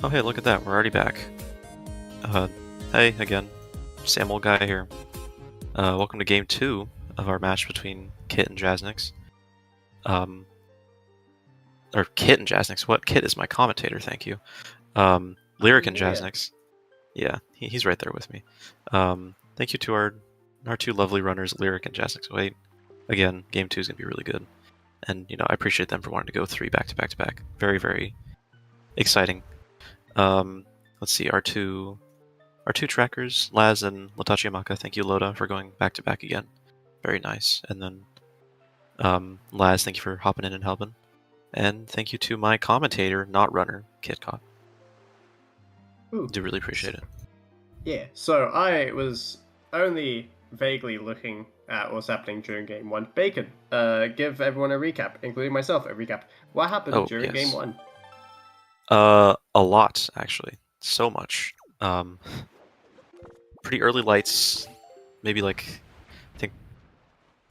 Oh hey, look at that, we're already back. Uh, hey, again. Sam old guy here. Welcome to game 2 of our match between Kit and Jasnix. Or Kit and Jasnix, what? Kit is my commentator, thank you. Lyric and Jasnix. Yeah, he's right there with me. Thank you to our two lovely runners, Lyric and Jasnix. Wait, again, game 2 is going to be really good. And, I appreciate them for wanting to go 3 back to back to back. Very, very exciting. Let's see, our two trackers, Laz and Latachi Amaka. Thank you, Loda, for going back to back again. Very nice. And then, Laz, thank you for hopping in and helping. And thank you to my commentator, not runner, KitCop. Do really appreciate it. Yeah, so I was only vaguely looking at what's happening during Game 1. Bacon, give everyone a recap, including myself, a recap. What happened during Game 1? A lot, actually. So much. Pretty early lights. Maybe I think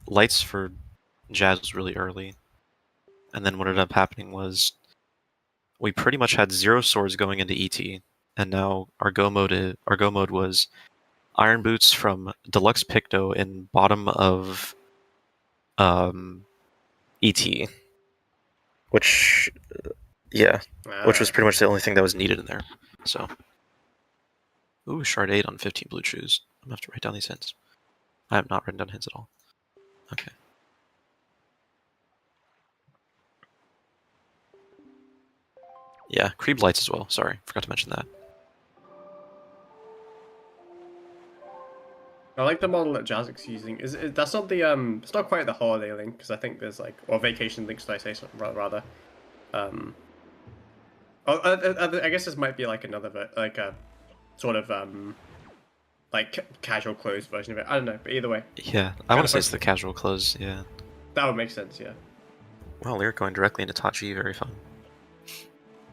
lights for Jazz was really early. And then what ended up happening was we pretty much had 0 swords going into ET. And now our go mode was Iron Boots from Deluxe Picto in bottom of ET. Which, which was pretty much the only thing that was needed in there. So, ooh, Shard 8 on 15 blue shoes. I'm gonna have to write down these hints. I have not written down hints at all. Okay. Yeah, Creep lights as well. Sorry, forgot to mention that. I like the model that Jasnix is using. That's not the it's not quite the holiday link, because I think there's or vacation links, should I say rather. I guess this might be another a sort of casual clothes version of it. I don't know, but either way. Yeah, I want to say it's the casual clothes. Yeah. That would make sense. Yeah. Well, Lyric going directly into Tachi, very fun.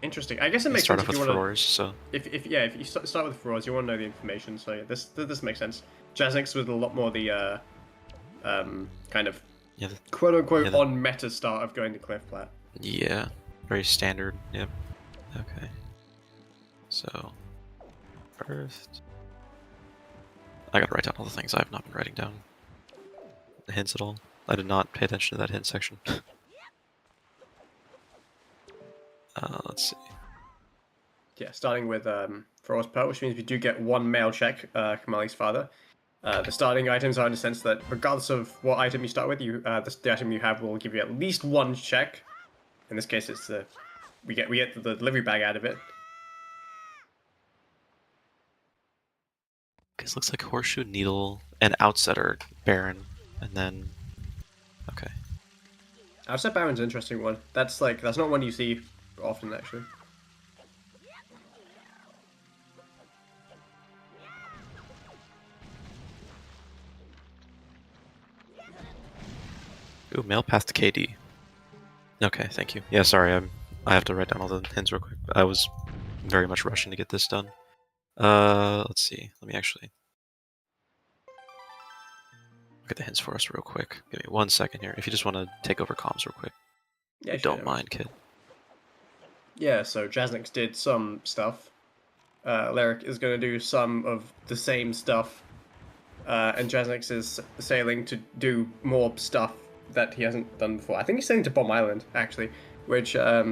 Interesting. I guess it makes sense if you want to. Furores, so. If you start with Furores, you want to know the information. So yeah, this makes sense. Jasnix with a lot more the kind of quote unquote on meta start of going to Cliff Plat. Yeah, very standard. Yep. Okay. So first, I gotta write down all the things I have not been writing down. The hints at all. I did not pay attention to that hint section. Let's see. Yeah, starting with Frost Pearl, which means we do get one male check, Kamali's father. The starting items are in the sense that regardless of what item you start with, the item you have will give you at least one check. In this case, it's we get the delivery bag out of it. This looks like Horseshoe, Needle, and Outsetter Baron, and then okay. Outset Baron's an interesting one. That's not one you see often, actually. Ooh, mail path to KD. Okay, thank you. Yeah, sorry, I have to write down all the hints real quick. I was very much rushing to get this done. Let's see. Let me actually look at the hints for us real quick. Give me 1 second here. If you just want to take over comms real quick. Yeah, don't mind, kid. Yeah, so Jasnix did some stuff. Lyric is going to do some of the same stuff. And Jasnix is sailing to do more stuff that he hasn't done before. I think he's sailing to Bomb Island, actually, which I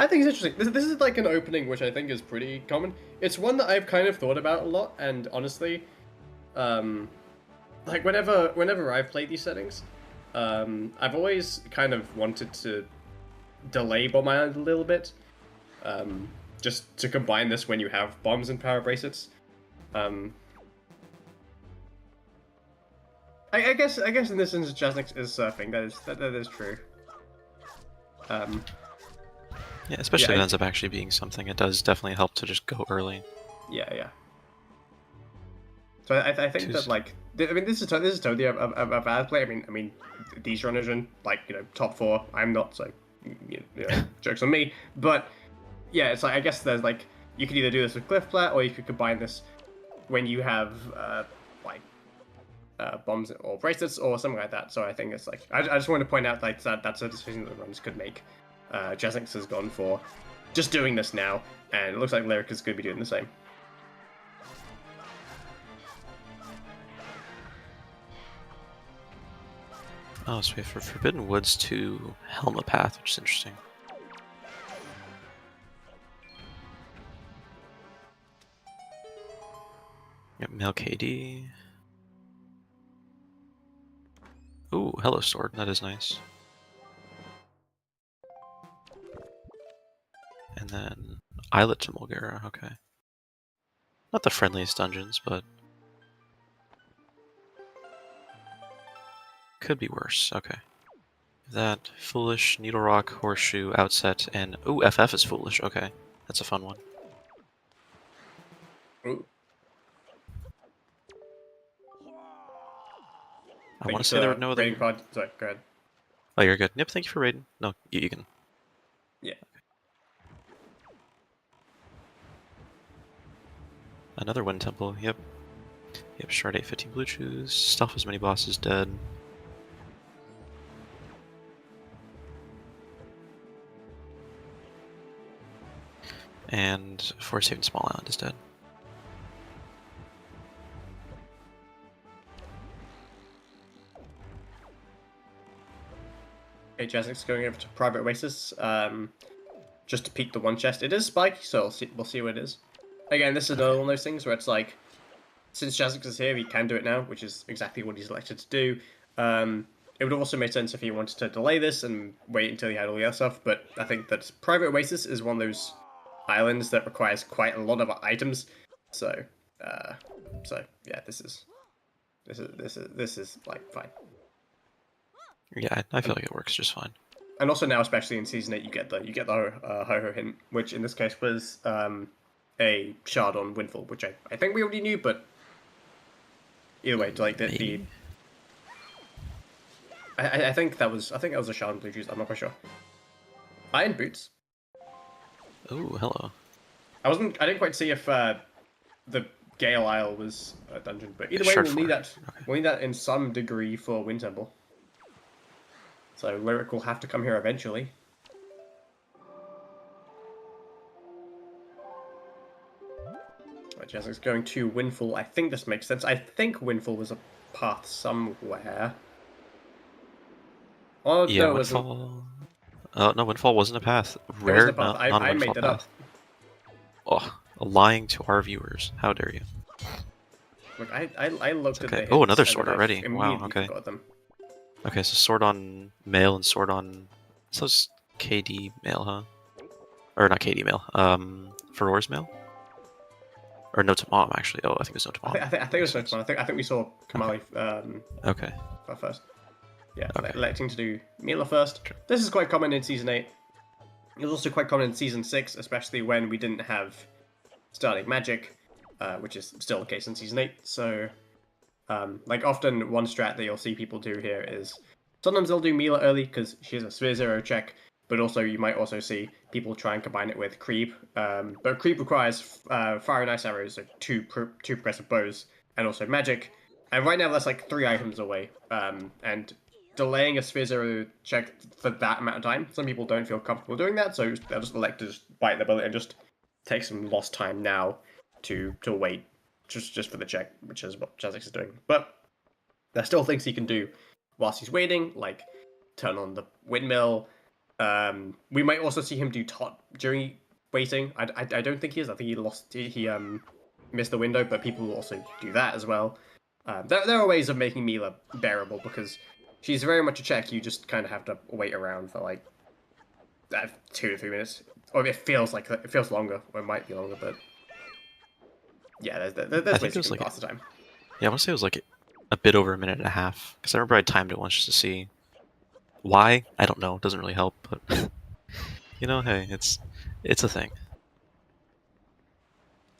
think is interesting. This is an opening which I think is pretty common. It's one that I've kind of thought about a lot, and honestly, whenever I've played these settings, I've always kind of wanted to delay Bomb Island a little bit, just to combine this when you have bombs and power bracelets. I guess in this instance, Jasnix is surfing. That is true. Yeah, especially if it ends up actually being something. It does definitely help to just go early. Yeah. So I think that this is totally a bad play. I mean these runners are in top 4. I'm not, so jokes on me. But yeah, it's I guess there's you could either do this with Cliff Plat, or you could combine this when you have bombs or bracelets or something like that. So I think it's I just wanted to point out that's a decision that the runners could make. Jasnix has gone for just doing this now, and it looks like Lyric is going to be doing the same. Oh, so we have Forbidden Woods to Helma Path, which is interesting. Yep, male KD. Ooh, hello sword, that is nice. And then Islet to Mulgara, okay. Not the friendliest dungeons, but could be worse, okay. That, Foolish, Needle Rock, Horseshoe, Outset, and ooh, FF is Foolish, okay. That's a fun one. Ooh. I want to say there were no other... Raiding pod. Sorry, go ahead. Oh, you're good. Yep, thank you for raiding. No, you can. Yeah. Another Wind Temple, yep. Yep, Shard 8, 15 blue chews. Stuff as many bosses dead. And Forest Haven Small Island is dead. Okay, Jasnix going over to Private Oasis, just to peek the one chest. It is spiky, so we'll see what it is. Again, this is another one of those things where it's like, since Jasnix is here, he can do it now, which is exactly what he's elected to do. It would also make sense if he wanted to delay this and wait until he had all the other stuff, but I think that Private Oasis is one of those islands that requires quite a lot of items. So yeah, this is like fine. Yeah, I feel like it works just fine. And also now, especially in Season 8, you get the ho-ho hint, which in this case was a shard on Windfall, which I think we already knew, but either way, like I think that was a shard on Blue Juice. I'm not quite sure. Iron Boots. Ooh, hello. I didn't quite see if the Gale Isle was a dungeon, but either way, we'll need that. Okay. We'll need that in some degree for Wind Temple. So Lyric will have to come here eventually. Right, Jasnix going to Windfall. I think this makes sense. I think Windfall was a path somewhere. Oh, yeah, no, Windfall. No, Windfall wasn't a path. Rare, it wasn't a path. I made it up. Oh, lying to our viewers. How dare you? Look, I looked at the Oh, another sword already. Wow, okay. Them. Okay, so sword on male and sword on... So it's KD male, huh? Or not KD male. Ferore's male? Or no to mom, actually. Oh, I think it was no to mom. I think it was no to mom. I think we saw Kamali okay. First. Yeah, okay. Electing to do Mila first. Sure. This is quite common in Season 8. It was also quite common in Season 6, especially when we didn't have Starting Magic, which is still the case in Season 8. So, like, often one strat that you'll see people do here is sometimes they'll do Mila early because she has a Sphere 0 check, but also you might also see people try and combine it with Creep. But Creep requires Fire and Ice Arrows, so two progressive bows, and also Magic. And right now that's like 3 items away. And delaying a Sphere 0 check for that amount of time, some people don't feel comfortable doing that, so they'll just elect to just bite the bullet and just take some lost time now to wait just for the check, which is what Jasnix is doing. But there's still things he can do whilst he's waiting, like turn on the windmill. We might also see him do tot during waiting. I don't think he is. I think he missed the window, but people will also do that as well. There are ways of making Mila bearable because she's very much a check. You just kind of have to wait around for like 2 to 3 minutes, or it feels longer, or it might be longer, but yeah, there's ways you can pass the time. Yeah, I want to say it was like a bit over a minute and a half, because I remember I timed it once just to see. Why? I don't know. It doesn't really help, but you know, hey, it's a thing.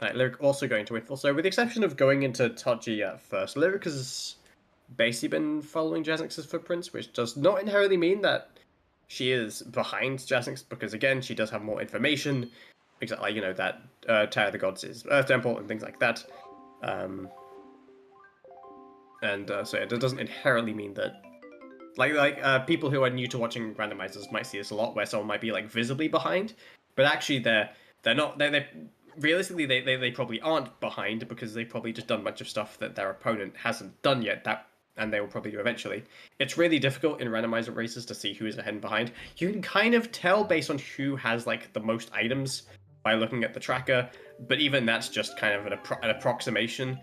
Alright, Lyric also going to Windfall. So with the exception of going into Taji at first, Lyric has basically been following Jasnix's footprints, which does not inherently mean that she is behind Jasnix, because again, she does have more information. Exactly, you know, that Tower of the Gods is Earth Temple and things like that. So it doesn't inherently mean that like people who are new to watching randomizers might see this a lot, where someone might be like visibly behind, but actually they're not. They realistically they probably aren't behind because they've probably just done a bunch of stuff that their opponent hasn't done yet. And they will probably do eventually. It's really difficult in randomizer races to see who is ahead and behind. You can kind of tell based on who has like the most items by looking at the tracker, but even that's just kind of an approximation.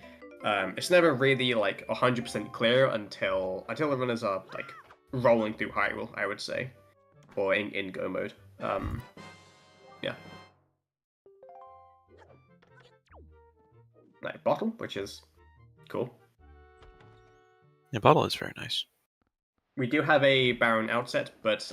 It's never really like 100% clear until the runners are like rolling through Hyrule, I would say, or in go mode. Yeah. Like bottle, which is cool. Yeah, bottle is very nice. We do have a Baron outset, but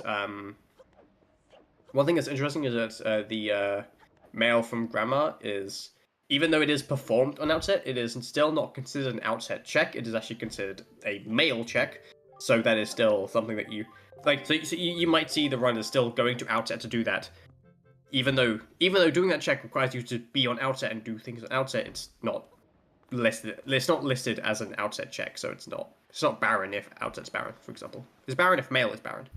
one thing that's interesting is that the mail from Grandma is, even though it is performed on outset, it is still not considered an outset check. It is actually considered a mail check, so that is still something that you like. So you might see the runner still going to outset to do that, even though doing that check requires you to be on outset and do things on outset. It's not listed. It's not listed as an outset check, so it's not Baron if outset's Baron, for example. It's Baron if mail is Baron.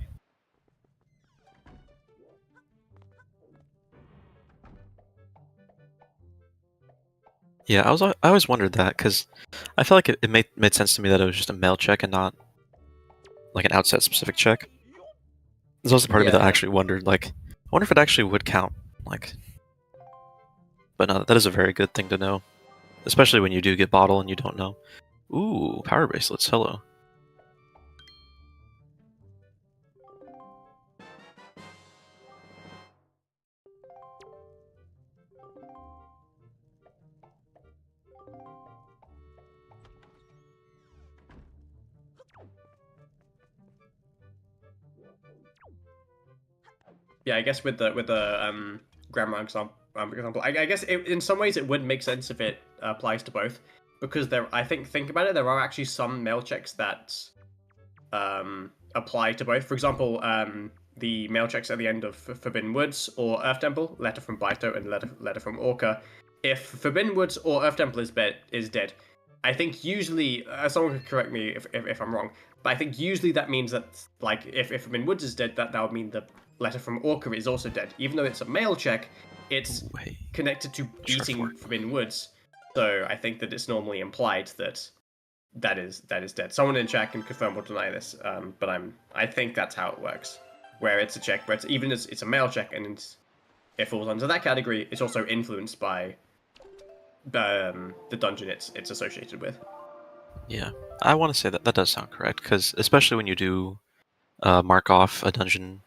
Yeah, I always wondered that because I felt like it made sense to me that it was just a mail check and not like an outset specific check. There's also part of me that actually wondered, like, I wonder if it actually would count, like. But no, that is a very good thing to know, especially when you do get bottle and you don't know. Ooh, power bracelets, hello. Yeah, I guess with the grammar example, I guess in some ways it would make sense if it applies to both, because think about it, there are actually some mail checks that apply to both. For example, the mail checks at the end of Forbidden Woods or Earth Temple, letter from Baito and letter from Orca. If Forbidden Woods or Earth Temple is dead, I think usually someone could correct me if I'm wrong, but I think usually that means that like if Forbidden Woods is dead, that would mean the letter from Orca is also dead. Even though it's a mail check, it's connected to beating Forbidden Woods. So I think that it's normally implied that is dead. Someone in chat can confirm or deny this, but I think that's how it works. Where it's a check, but it's a mail check, and it falls under that category. It's also influenced by the dungeon it's associated with. Yeah, I want to say that does sound correct, because especially when you do mark off a dungeon,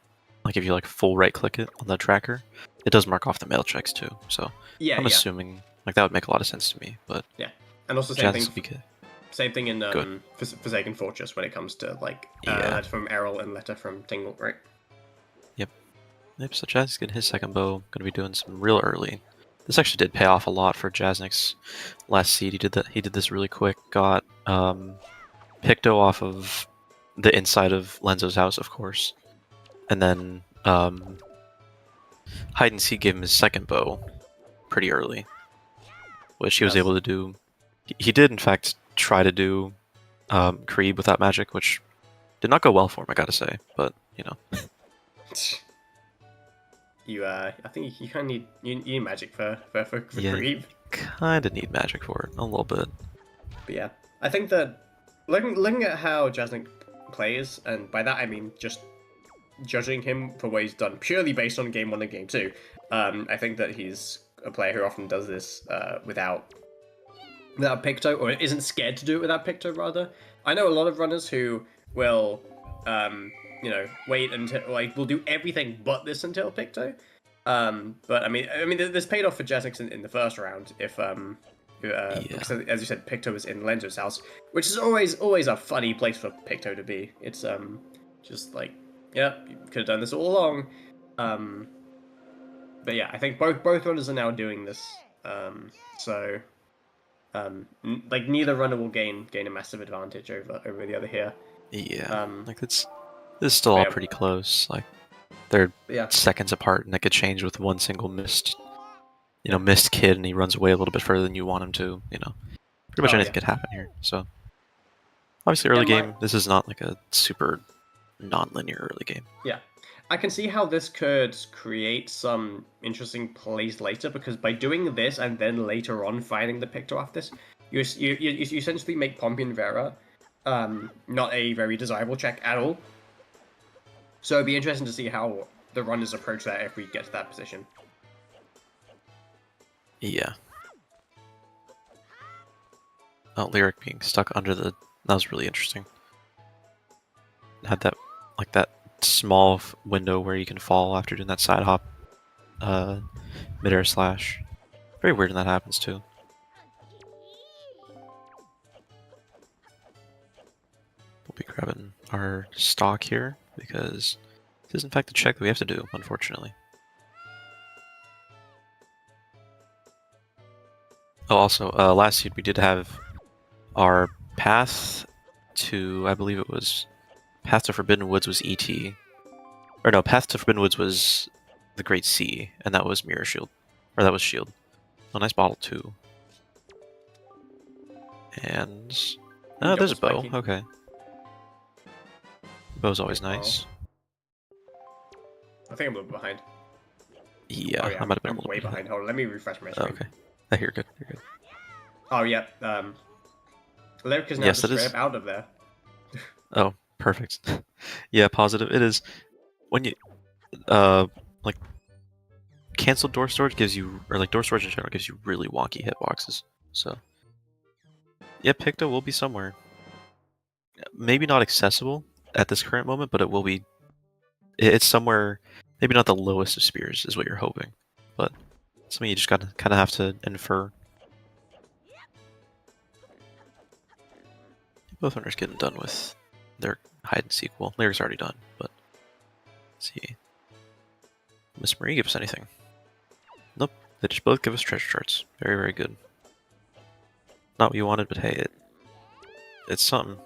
like if you like full right click it on the tracker, it does mark off the mail checks too. So yeah, I'm assuming like that would make a lot of sense to me. But yeah, and also same thing in Forsaken Fortress when it comes to like letter from Errol and letter from Tingle, right? Yep, so Jasnix getting his second bow, gonna be doing some real early. This actually did pay off a lot for Jasnix last seed. He did this really quick. Got Picto off of the inside of Lenzo's house, of course, and then Hide and Seek gave him his second bow pretty early, which he was able to do. He did in fact try to do Creed without magic, which did not go well for him, I gotta say. But you know. I think you kind of need magic for Creep. Kind of need magic for it a little bit. But yeah, I think that looking at how Jasnix plays, and by that I mean just judging him for what he's done purely based on game 1 and game 2, I think that he's a player who often does this without Picto, or isn't scared to do it without Picto. Rather, I know a lot of runners who will wait until we'll do everything but this until Picto. But I mean, this paid off for Jasnix in the first round if because as you said, Picto was in Lenzo's house, which is always a funny place for Picto to be. It's just like, yeah, you could have done this all along. But yeah, I think both runners are now doing this. So like neither runner will gain a massive advantage over the other here. Yeah, like this is still all pretty close. Like they're seconds apart, and it could change with one single missed kid, and he runs away a little bit further than you want him to. Pretty much anything could happen here. So obviously, early game. This is not like a super non-linear early game. Yeah, I can see how this could create some interesting plays later, because by doing this and then later on finding the Picto after this, you essentially make Pompey and Vera not a very desirable check at all. So it'd be interesting to see how the runners approach that if we get to that position. Yeah. Oh, Lyric being stuck under the... That was really interesting. Had that, like, that small window where you can fall after doing that side hop mid-air slash. Very weird when that happens, too. We'll be grabbing our stock here, because this is in fact the check that we have to do, unfortunately. Oh, also, last seed we did have our path to, I believe it was, path to Forbidden Woods was ET. Or no, path to Forbidden Woods was the Great Sea, and that was Mirror Shield. Or that was Shield. Oh, nice bottle, too. And... Oh, there's a bow. Spiky. Okay. Bow's always nice. I think I'm a little behind. Yeah, oh, yeah I might have been I'm a little way bit behind. Hold on, let me refresh my screen. Okay. Oh, you're good. You're good. Oh, yeah. Lyric is now Yes, just it is. straight up out of there. Oh, perfect. Yeah, positive. It is. When you, like, canceled door storage gives you, or like door storage in general gives you really wonky hitboxes. So, yeah, Picto will be somewhere. Maybe not accessible at this current moment, but it will be. It's somewhere. Maybe not the lowest of spears is what you're hoping, but something you just gotta kind of have to infer. Both runners getting done with their hide and seek. Well, Lyric's already done, but let's see. Miss Marie give us anything? Nope. They just both give us treasure charts. Very, very good. Not what you wanted, but hey, it's something.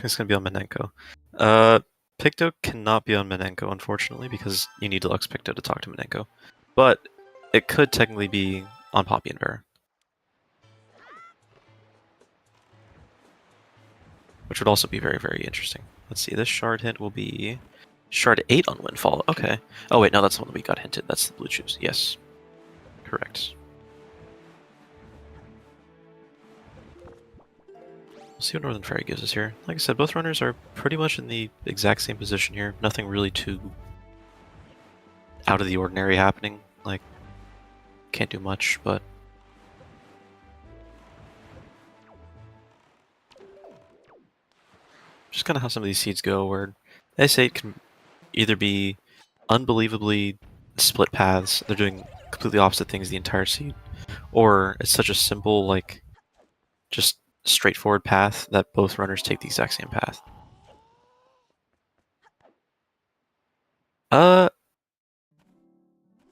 It's gonna be on Menenko. Picto cannot be on Menenko, unfortunately, because you need Deluxe Picto to talk to Menenko. But it could technically be on Poppy and Vera. Which would also be very, very interesting. Let's see, this shard hint will be shard 8 on Windfall. Okay. Oh wait, no, that's the one that we got hinted. That's the blue shoes. Yes. Correct. We'll see what Northern Fairy gives us here. Like I said, both runners are pretty much in the exact same position here. Nothing really too out of the ordinary happening. Like, can't do much, but... Just kind of how some of these seeds go, where S8 can either be unbelievably split paths, they're doing completely opposite things the entire seed, or it's such a simple, like, just straightforward path that both runners take the exact same path.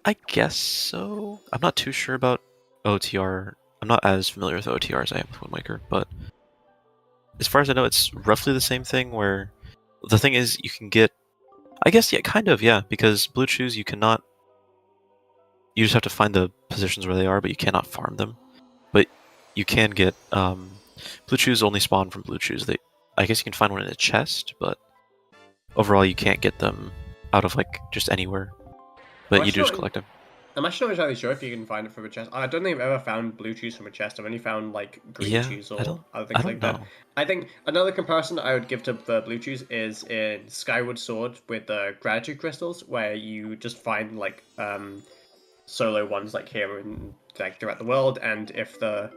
I guess so. I'm not too sure about OTR. I'm not as familiar with OTR as I am with Wind Waker, but as far as I know, it's roughly the same thing, where the thing is you can get... I guess, yeah, kind of, yeah, because blue chews you cannot... You just have to find the positions where they are, but you cannot farm them. But you can get... blue chews only spawn from blue chews. I guess you can find one in a chest, but overall you can't get them out of, like, just anywhere. But you do just collect them. I'm actually not entirely sure if you can find it from a chest. I don't think I've ever found blue chews from a chest. I've only found, like, green chews or other things like that. I think another comparison I would give to the blue chews is in Skyward Sword with the gratitude crystals, where you just find, like, solo ones like here and like throughout the world, and if the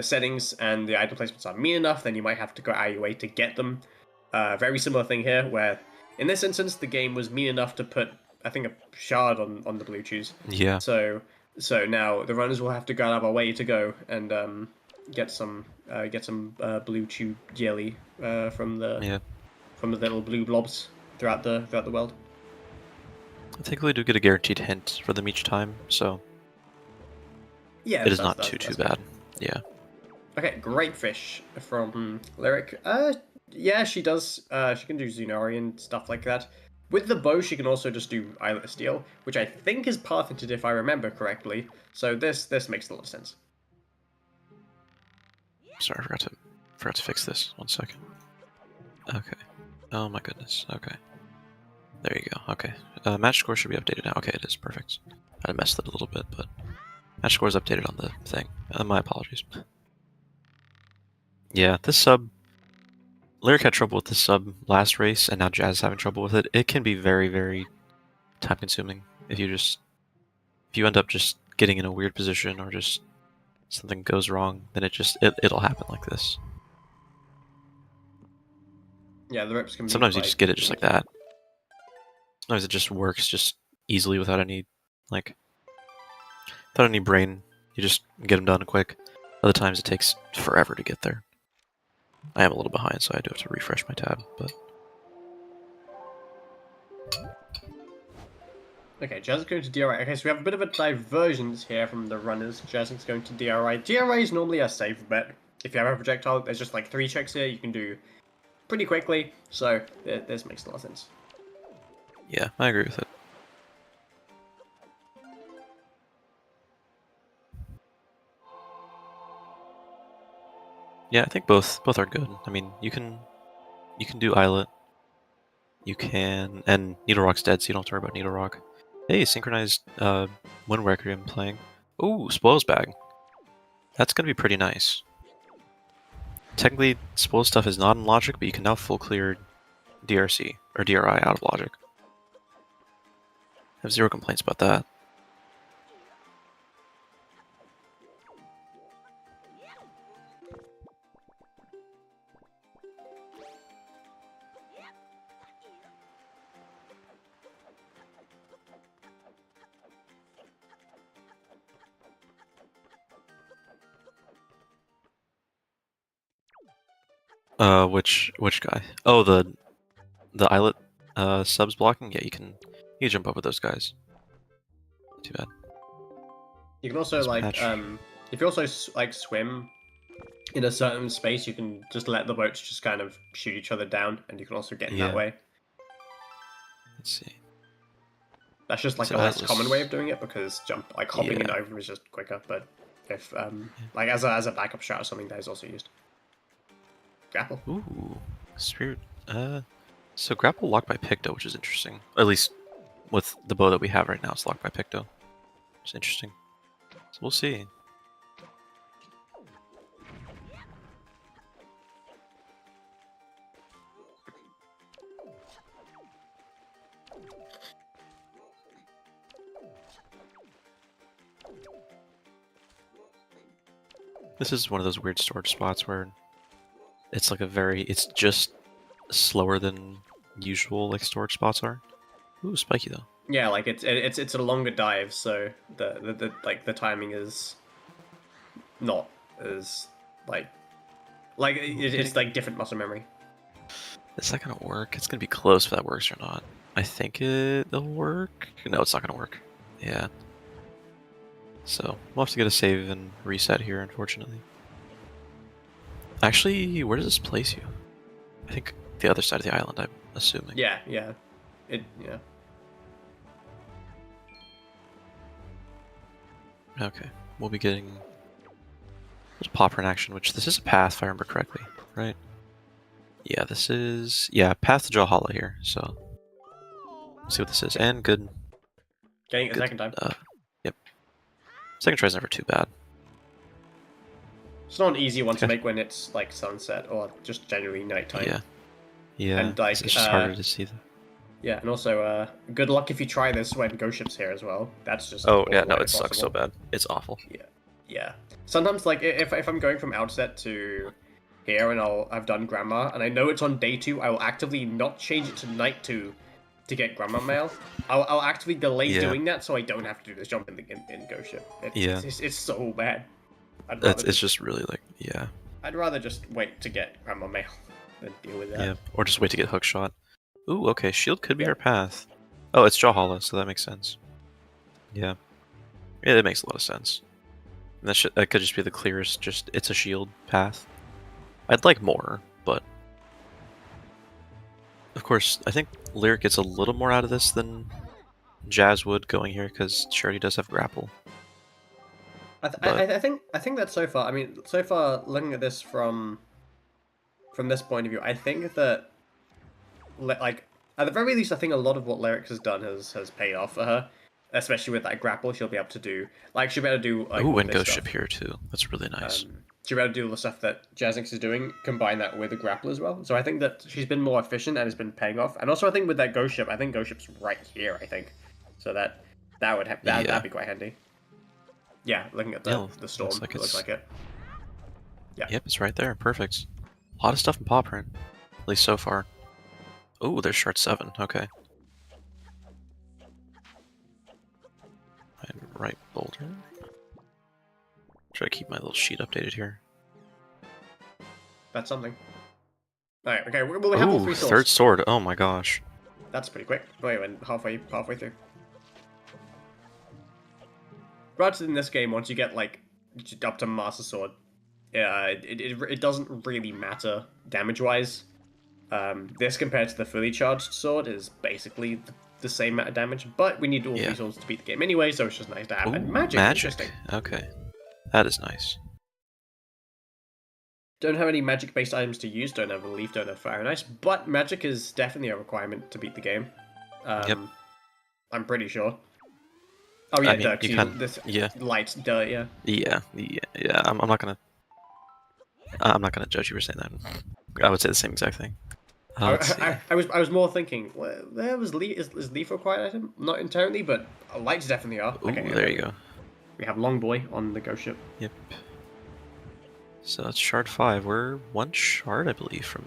settings and the item placements are mean enough, then you might have to go out of your way to get them. Very similar thing here, where in this instance the game was mean enough to put, I think, a shard on the blue chews. Yeah. So now the runners will have to go out of our way to go and get some blue chew jelly from the little blue blobs throughout the world. I think we do get a guaranteed hint for them each time, so Yeah, it is not too bad. Yeah. Okay, great fish from Lyric. Yeah, she does. She can do Zunari and stuff like that. With the bow, she can also just do Eyelet Steel, which I think is patented if I remember correctly. So this makes a lot of sense. Sorry, I forgot to fix this. 1 second. Okay. Oh my goodness. Okay. There you go. Okay. Match score should be updated now. Okay, it is perfect. I messed it a little bit, but match score is updated on the thing. My apologies. Yeah, this sub. Lyric had trouble with this sub last race, and now Jazz is having trouble with it. It can be very, very time consuming if you end up just getting in a weird position or just something goes wrong, then it'll happen like this. Yeah, the rips can be Sometimes you just get it just like finicky. that. Sometimes it just works just easily without any brain. You just get them done quick. Other times it takes forever to get there. I am a little behind, so I do have to refresh my tab, but Okay, Jazz is going to DRI. Okay, so we have a bit of a divergence here from the runners. Jazz is going to DRI. DRI is normally a safe bet. If you have a projectile, there's just like 3 checks here you can do pretty quickly, so this makes a lot of sense. yeah, I agree with it. Yeah, I think both are good. I mean, you can do Islet. You can, and Needle Rock's dead, so you don't have to worry about Needle Rock. Hey, synchronized Wind Requiem playing. Ooh, Spoils Bag. That's gonna be pretty nice. Technically, Spoil stuff is not in Logic, but you can now full clear DRC or DRI out of Logic. I have 0 complaints about that. Which guy? Oh, the Islet subs blocking. Yeah, you can jump over those guys. Not too bad. You can also if you also like swim in a certain space, you can just let the boats just kind of shoot each other down, and you can also get in that way. Let's see. That's just like a less common way of doing it because hopping in over is just quicker. But if like as a backup shot or something, that is also used. Grapple. Ooh, Spirit. So grapple locked by Picto, which is interesting. At least with the bow that we have right now, it's locked by Picto. It's interesting. So we'll see. This is one of those weird storage spots where it's like it's just slower than usual like storage spots are. Ooh, spiky though. Yeah, like it's a longer dive, so the timing is not as it's like different muscle memory. Is that gonna work? It's gonna be close if that works or not. I think it'll work. No, it's not gonna work. Yeah. So we'll have to get a save and reset here, unfortunately. Actually, where does this place you? I think the other side of the island, I'm assuming. Yeah. Okay, we'll be getting a popper in action, which this is a path, if I remember correctly, right? Yeah, this is path to Jahala here. So let's see what this is, and good. Getting a second time. Yep. Second try's never too bad. It's not an easy one to make when it's like sunset or just generally nighttime. Yeah. And like it's just harder to see them. Yeah, and also good luck if you try this when Ghost Ship's here as well. That's just no, it sucks so bad. It's awful. Yeah. Sometimes like if I'm going from outset to here and I've done Grandma and I know it's on day 2, I will actively not change it to night 2 to get Grandma mail. I'll actively delay doing that so I don't have to do this jump in Ghost Ship. It's so bad. It's just really I'd rather just wait to get Grandma mail than deal with that. Yeah, or just wait to get hook shot. Ooh, okay, shield could be our path. Oh, it's jaw hollow, so that makes sense. Yeah. Yeah, it makes a lot of sense. And that could just be the clearest, just it's a shield path. I'd like more, but of course, I think Lyric gets a little more out of this than Jazz would going here because she already does have grapple. I think that so far. I mean, so far looking at this from this point of view, I think that like at the very least, I think a lot of what Lyric has done has paid off for her, especially with that grapple. She'll be able to do like she'll be able to do like Ooh, all and this Ghost stuff. Ship here too. That's really nice. She'll be able to do all the stuff that Jasnix is doing, combine that with the grapple as well. So I think that she's been more efficient and has been paying off. And also, I think with that Ghost Ship, I think Ghost Ship's right here. I think so that would have Yeah. that'd be quite handy. Yeah, looking at the storm, looks like it looks like it. Yeah. Yep, it's right there. Perfect. A lot of stuff in paw print, at least so far. Ooh, there's shard 7. Okay. And right boulder. Try to keep my little sheet updated here. That's something. Alright, okay, we'll have all 3 swords. Third sword. Oh my gosh. That's pretty quick. Wait, when halfway through. Rather than this game, once you get like up to Master Sword, it doesn't really matter damage-wise. This compared to the fully charged sword is basically the same amount of damage, but we need all 3 swords to beat the game anyway, so it's just nice to have. And magic. Okay. That is nice. Don't have any magic-based items to use, don't have a leaf, don't have fire and ice, but magic is definitely a requirement to beat the game. Yep. I'm pretty sure. Oh yeah, I mean, light, yeah. Yeah. I'm not gonna judge you for saying that. I would say the same exact thing. I was more thinking, where was leaf? Is leaf a required item? Not entirely, but lights definitely are. Ooh, okay, there you go. We have Long Boy on the ghost ship. Yep. So that's shard 5. We're 1 shard, I believe, from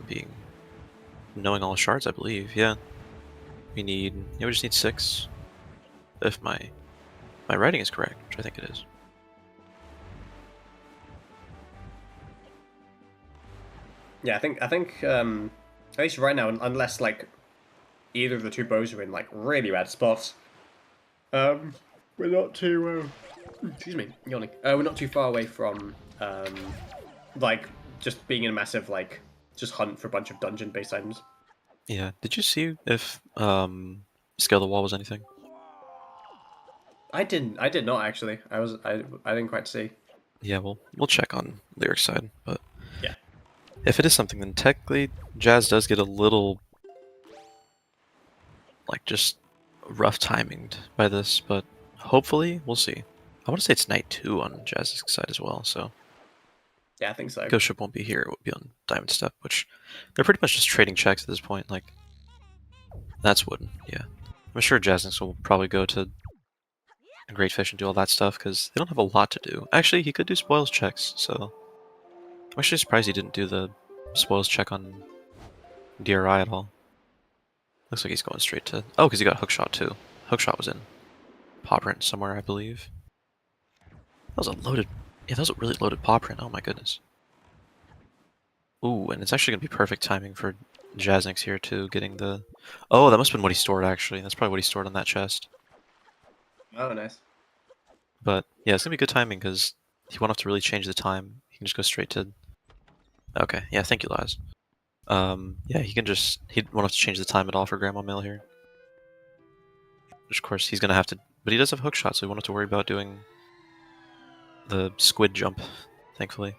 knowing all shards, I believe. Yeah. We just need 6. If my writing is correct, which I think it is. Yeah, I think at least right now, unless like either of the 2 bows are in like really bad spots, we're not too excuse me, yawning. We're not too far away from like just being in a massive like just hunt for a bunch of dungeon-based items. Yeah. Did you see if Scale the Wall was anything? I did not actually. I didn't quite see. Yeah, we'll check on Lyric side, but yeah. If it is something, then technically Jazz does get a little like just rough timinged by this, but hopefully we'll see. I want to say it's night 2 on Jazz's side as well, so yeah, I think so. Ghost Ship won't be here; it will be on Diamond Step, which they're pretty much just trading checks at this point. Like that's wooden, yeah. I'm sure Jasnix will probably go to Great Fish and do all that stuff because they don't have a lot to do. Actually, he could do spoils checks, so I'm actually surprised he didn't do the spoils check on DRI at all. Looks like he's going straight to... Oh, because he got Hookshot too. Hookshot was in paw print somewhere, I believe. That was a loaded... Yeah, that was a really loaded paw print. Oh my goodness. Ooh, and it's actually going to be perfect timing for Jasnix here too, getting the... Oh, that must have been what he stored actually. That's probably what he stored on that chest. Oh, nice. But yeah, it's going to be good timing because he won't have to really change the time. He can just go straight to... Okay, yeah, thank you, Laz. Yeah, he won't have to change the time at all for Grandma Mill here. Which, of course, he's gonna have to... But he does have Hookshot, so he won't have to worry about doing the squid jump, thankfully.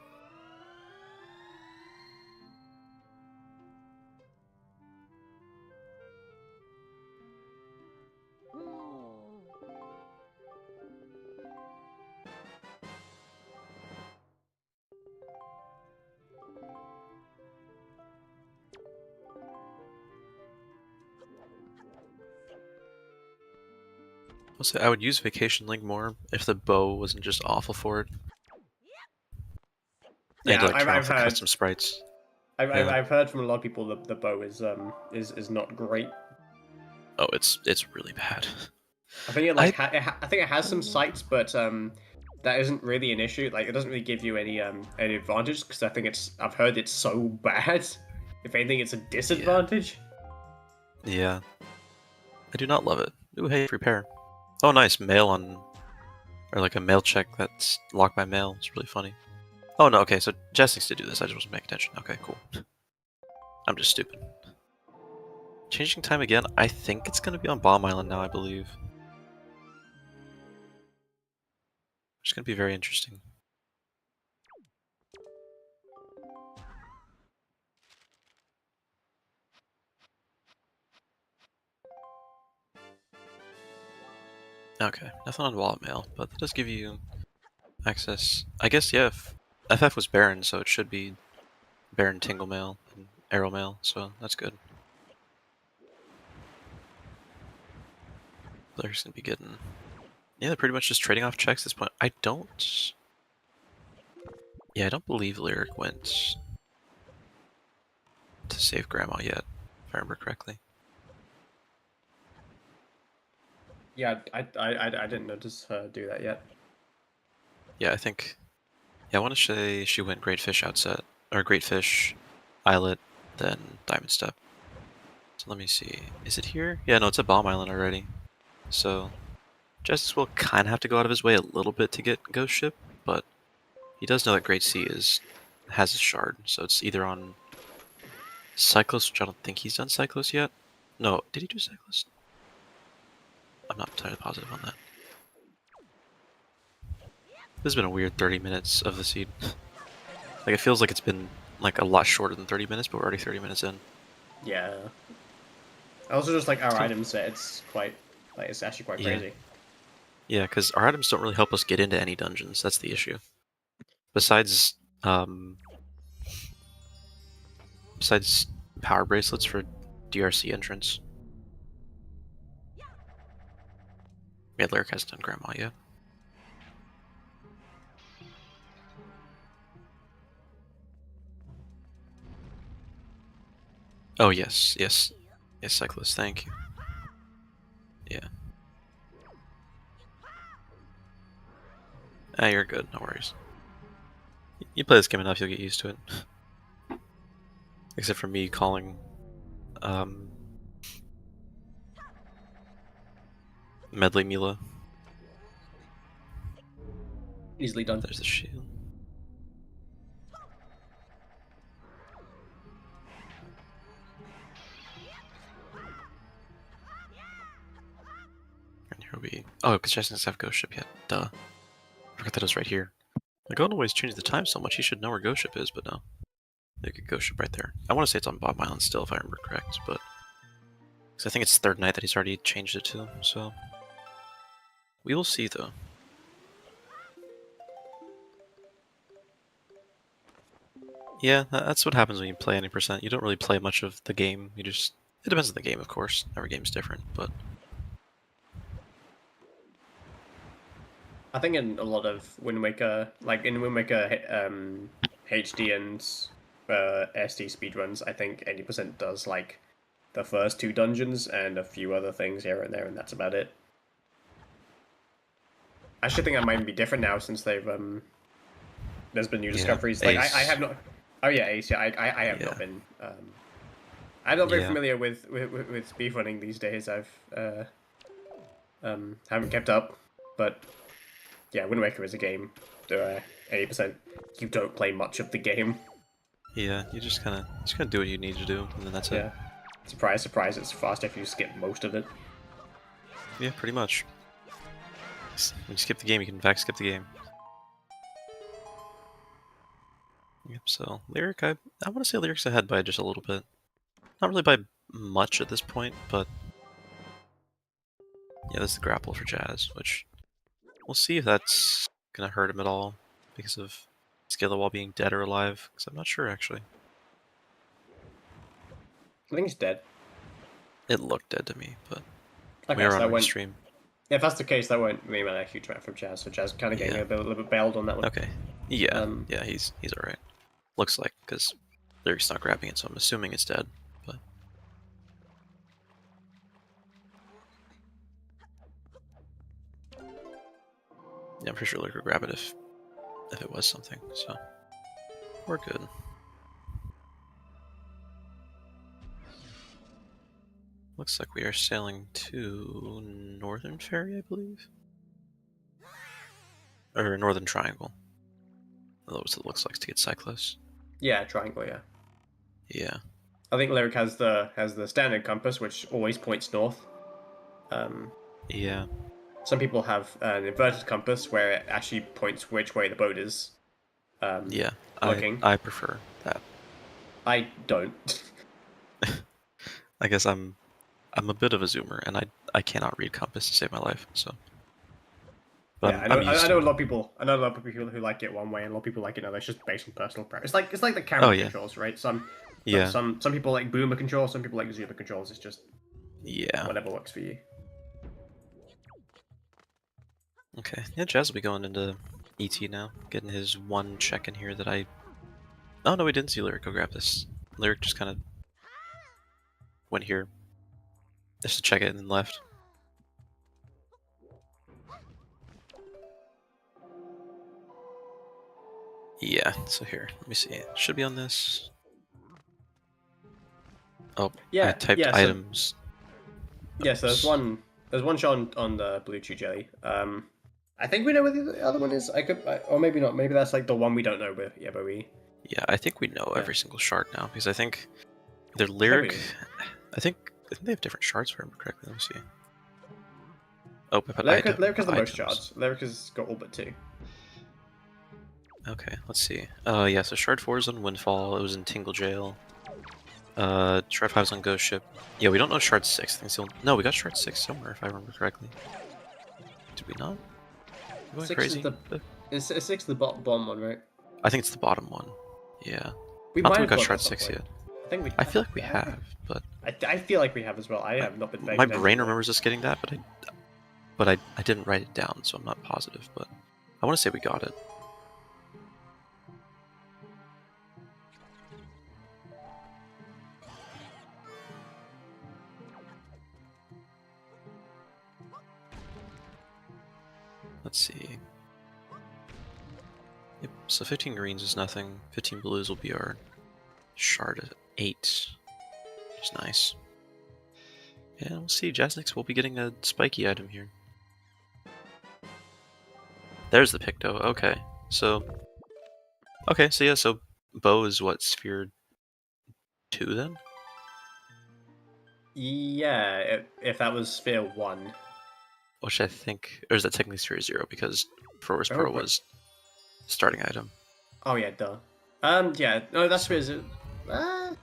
I would use Vacation Link more if the bow wasn't just awful for it. Yeah, I've heard custom sprites. I've heard from a lot of people that the bow is not great. Oh, it's really bad. I think I think it has some sights, but that isn't really an issue. Like it doesn't really give you any advantage because I've heard it's so bad. If anything, it's a disadvantage. Yeah. I do not love it. Ooh, hey, prepare. Oh, nice. Mail on... Or like a mail check that's locked by mail. It's really funny. Oh, no, okay, so Jasnix did do this. I just wasn't paying attention. Okay, cool. I'm just stupid. Changing time again? I think it's going to be on Bomb Island now, I believe. It's going to be very interesting. Okay, nothing on wallet mail, but that does give you access. I guess, yeah, FF was Baron, so it should be Baron Tingle Mail and Arrow Mail, so that's good. They're just going to be getting... Yeah, they're pretty much just trading off checks at this point. I don't... Yeah, I don't believe Lyric went to save Grandma yet, if I remember correctly. Yeah, I didn't notice her do that yet. Yeah, I think... Yeah, I want to say she went Great Fish outset, or Great Fish, Islet, then Diamond Step. So let me see. Is it here? Yeah, no, it's at Bomb Island already. So Justice will kind of have to go out of his way a little bit to get Ghost Ship, but he does know that Great Sea has a shard, so it's either on Cyclos, which I don't think he's done Cyclos yet. No, did he do Cyclos? I'm not entirely positive on that. This has been a weird 30 minutes of the seed. Like, it feels like it's been like a lot shorter than 30 minutes, but we're already 30 minutes in. Yeah. Also, just like our item set, it's quite like it's actually quite crazy. Yeah, because our items don't really help us get into any dungeons. That's the issue. Besides power bracelets for DRC entrance. Yeah, Lyric hasn't done Grandma yet. Oh, yes, yes. Yes, Cyclist, thank you. Yeah. Ah, you're good, no worries. You play this game enough, you'll get used to it. Except for me calling, Medley Mila. Easily done. There's the shield. And here we... Oh, because Jasnix doesn't have Ghost Ship yet. Duh. I forgot that it was right here. Like, I don't always change the time so much, he should know where Ghost Ship is, but no. There's a Ghost Ship right there. I want to say it's on Bob Island still, if I remember correct, but... Because I think it's third night that he's already changed it to, so... We will see, though. Yeah, that's what happens when you play any percent. You don't really play much of the game, you just... It depends on the game, of course. Every game's different, but... I think in a lot of Wind Waker, like in Wind Waker HD and SD speedruns, I think 80% does like the first two dungeons and a few other things here and there, and that's about it. I actually think that might be different now since they've there's been new discoveries. Like I have not. Oh yeah, Ace. Yeah, I have not been. I'm not very familiar with speedrunning these days. I've haven't kept up, but yeah, Wind Waker is a game. There are 80%. You don't play much of the game. Yeah, you just kind of do what you need to do, and then that's it. Yeah. Surprise, surprise! It's fast if you skip most of it. Yeah, pretty much. When you skip the game, you can in fact skip the game. Yep. So Lyric, I want to say Lyric's ahead by just a little bit. Not really by much at this point, but yeah, this is the grapple for Jazz, which we'll see if that's gonna hurt him at all because of Skilla while being dead or alive. Because I'm not sure actually. I think he's dead. It looked dead to me, but okay, we are so on stream. If that's the case, that won't really matter a huge amount from Jazz. So Jazz kind of getting a little bit bailed on that one. Okay. Yeah. Yeah, he's alright. Looks like, because Lyric's not grabbing it, so I'm assuming it's dead. But yeah, I'm pretty sure Lyric would grab it if it was something. So we're good. Looks like we are sailing to Northern Ferry, I believe. Or Northern Triangle. That's what it looks like to get Cyclos. Yeah, triangle. Yeah. Yeah. I think Lyric has the standard compass, which always points north. Yeah. Some people have an inverted compass where it actually points which way the boat is. Yeah. Looking. I prefer that. I don't. I guess I'm a bit of a zoomer, and I cannot read compass to save my life. So. But Yeah, I'm used I to know a it. lot of people. I know a lot of people who like it one way, and a lot of people like it another. It's just based on personal preference. It's like the Oh camera yeah. controls, right? Some Yeah. some people like boomer controls, some people like zoomer controls. It's just Yeah. whatever works for you. Okay. Yeah, Jazz will be going into ET now, getting his one check in here that I. Oh no, we didn't see Lyric go grab this. Lyric just kind of went here just to check it and then left. Yeah. So here, let me see. Should be on this. Oh, I typed Yeah. So items. yeah, so there's one shot on the blue chew jelly. I think we know where the other one is. Or maybe not. Maybe that's like the one we don't know. But yeah, but we. Yeah, I think we know Yeah. every single shard now because I think their I think Lyric. we do. I think they have different shards, if I remember correctly. Let me see. Oh, I put item. Lyric has the most items. shards. Lyric has got all but 2. Okay, let's see. Yeah, so Shard 4 is on Windfall, it was in Tingle Jail. Shard 5 is on Ghost Ship. Yeah, we don't know Shard 6. I think still... No, we got Shard 6 somewhere, if I remember correctly. Did we not? Am I going 6 crazy? is the 6 the bottom one, right? I think it's the bottom one. Yeah. We I don't might think we have got got Shard that at 6 some yet. point. I think we. I feel like we have, but... I feel like we have as well. I have not been paying My attention brain to it. remembers us getting that, but I didn't write it down, so I'm not positive, but... I want to say we got it. Let's see. Yep, so 15 greens is nothing. 15 blues will be our shard at 8. Which is nice. Yeah, we'll see. Jasnix will be getting a spiky item here. There's the Picto. Okay. So yeah, so bow is what, sphere 2 then? Yeah, if that was sphere 1. Which I think, or is that technically sphere 0 because Forward's Oh, Pro was starting item. oh yeah, duh. Yeah, no, that's So, sphere. Uh, I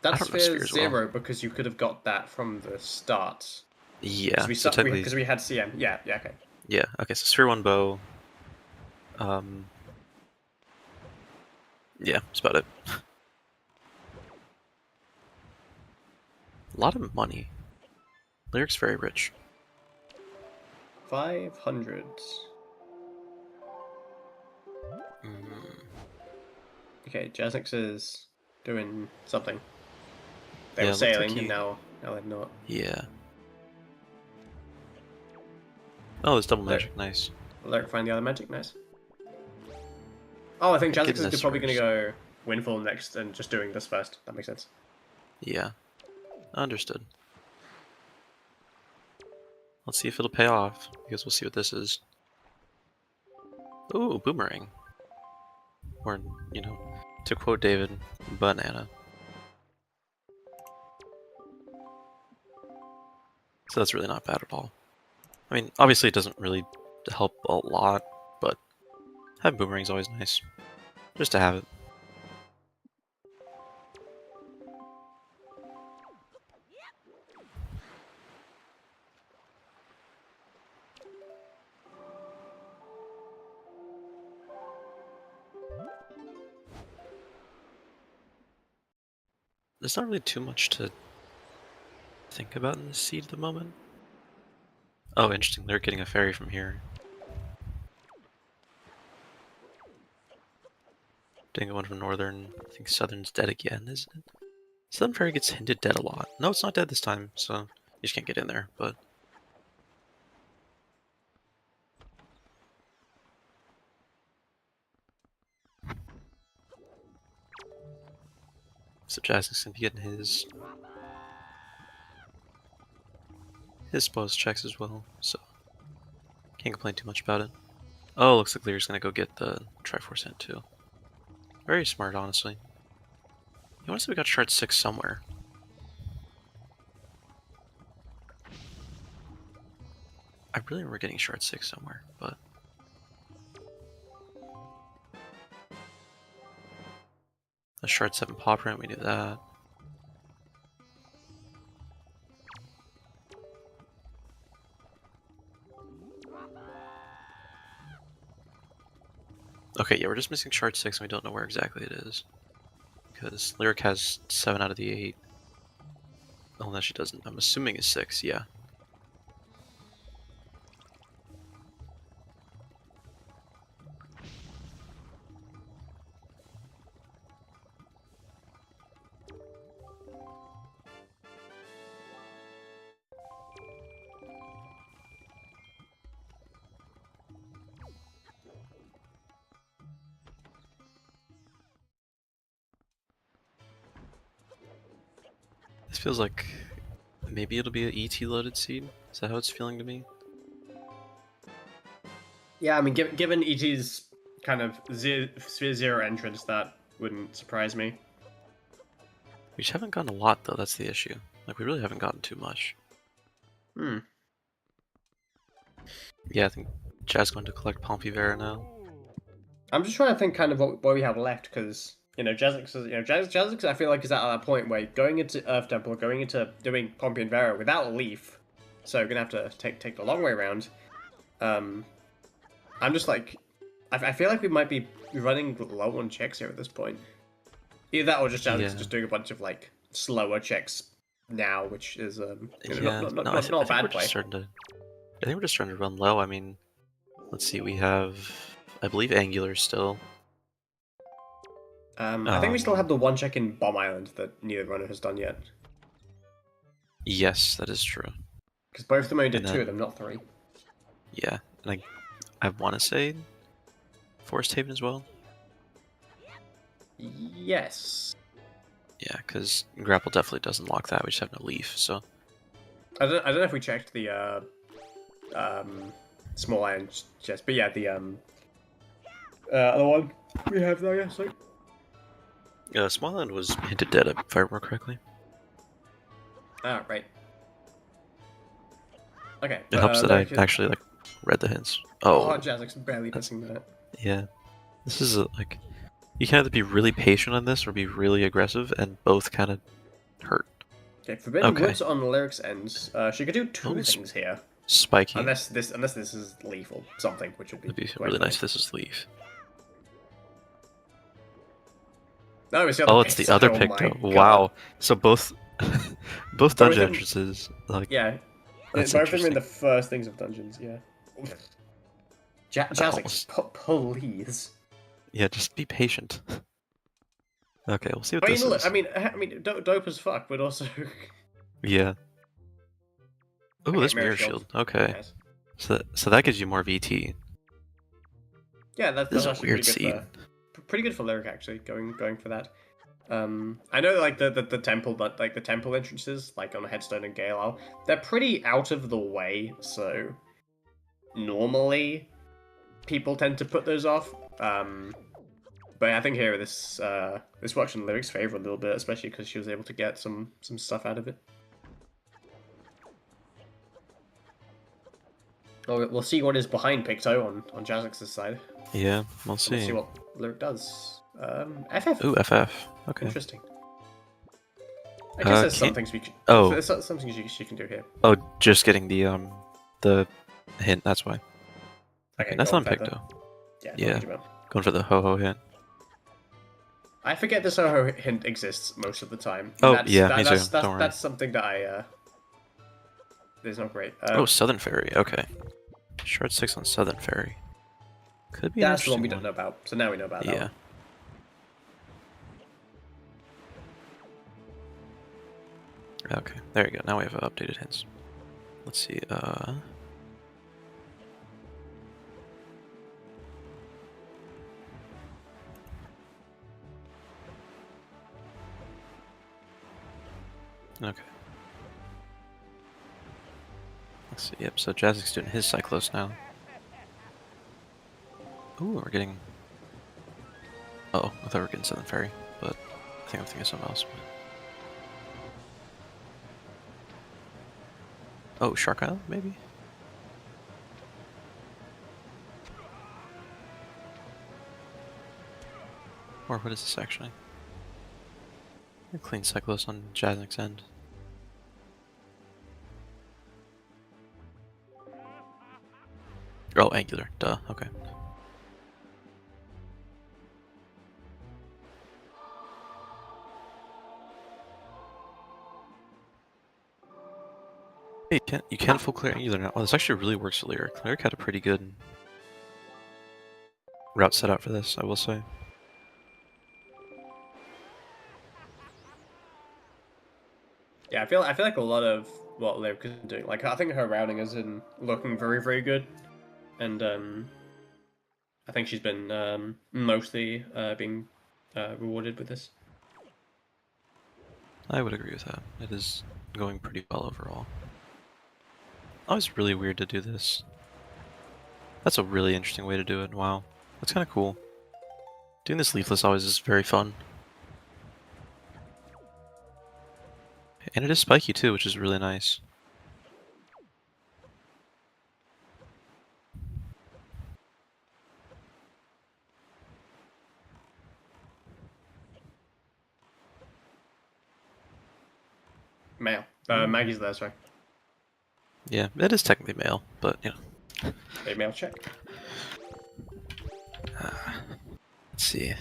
that's don't know sphere spheres well. 0 because you could have got that from the start. Yeah, So because we had CM. Yeah, okay. Yeah, okay, so sphere 1 bow. Yeah, that's about it. A lot of money. Lyric's very rich. 500. Okay, Jasnix is doing something. They Yeah, were it looked sailing, like and now they're not. Yeah. Oh, it's double Look. magic, nice. Lyric find the other magic, nice. Oh, I think Okay, Jasnix get is probably going to first. go Windfall next and just doing this first. That makes sense. Yeah, understood. Let's see if it'll pay off, because we'll see what this is. Ooh, boomerang. Or, you know, to quote David, banana. So that's really not bad at all. I mean, obviously it doesn't really help a lot, but having boomerang's always nice. Just to have it. There's not really too much to think about in this seed at the moment. Oh, interesting. They're getting a ferry from here. Didn't get one from Northern. I think Southern's dead again, isn't it? Southern Ferry gets hinted dead a lot. No, it's not dead this time, so you just can't get in there, but... So Jasnix can be getting his bonus checks as well, so can't complain too much about it. Oh, looks like Lear's gonna go get the Triforce hint too. Very smart, honestly. You want to say we got shard 6 somewhere? I really remember getting shard 6 somewhere, but a shard 7 paw print, we knew that. Okay, yeah, we're just missing shard 6 and we don't know where exactly it is. Because Lyric has 7 out of the 8. Unless she doesn't. I'm assuming it's 6, yeah. This feels like maybe it'll be an ET loaded seed. Is that how it's feeling to me? Yeah, I mean, given EG's kind of Sphere Zero entrance, that wouldn't surprise me. We just haven't gotten a lot though, that's the issue. Like, we really haven't gotten too much. Hmm. Yeah, I think Jazz going to collect Pompey Vera now. I'm just trying to think kind of what we have left, because, you know, Jasnix is, Jasnix I feel like is at that point where going into Earth Temple, going into doing Pompey and Vera without a leaf, so we're gonna have to take the long way around. I'm just like, I feel like we might be running low on checks here at this point. Either that or just Jasnix just doing a bunch of like slower checks now, which is not a bad play. I think we're just trying to run low. I mean, let's see, we have, I believe, Angular still. I think we still have the one check in Bomb Island that neither runner has done yet. Yes, that is true. Because both of them only did 2 of them, not 3. Yeah, and I want to say Forest Haven as well. Yes. Yeah, because Grapple definitely doesn't lock that. We just have no leaf, so. I don't know if we checked the small iron chest, but yeah, the other one we have there, yeah. So. Small Island was hinted dead, if I remember correctly. Ah, right. Okay. It helps that I actually read the hints. Oh, Jasnix barely missing that. Yeah, this is like, you can either be really patient on this or be really aggressive, and both kind of hurt. Okay, Forbidden Woods on the Lyric's ends. She could do 2 things here. Spiky. Unless this is leaf or something, which would be. It'd be really nice if this is leaf. No, it's the other it's the other pick though. Wow. So both dungeon entrances, like, yeah, both of them in the first things of dungeons. Yeah. Jasnix, please. Yeah, just be patient. Okay, we'll see what this is. I mean, dope as fuck, but also. Yeah. Ooh, okay, this mirror shield. Okay. Yes. So that gives you more VT. Yeah, that's a weird seed. Pretty good for Lyric actually, going for that. I know like the temple, but like the temple entrances, like on Headstone and Gale, they're pretty out of the way, so normally people tend to put those off. But I think here this works in Lyric's favor a little bit, especially because she was able to get some stuff out of it. Well, we'll see what is behind Picto on Jasnix's side. Yeah, we'll see. We'll see what Lyric does. FF. Ooh, FF. Okay. Interesting. I guess there's some things we can. Oh. There's some things she can do here. Oh, just getting the hint. That's why. Okay, that's on Picto. Yeah. Going for the ho-ho hint. I forget this ho-ho hint exists most of the time. Oh, me too. Don't worry. That's something that I there's not great. Oh, Southern Ferry. Okay. Shard 6 on Southern Ferry. Could be. That's the one we don't know about. So now we know about that. Yeah. Okay, there you go. Now we have updated hints. Let's see. Okay. Let's see. Yep. So Jasnix doing his Cyclos now. Ooh, we're getting. Oh, I thought we were getting Southern Fairy, but I think I'm thinking of something else. Oh, Shark Island, maybe? Or what is this actually? Clean Cyclos on Jasnix end. Oh, Angular. Duh. Okay. Hey, you can full clear Angular now. Oh, this actually really works with Lyric. Lyric had a pretty good route set out for this, I will say. Yeah, I feel like a lot of what Lyric is doing, like I think her routing is in looking very, very good, and I think she's been mostly being rewarded with this. I would agree with that. It is going pretty well overall. Oh, it's really weird to do this. That's a really interesting way to do it. Wow. That's kind of cool. Doing this leafless always is very fun. And it is spiky too, which is really nice. Male. Maggie's there, sorry. Yeah, it is technically male, but you know. A male check. Let's see.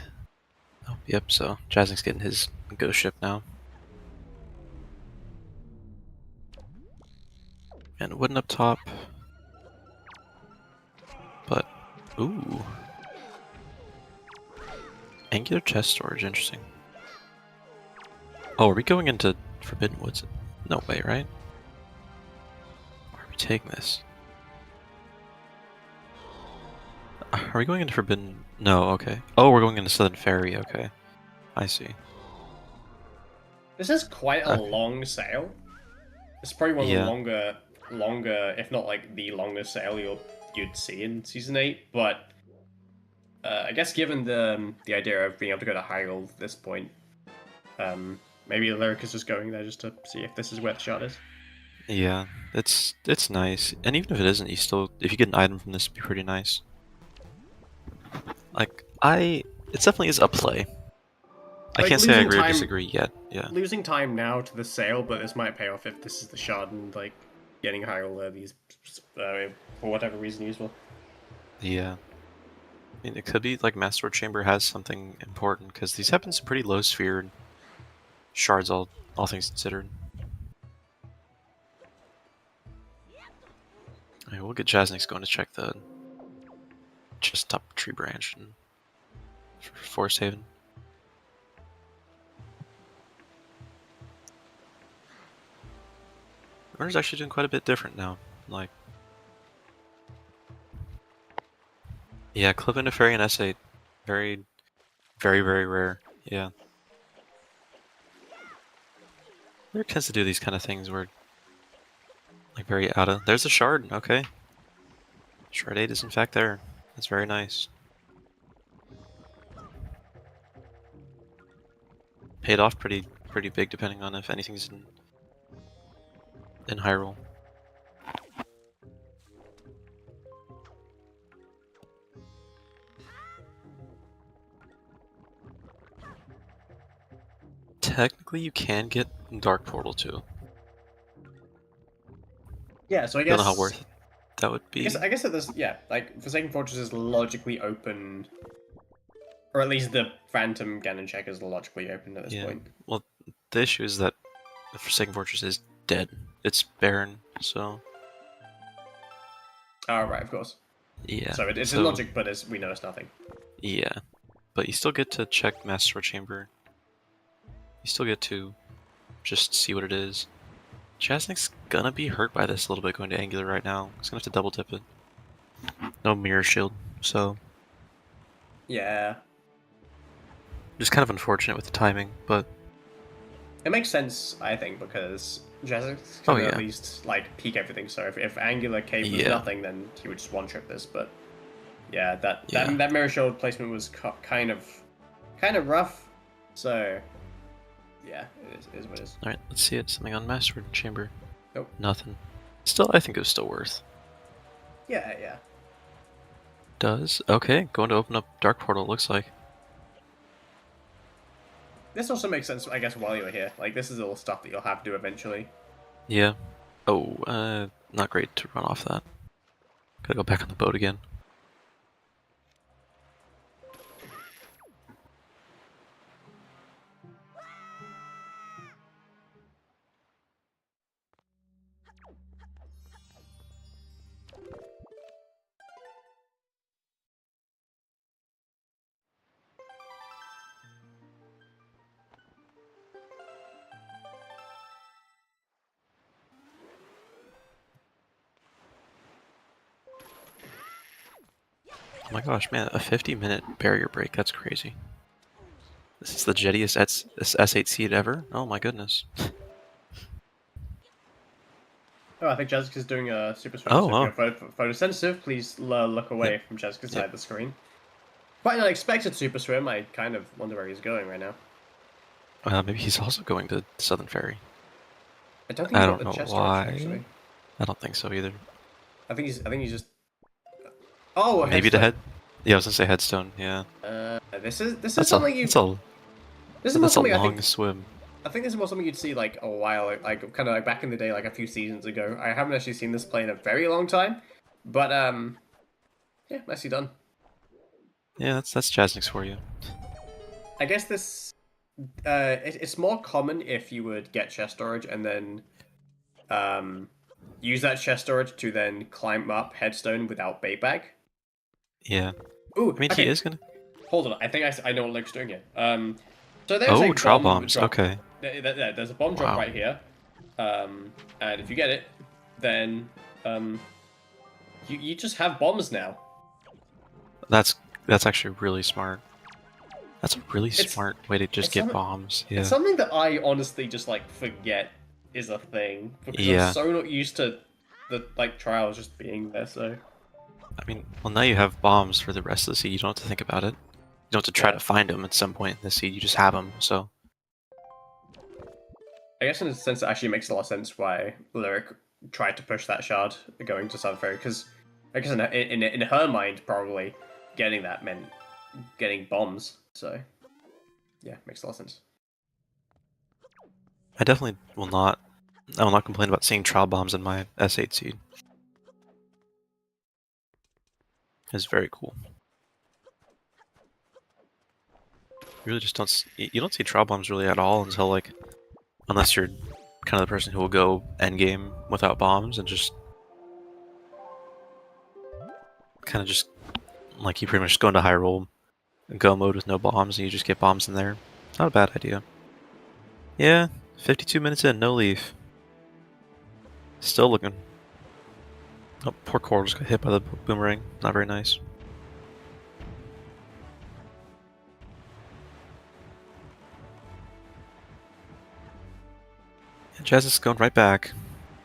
Oh, yep, so Jasnix getting his ghost ship now. And wooden up top. But, ooh. Angular chest storage, interesting. Oh, are we going into Forbidden Woods? No way, right? Where are we taking this? Are we going into Forbidden? No, okay. Oh, we're going into Southern Fairy, okay. I see. This is quite a long sail. It's probably one of the longer, if not like the longest sail you'd see in Season 8, but I guess given the idea of being able to go to Hyrule at this point, maybe Lyric is just going there just to see if this is where the shot is. Yeah, it's nice. And even if it isn't, if you get an item from this, it'd be pretty nice. Like, it definitely is a play. I can't say I agree or disagree yet, yeah. Losing time now to the sale, but this might pay off if this is the shot and, like, getting Hyrule these, for whatever reason, useful. Yeah. I mean, it could be, like, Master Sword Chamber has something important, because these happen some pretty low sphere shards, all things considered. Alright, we'll get Jasnix going to check the just top tree branch and Forest Haven. Runner's actually doing quite a bit different now. Like, yeah, clip into Fairy and S8. Very, very, very rare. Yeah. Lyric tends to do these kind of things where, like, very out of. There's a shard, okay. Shard 8 is in fact there. That's very nice. Paid off pretty big depending on if anything's in Hyrule. Technically, you can get Dark Portal too. Yeah, so I guess. Don't know how worth it that would be. I guess that there's like Forsaken Fortress is logically open, or at least the Phantom Ganon check is logically open at this point. Well, the issue is that the Forsaken Fortress is dead. It's barren, so. Oh right, of course. Yeah. So it's in logic, but we know it's nothing. Yeah, but you still get to check Master Sword Chamber. You still get to just see what it is. Jasnix gonna be hurt by this a little bit going to Angular right now. He's gonna have to double dip it. No mirror shield, so. Yeah. Just kind of unfortunate with the timing, but. It makes sense, I think, because Jasnix Oh can at yeah. least like peek everything. So if Angular Cave was Yeah. nothing, then he would just one trip this. But yeah, that Yeah. that mirror shield placement was kind of rough. So yeah, it is what it is. All right, let's see it. Something on Master Chamber. Nope. Nothing. Still, I think it was still worth. Yeah. Does okay? Going to open up Dark Portal. Looks like. This also makes sense, I guess, while you're here. Like, this is all stuff that you'll have to do eventually. Yeah. Oh, not great to run off that. Gotta go back on the boat again. Oh my gosh, man, a 50-minute barrier break, that's crazy. This is the jettiest S8 seed ever? Oh my goodness. Oh, I think Jasnix is doing a super swim. Oh, So if you're oh. photosensitive, please look away Yep. from Jasnix's Yep. side of the screen. Quite an unexpected super swim. I kind of wonder where he's going right now. Maybe he's also going to Southern Ferry. I don't think I he's got don't the know chest why. storage, actually. I don't think so either. I think he's just. Oh, a Maybe the headstone. head. Yeah, I was gonna say headstone. Yeah. This is That's something that's a this is more that's a something long swim. I think this is more something you'd see like a while, like kind of like back in the day, like a few seasons ago. I haven't actually seen this play in a very long time, but yeah, nicely done. Yeah, that's Jasnix for you. I guess this it's more common if you would get chest storage and then use that chest storage to then climb up headstone without bait bag. Yeah. Ooh, I mean, okay. he is gonna. Hold on, I think I know what Luke's doing here. So there's a Oh, trial bomb bombs. drop. Okay. There's a bomb drop Wow. right here. And if you get it, then you just have bombs now. That's actually really smart. That's a really smart way to just get bombs. It's Yeah. something that I honestly just like forget is a thing because I'm Yeah. so not used to the like trials just being there. So I mean, well, now you have bombs for the rest of the seed. You don't have to think about it. You don't have to try to find them at some point in the seed. You just have them. So. I guess in a sense, it actually makes a lot of sense why Lyric tried to push that shard going to Southern Ferry because I guess in her mind, probably getting that meant getting bombs. So yeah, makes a lot of sense. I definitely will not. I will not complain about seeing trial bombs in my S8 seed. It's very cool. You really just don't. You don't see trial bombs really at all until like, unless you're kind of the person who will go end game without bombs and just kind of just like you pretty much just go into high roll, go mode with no bombs, and you just get bombs in there. Not a bad idea. Yeah, 52 minutes in, no leaf. Still looking. Oh, poor Coral just got hit by the boomerang. Not very nice. And Jazz is going right back,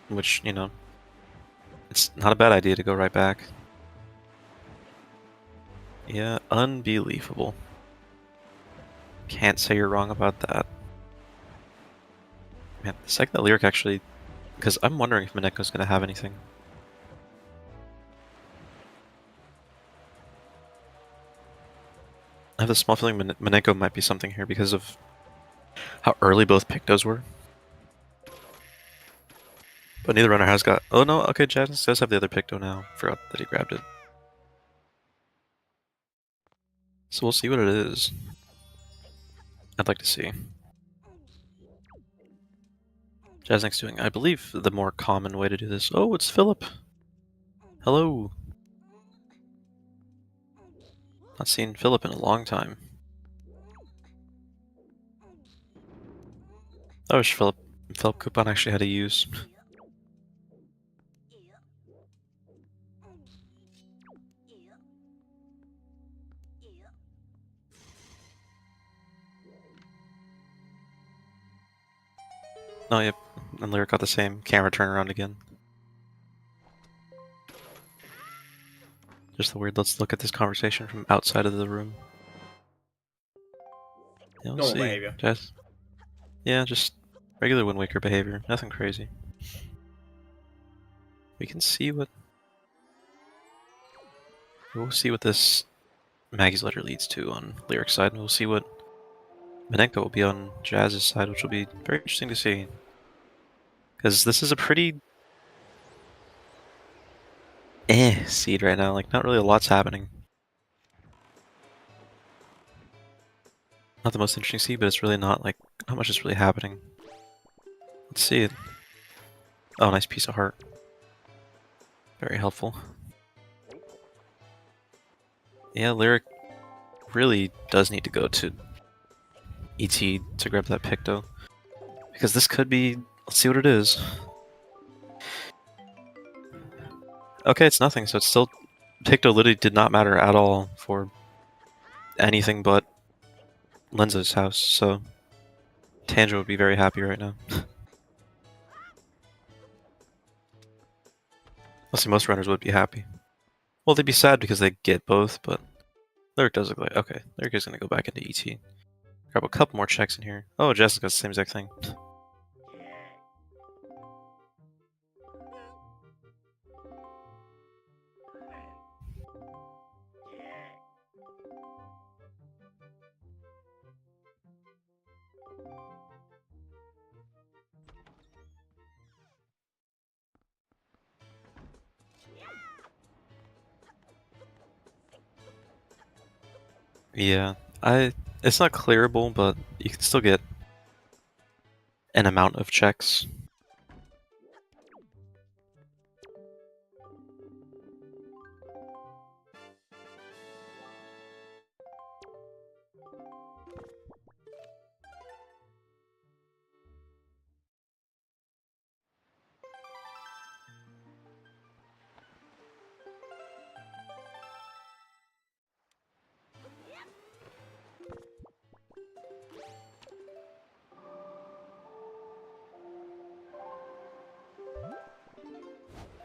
which, you know, it's not a bad idea to go right back. Yeah, unbelievable. Can't say you're wrong about that. Man, the second that Lyric actually... Because I'm wondering if Mineko's going to have anything. I have a small feeling Mineko might be something here because of how early both Pictos were. But neither runner has got... Oh no, okay, Jasnix does have the other Picto now. Forgot that he grabbed it. So we'll see what it is. I'd like to see. Jasnix doing, I believe, the more common way to do this. Oh, it's Philip! Hello! Not seen Philip in a long time. I wish Philip Coupon actually had a use. Oh, yep. And Lyric got the same camera turnaround again. Just the weird, let's look at this conversation from outside of the room. Yeah, we'll Normal see. behavior. Yeah, just regular Wind Waker behavior. Nothing crazy. We can see what... We'll see what this Maggie's letter leads to on Lyric's side, and we'll see what Minenko will be on Jazz's side, which will be very interesting to see. Because this is a pretty... seed right now. Like, not really a lot's happening. Not the most interesting seed, but it's really not, like, not much is really happening. Let's see it. Oh, nice piece of heart. Very helpful. Yeah, Lyric really does need to go to ET to grab that Picto. Because this could be... Let's see what it is. Okay, it's nothing, so it's still... Picto literally did not matter at all for anything but Lenza's house, so... Tangent would be very happy right now. Let's see, most runners would be happy. Well, they'd be sad because they get both, but... Lyric does look like... Okay, Lyric is going to go back into ET. Grab a couple more checks in here. Oh, Jessica's the same exact thing. Yeah, it's not clearable, but you can still get an amount of checks.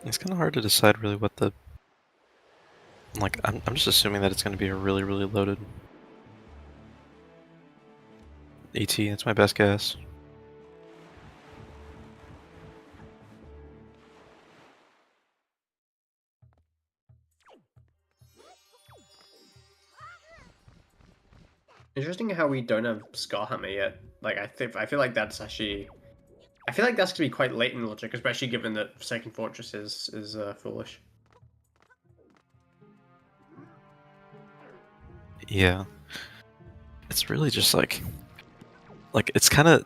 It's kind of hard to decide really what the... Like, I'm just assuming that it's going to be a really, really loaded AT. That's my best guess. Interesting how we don't have Scarhammer yet. Like, I feel like that's actually... I feel like that's going to be quite late in logic, especially given that Second Fortress is foolish. Yeah. It's really just like it's kind of...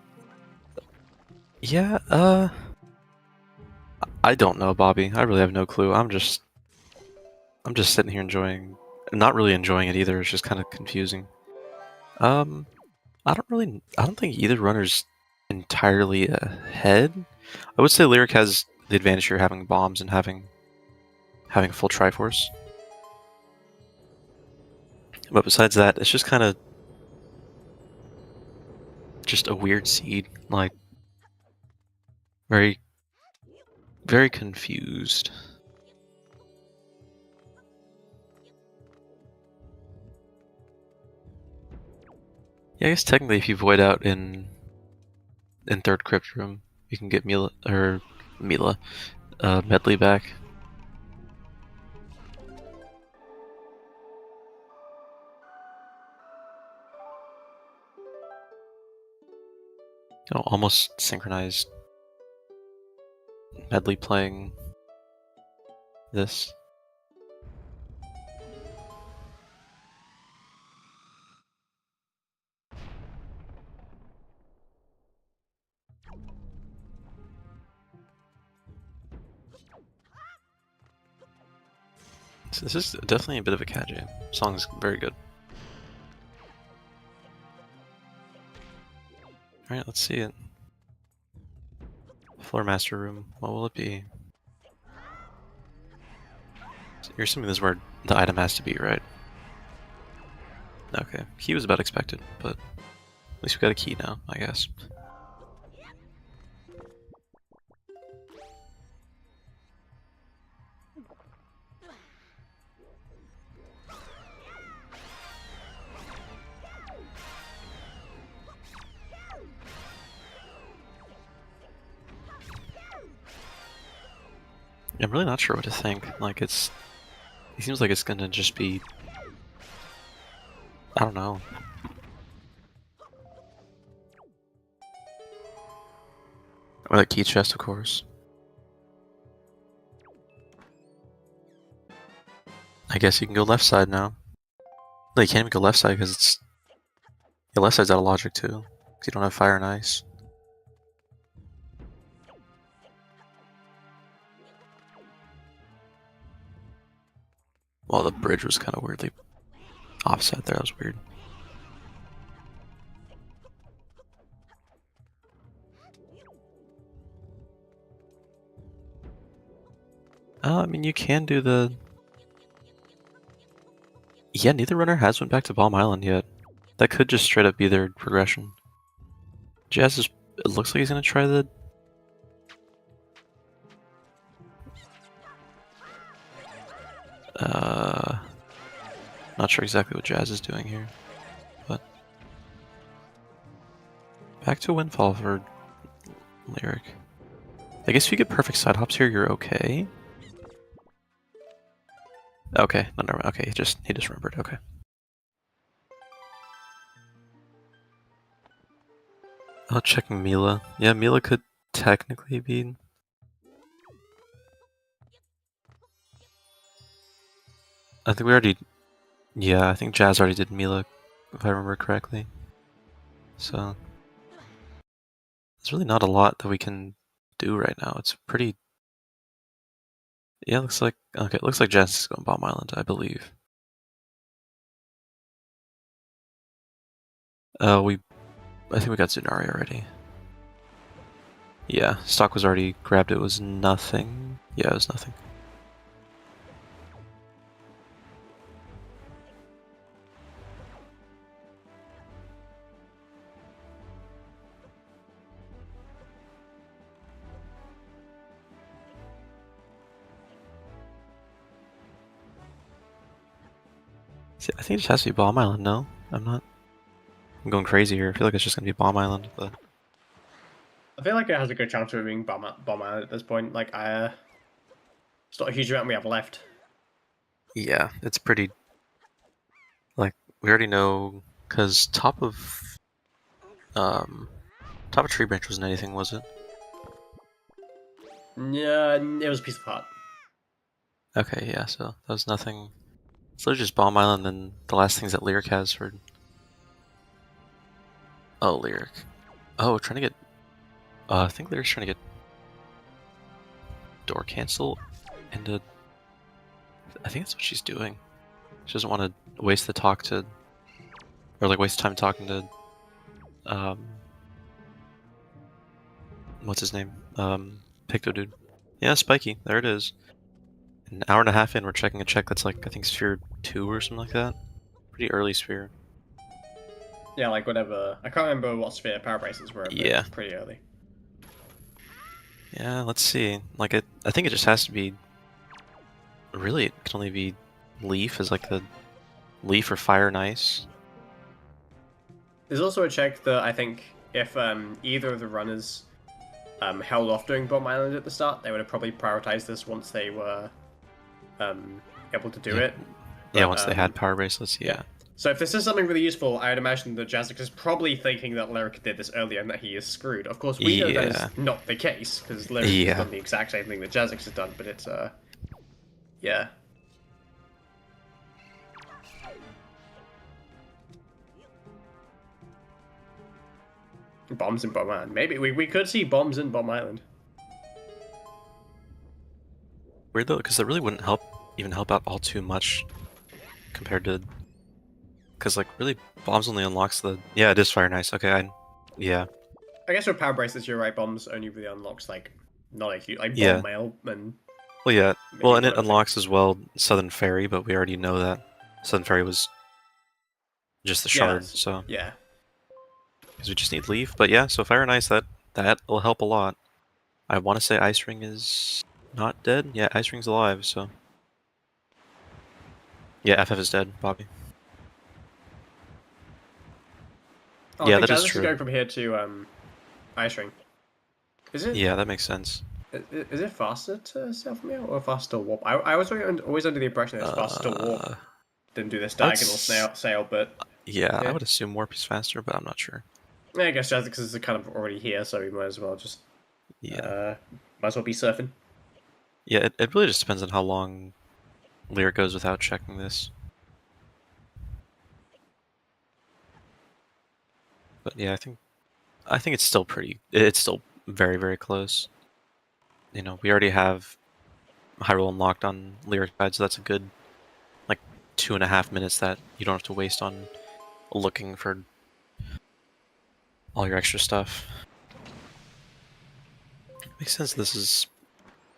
Yeah, I don't know, Bobby. I really have no clue. I'm just sitting here enjoying... Not really enjoying it either, it's just kind of confusing. I don't think either runner's entirely ahead. I would say Lyric has the advantage here having bombs and having a full Triforce. But besides that, it's just kind of just a weird seed, like very, very confused. Yeah, I guess technically if you void out in third crypt room, you can get Medley back. Oh, almost synchronized Medley playing this. So this is definitely a bit of a cat jam. Song's very good. Alright, let's see it. Floor master room. What will it be? So you're assuming this is where the item has to be, right? Okay. Key was about expected, but at least we got a key now, I guess. I'm really not sure what to think. Like, it seems like it's gonna just be, I don't know. Or the key chest, of course. I guess you can go left side now. No, you can't even go left side because it's... Yeah, left side's out of logic too. Because you don't have fire and ice. Well, the bridge was kind of weirdly offset there. That was weird. I mean, you can do the... Yeah, neither runner has went back to Bomb Island yet. That could just straight up be their progression. Jazz is... It looks like he's gonna try the... Not sure exactly what Jazz is doing here, but... Back to Windfall for Lyric. I guess if you get perfect side hops here, you're okay. Okay, no, never mind. Okay, he just remembered. Okay. Oh, checking Mila. Yeah, Mila could technically be. I think we already. Yeah, I think Jazz already did Mila, if I remember correctly. So there's really not a lot that we can do right now. It's pretty. Yeah, looks like okay. It looks like Jazz is going Bomb Island, I believe. I think we got Tsunari already. Yeah, stock was already grabbed. It was nothing. Yeah, it was nothing. See, I think it just has to be Bomb Island. No, I'm not. I'm going crazy here. I feel like it's just gonna be Bomb Island, but I feel like it has a good chance of being Bomb Island at this point. Like, it's not a huge amount we have left. yeah, it's pretty. Like we already know, cause top of Tree Branch wasn't anything, was it? Yeah, it was a piece of heart. Okay, yeah. So that was nothing. So just Bomb Island, and the last things that Lyric has for. Oh, Lyric. Oh, trying to get. I think Lyric's trying to get door cancel into. I think that's what she's doing. She doesn't want to waste the talk to, or like waste time talking to, what's his name? Picto dude. Yeah, Spiky. There it is. An hour and a half in, we're checking a check that's like I think Sphere 2 or something like that. Pretty early Sphere. Yeah, like whatever. I can't remember what Sphere power braces were, but Yeah. it's pretty early. Yeah, let's see. Like I think it just has to be. Really, it can only be Leaf as like the Leaf or Fire and Ice. There's also a check that I think if either of the runners held off doing Bomb Island at the start, they would have probably prioritized this once they were able to do it. But, yeah, once they had power bracelets, yeah. So if this is something really useful, I'd imagine that Jasnix is probably thinking that Lyric did this earlier and that he is screwed. Of course, we know that is not the case, because Lyric has done the exact same thing that Jasnix has done, but it's, yeah. Bombs in Bomb Island. Maybe we could see bombs in Bomb Island. Weird though, because that really wouldn't even help out all too much compared to. Because like really, bombs only unlocks the. Yeah, it is Fire and Ice. Okay, yeah. I guess with power bracelets, you're right. Bombs only really unlocks like not a huge like bomb mail and. Well, yeah. Well, and it unlocks as well Southern Fairy, but we already know that Southern Fairy was just the shard. So yeah. Because we just need Leaf, but yeah. So Fire and Ice that will help a lot. I want to say Ice Ring is not dead. Yeah, Ice Ring's alive. So yeah, FF is dead, Bobby. Oh, yeah, that is true. Going from here to Ice Ring. Is it? Yeah, that makes sense. Is it faster to sail from here or faster to warp? I was always under the impression that it's faster to warp than do this diagonal sail, but yeah, I would assume warp is faster, but I'm not sure. Yeah, I guess just because it's kind of already here, so we might as well just might as well be surfing. Yeah, it really just depends on how long Lyric goes without checking this. But yeah, I think it's still it's still very, very close. You know, we already have Hyrule unlocked on Lyric side, so that's a good like 2.5 minutes that you don't have to waste on looking for all your extra stuff. Makes sense this is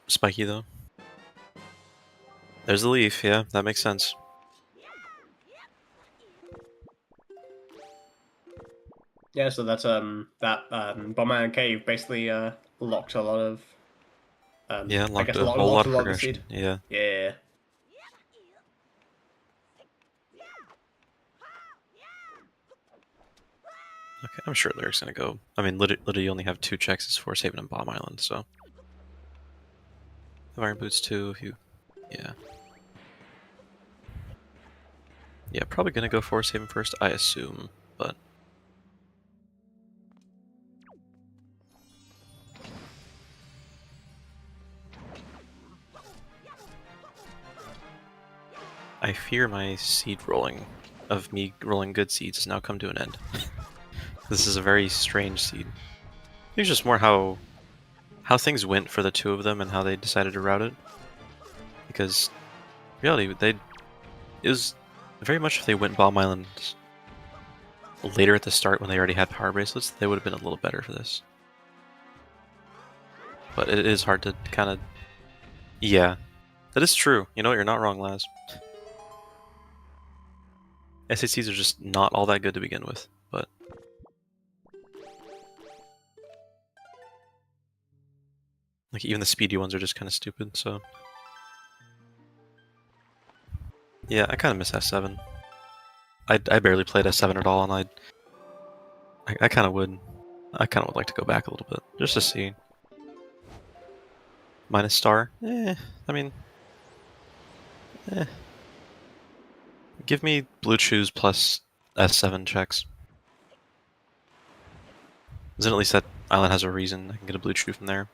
spiky though. There's the leaf, yeah, that makes sense. Yeah, so that's Bomber Cave basically locked a lot of Yeah, I guess a whole lot locked a of lot of the seed. progression. Yeah. Yeah. Okay, I'm sure Lyric's gonna go. I mean, literally you only have 2 checks for saving on Bomb Island, so. The Iron Boots too, if you. Yeah. Yeah, probably gonna go for saving first, I assume, but. I fear my seed rolling of me rolling good seeds has now come to an end. This is a very strange seed. It's just more how things went for the 2 of them and how they decided to route it. Because in reality, it was very much if they went Bomb Island later at the start when they already had power bracelets, they would have been a little better for this. But it is hard to kind of. Yeah, that is true. You know what? You're not wrong, Laz. SACs are just not all that good to begin with, but. Like, even the speedy ones are just kind of stupid, so. Yeah, I kind of miss S7. I barely played S7 at all, and I kind of would. I kind of would like to go back a little bit, just to see. Minus star? I mean. Give me blue chews plus S7 checks. Then at least that island has a reason. I can get a blue chew from there.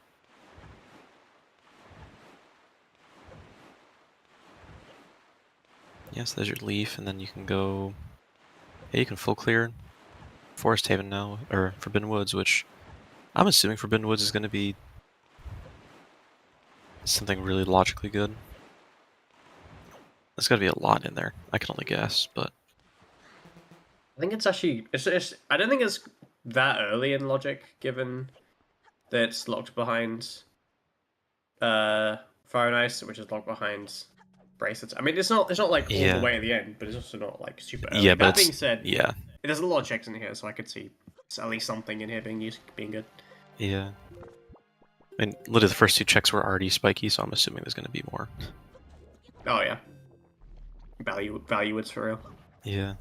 Yes, there's your leaf, and then you can go. Yeah, you can full clear Forest Haven now, or Forbidden Woods, which I'm assuming Forbidden Woods is going to be something really logically good. There's got to be a lot in there. I can only guess, but I think it's actually I don't think it's that early in logic, given that it's locked behind Fire and Ice, which is locked behind bracelets. I mean, it's not like all the way at the end, but it's also not like super early. Yeah, but that being said, yeah, there's a lot of checks in here, so I could see at least something in here being good. Yeah. I mean, literally the first 2 checks were already spiky, so I'm assuming there's going to be more. Oh yeah. Value it's for real. Yeah.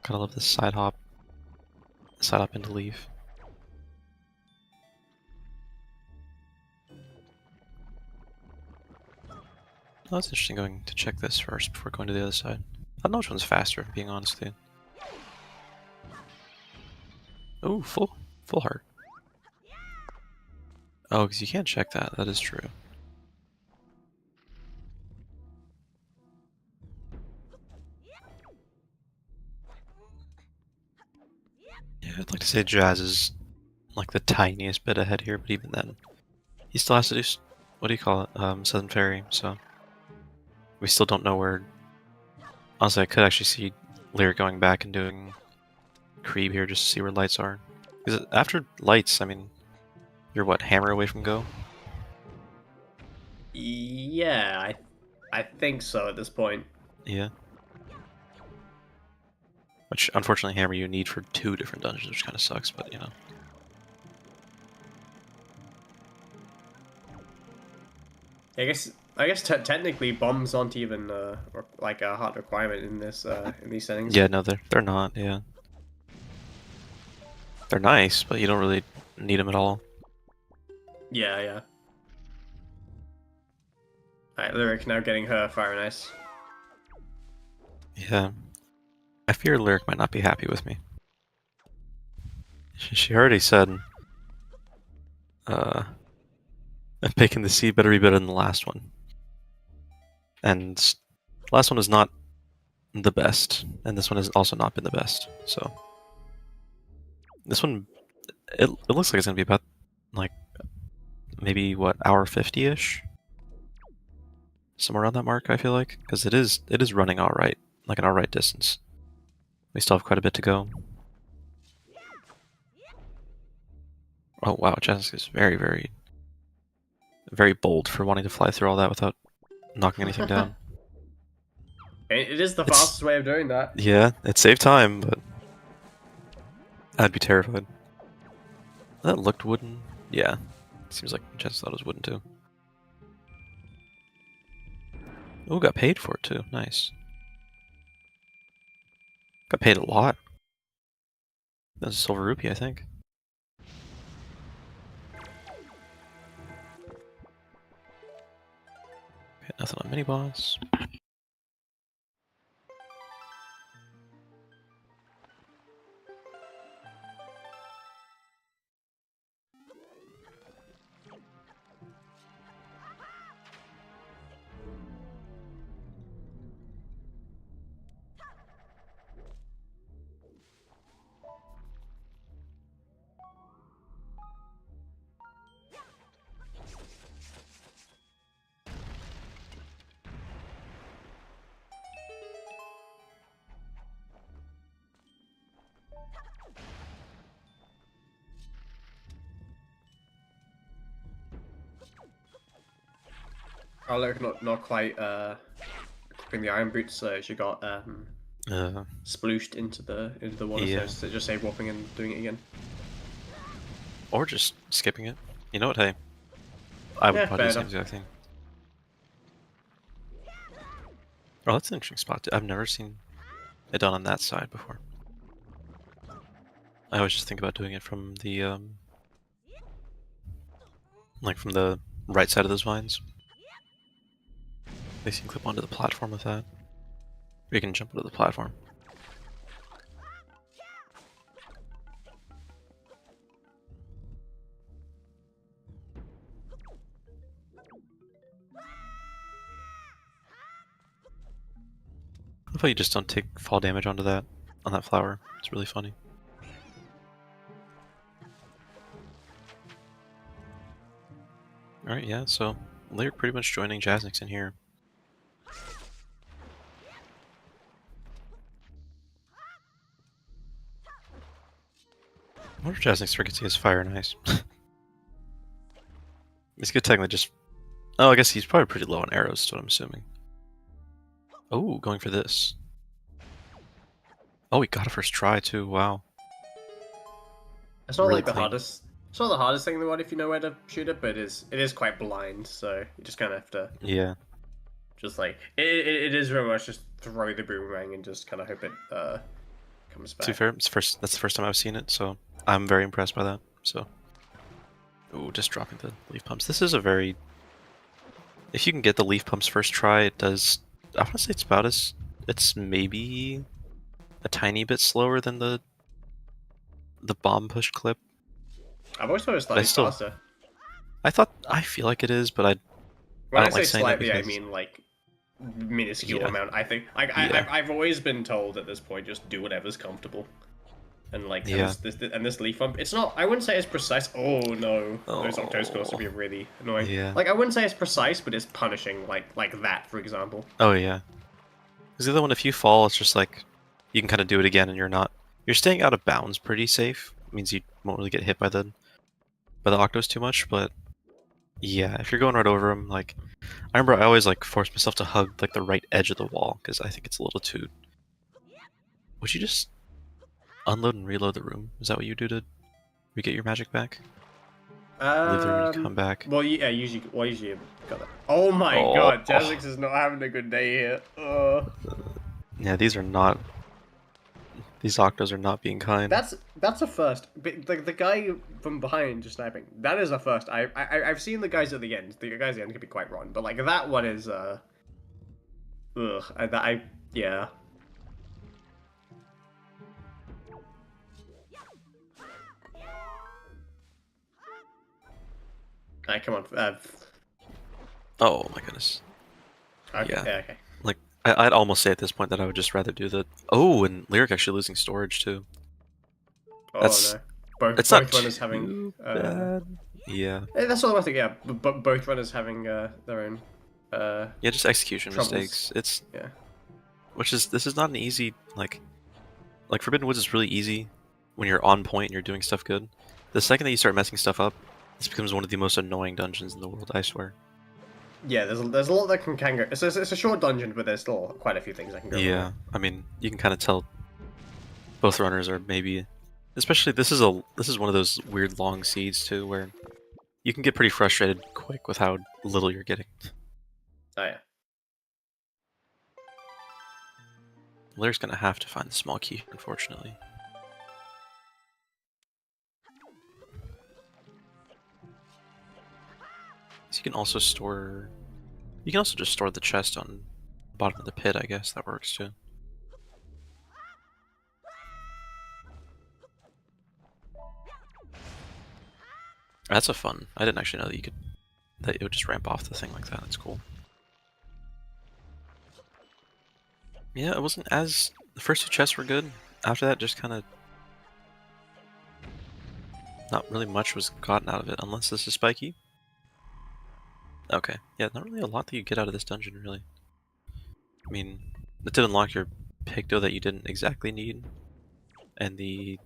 Gotta love this side hop into leaf. Oh, that's interesting going to check this first before going to the other side. I don't know which one's faster, being honest with you. Ooh, full heart. Oh, because you can't check that. That is true. Yeah, I'd like to say Jazz is like the tiniest bit ahead here, but even then, he still has to do, what do you call it, Southern Fairy, so we still don't know where. Honestly, I could actually see Lyric going back and doing Creep here just to see where lights are. Because after lights, I mean, you're what, hammer away from go? Yeah, I think so at this point. Yeah. Which, unfortunately, hammer you need for 2 different dungeons, which kind of sucks, but you know. I guess I guess technically bombs aren't even like a hard requirement in this in these settings. Yeah, no, they're not. Yeah, they're nice, but you don't really need them at all. Yeah, yeah. Alright, Lyric now getting her fire and ice. Yeah, I fear Lyric might not be happy with me. She already said, picking the seed better be better than the last one. And the last one is not the best, and this one has also not been the best. So this one, it looks like it's gonna be about like maybe what, hour 50-ish, somewhere around that mark. I feel like, because it is running all right, like an all right distance. We still have quite a bit to go. Oh wow, Jasnix is very bold for wanting to fly through all that without knocking anything down. It is the fastest way of doing that. Yeah, it saved time, but I'd be terrified. That looked wooden. Yeah, seems like Jess thought it was wooden too. Oh, got paid for it too. Nice. Got paid a lot. That's a silver rupee, I think. Okay, nothing on mini boss. Oh, Lyric not quite equipping the iron boots, so she got splooshed into the water. Yeah. So just save whopping and doing it again. Or just skipping it. You know what? Hey, I would Yeah, probably do the fair same exact thing. Oh, that's an interesting spot. I've never seen it done on that side before. I always just think about doing it from the like from the right side of those vines. They can clip onto the platform with that. Or you can jump onto the platform. I love how you just don't take fall damage onto that on that flower. It's really funny. Alright, yeah, so they're pretty much joining Jasnix in here. I wonder if Jasnix forgets he has fire and ice. He's good technically just... Oh, I guess he's probably pretty low on arrows, is what I'm assuming. Oh, going for this. Oh, he got it first try too, wow. It's not Really like the clean. hardest. It's not the hardest thing in the world if you know where to shoot it, but it is quite blind. So you just kind of have to Yeah. just like it is very much just throw the boomerang and just kind of hope it comes back. To be fair, that's the first time I've seen it, so I'm very impressed by that. So, ooh, just dropping the leaf pumps. This is a very... If you can get the leaf pumps first try, it does... I want to say it's about as... It's maybe a tiny bit slower than the bomb push clip. I've always thought it was slightly faster. I feel like it is, but I When I don't say like saying that slightly, I because... mean like minuscule Yeah. amount. I think I've always been told at this point just do whatever's comfortable. And like Yeah. this leaf bump, it's not. I wouldn't say it's precise. Oh no, those Octos course would be really annoying. Yeah. Like I wouldn't say it's precise, but it's punishing. Like that, for example. Oh yeah. Because the other one, if you fall, it's just like you can kind of do it again, and you're staying out of bounds pretty safe. It means you won't really get hit by the Octos too much. But yeah, if you're going right over them, like I remember, I always like force myself to hug like the right edge of the wall because I think it's a little too. Would you just unload and reload the room? Is that what you do to re-get your magic back? Leave the room and you come back. Well, yeah, usually you got that. Oh my Oh, god, Jasnix is not having a good day here. yeah, these are not. These octos are not being kind. That's a first. The guy from behind just sniping. That is a first. I've seen the guys at the end. The guys at the end can be quite rotten, but like that one is yeah. Alright, come on. Oh my goodness. Okay, Yeah. okay. Like I'd almost say at this point that I would just rather do the. Oh, and Lyric actually losing storage too. Oh That's. no. Both It's not runners too having bad. Yeah. that's all I think. Yeah, both runners having their own Yeah, just execution troubles. mistakes. It's Yeah. this is not an easy like Forbidden Woods is really easy when you're on point and you're doing stuff good. The second that you start messing stuff up, this becomes one of the most annoying dungeons in the world, I swear. Yeah, there's a lot that can go. It's a short dungeon, but there's still quite a few things that can go Yeah, wrong. I mean, you can kind of tell both runners are maybe, especially this is one of those weird long seeds too, where you can get pretty frustrated quick with how little you're getting. Oh yeah. Lyric's gonna have to find the small key, unfortunately. So you can also store. You can also just store the chest on the bottom of the pit, I guess. That works too. That's a fun. I didn't actually know that you could. That it would just ramp off the thing like that. That's cool. Yeah, it wasn't as. The first two chests were good. After that, just kind of. Not really much was gotten out of it, unless this is spiky. Okay. Yeah, not really a lot that you get out of this dungeon, really. I mean, it did unlock your picto that you didn't exactly need, and the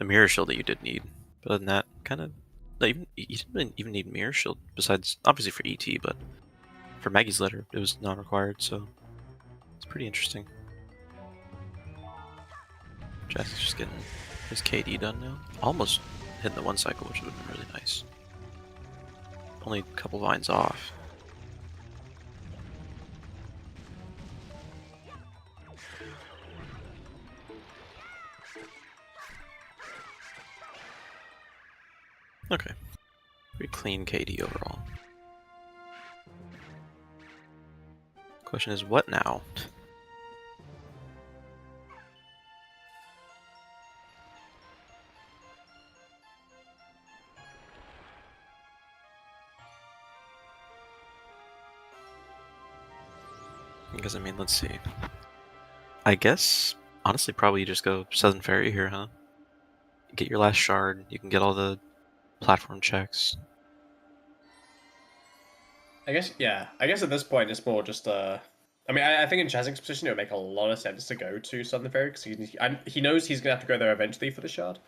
mirror shield that you did need. But other than that, kind of, no, you didn't even need mirror shield. Besides, obviously for ET, but for Maggie's letter, it was non-required. So it's pretty interesting. Jack's just getting his KD done now. Almost hitting the one cycle, which would have been really nice. Only a couple vines off. Okay. Pretty clean KD overall. Question is, what now? Because, I mean, let's see. I guess, honestly, probably you just go Southern Ferry here, huh? Get your last shard, you can get all the platform checks. I guess yeah. I guess at this point it's more just I mean, I think in Jasnix's position it would make a lot of sense to go to Southern Ferry because he knows he's gonna have to go there eventually for the shard.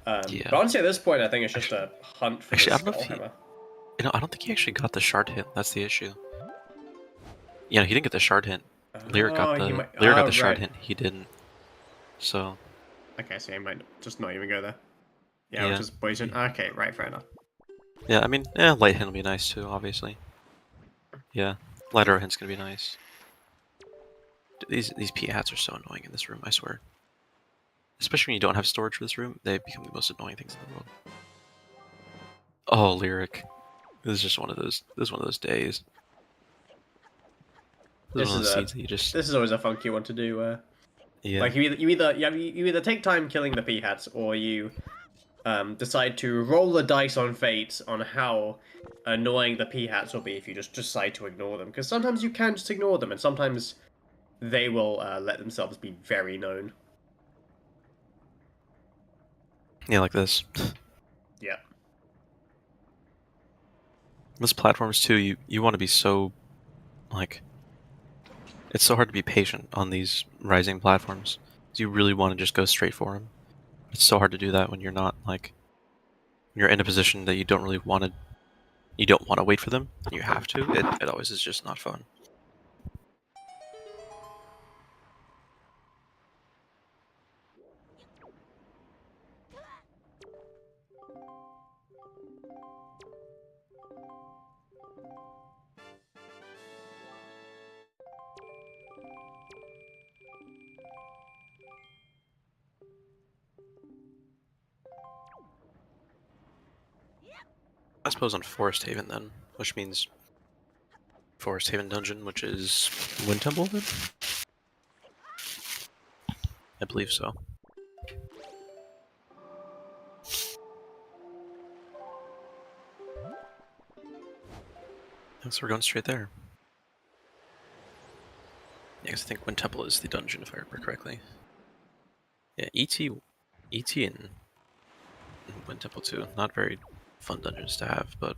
Yeah. But honestly, at this point, I think it's just a hunt for Actually, the I don't know if he. Skullhammer. I don't think he actually got the shard hint. That's the issue. Yeah, he didn't get the shard hint. Lyric got the shard right. hint. He didn't. So. Okay, so he might just not even go there. Yeah, Yeah. which is poison. Okay, right, fair enough. Yeah, I mean, light hint will be nice too, obviously. Yeah, light arrow hint's gonna be nice. These P hats are so annoying in this room, I swear. Especially when you don't have storage for this room, they become the most annoying things in the world. Oh, Lyric. This is just one of those. This is one of those days. This is one of those seeds that you just. This is always a funky one to do. Yeah. Like you either take time killing the P hats or you decide to roll the dice on fate on how annoying the P hats will be if you just decide to ignore them. Because sometimes you can just ignore them, and sometimes they will let themselves be very known. Yeah, like this. Yeah. This platforms too. You want to be so, like. It's so hard to be patient on these rising platforms. You really want to just go straight for them. It's so hard to do that when you're not like. When you're in a position that you don't really want to. You don't want to wait for them. And you have to. It always is just not fun. I suppose on Forest Haven then, which means Forest Haven Dungeon, which is Wind Temple then? I believe so. So we're going straight there. Yeah, 'cause I think Wind Temple is the dungeon, if I remember correctly. Yeah, ET and Wind Temple too. Not very fun dungeons to have, but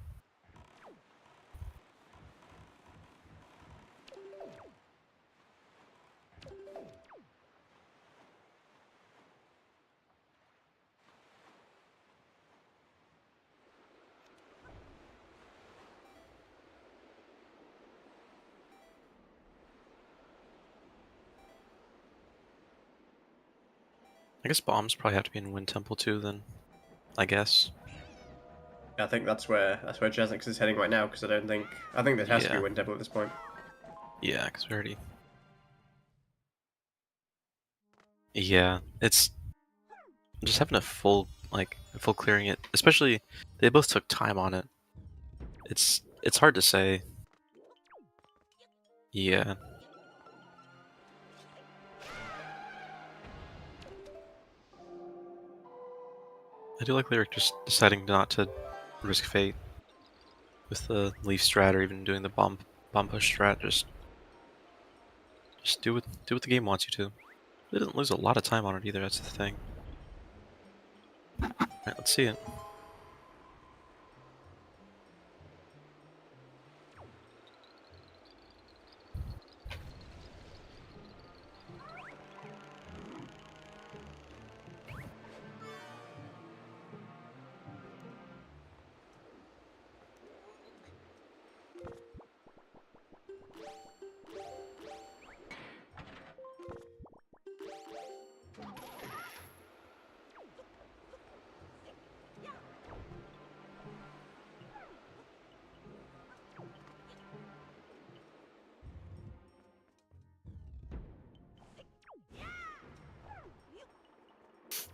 I guess bombs probably have to be in Wind Temple too. Then, I guess. I think that's where Jasnix is heading right now, because I think this has to be Yeah. Wind Temple at this point. Yeah, because we already. Yeah, it's just having a full clearing it. Especially they both took time on it. It's hard to say. Yeah. I do like Lyric just deciding not to risk fate with the leaf strat or even doing the bomb push strat. Just do what the game wants you to. It doesn't lose a lot of time on it either. That's the thing. All right, let's see it.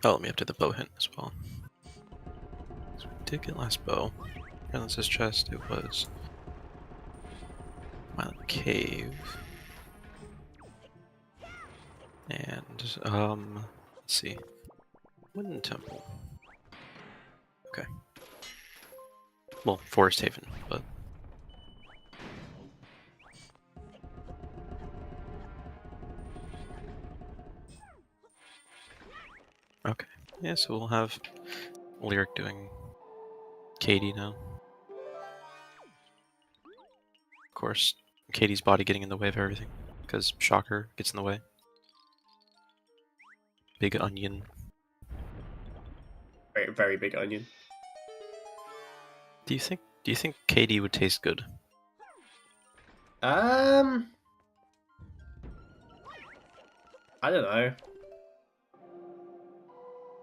Oh, let me update the bow hint as well. So we did get last bow. Relentless chest. It was Violent Cave. And let's see. Wind Temple. Okay. Well, Forest Haven, but okay. Yeah, so we'll have Lyric doing Katie now. Of course, Katie's body getting in the way of everything, because Shocker gets in the way. Big onion. Very, very big onion. Do you think Katie would taste good? I don't know.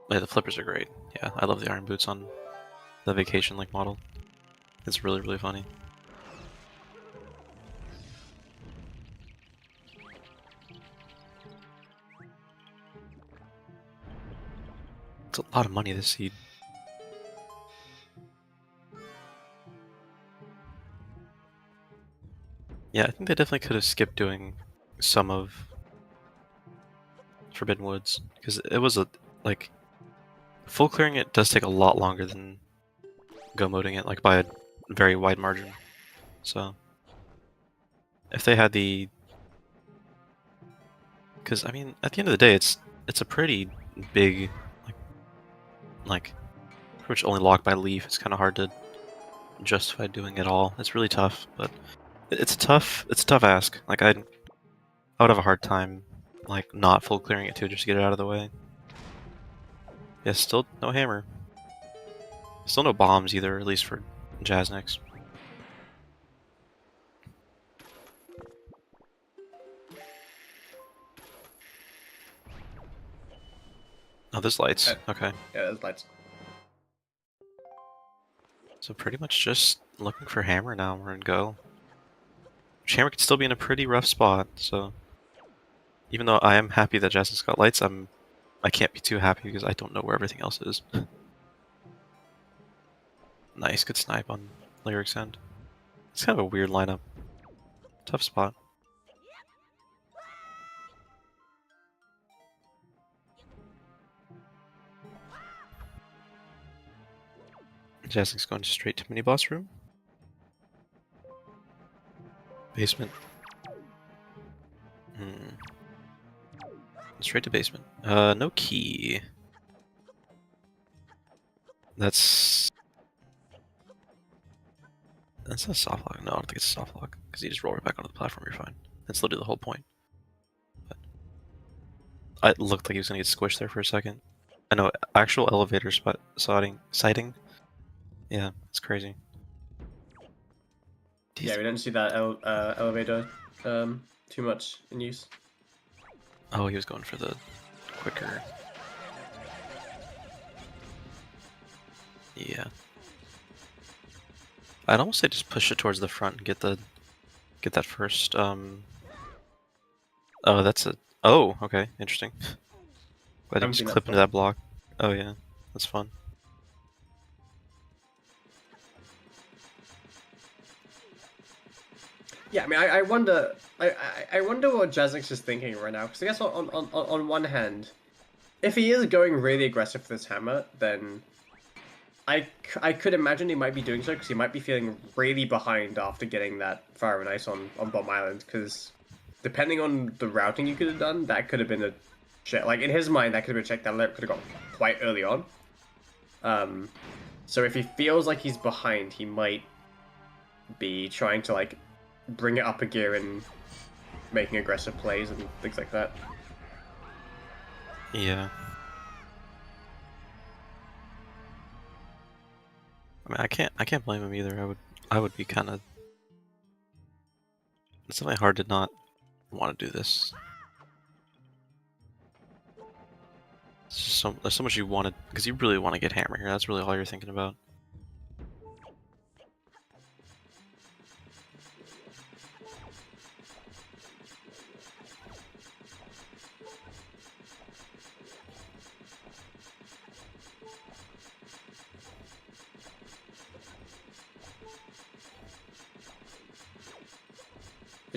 Yeah, the flippers are great. Yeah, I love the iron boots on the Vacation Link model. It's really, really funny. It's a lot of money, this seed. Yeah, I think they definitely could have skipped doing some of Forbidden Woods, because it was full clearing it does take a lot longer than go moding it, like by a very wide margin. So if they had because I mean, at the end of the day, it's a pretty big, like pretty much only locked by leaf. It's kind of hard to justify doing it all. It's really tough, but it's a tough ask. Like I would have a hard time like not full clearing it too, just to get it out of the way. Yeah, still no hammer. Still no bombs either, at least for Jasnix. Oh, there's lights. Okay. Yeah, there's lights. So pretty much just looking for hammer now. We're in go. Hammer could still be in a pretty rough spot, so even though I am happy that Jasnick's got lights, I can't be too happy because I don't know where everything else is. Nice, good snipe on Lyric's end. It's kind of a weird lineup. Tough spot. Jasnix going straight to mini boss room. Basement. Straight to basement. No key. That's a soft lock. No, I don't think it's a soft lock because you just roll it back onto the platform. You're fine. That's literally the whole point. But it looked like he was gonna get squished there for a second. I know, actual elevator sighting. Yeah, it's crazy. Yeah, we don't see that elevator too much in use. Oh, he was going for the quicker. Yeah. I'd almost say just push it towards the front and get that first. Oh, that's a. Oh, okay, interesting. I didn't just clip into that block. Oh yeah, that's fun. Yeah, I mean, I wonder what Jasnix is thinking right now. Because I guess on one hand, if he is going really aggressive with this hammer, then I could imagine he might be doing so because he might be feeling really behind after getting that Fire and Ice on Bomb Island. Because depending on the routing you could have done, that could have been a check. Like in his mind, that could have been a check that Lyric could have got quite early on. So if he feels like he's behind, he might be trying to like bring it up a gear and making aggressive plays and things like that. Yeah. I mean, I can't blame him either. I would be kind of. It's definitely hard to not want to do this. It's just there's so much you want to, because you really want to get hammer here. That's really all you're thinking about.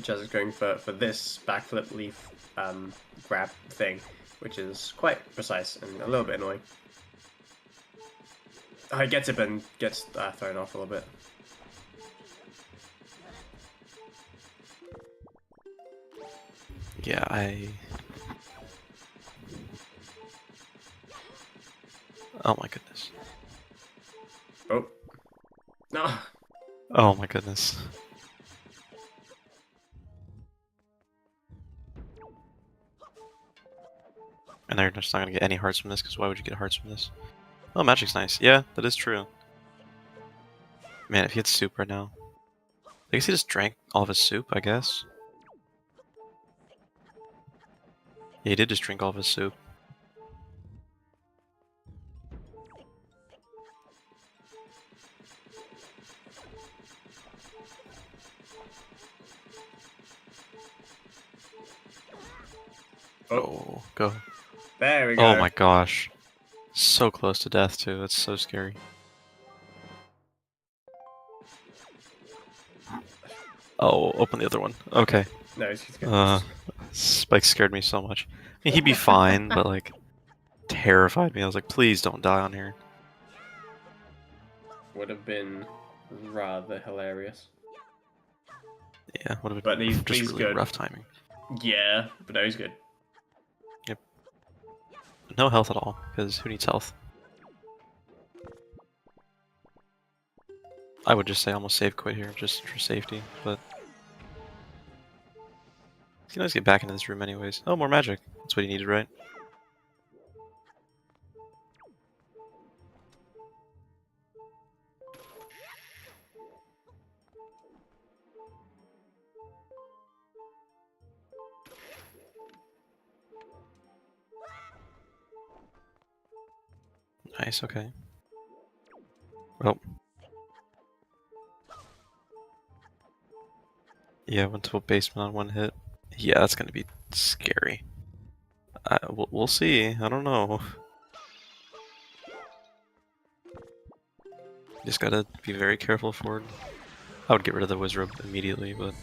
Jazz is going for this backflip leaf grab thing, which is quite precise and a little bit annoying. Oh, he gets it, but gets thrown off a little bit. Yeah, Oh my goodness. Oh. No. Oh my goodness. And they're just not gonna get any hearts from this, because why would you get hearts from this? Oh, magic's nice. Yeah, that is true. Man, if he had soup right now. I guess he just drank all of his soup, I guess. Yeah, he did just drink all of his soup. Oh, go. There we go. Oh my gosh. So close to death, too. That's so scary. Oh, open the other one. Okay. No, he's good. Spike scared me so much. I mean, he'd be fine, but like, terrified me. I was like, please don't die on here. Would have been rather hilarious. Yeah, would have been just really good. rough timing. Yeah, but no, he's good. Yep. No health at all, because who needs health? I would just say almost save quit here, just for safety, but... You can always get back into this room anyways. Oh, more magic. That's what he needed, right? Nice, okay. Well. Yeah, went to a basement on one hit. Yeah, that's gonna be scary. We'll see. I don't know. Just gotta be very careful for it. I would get rid of the Wizrobe immediately, but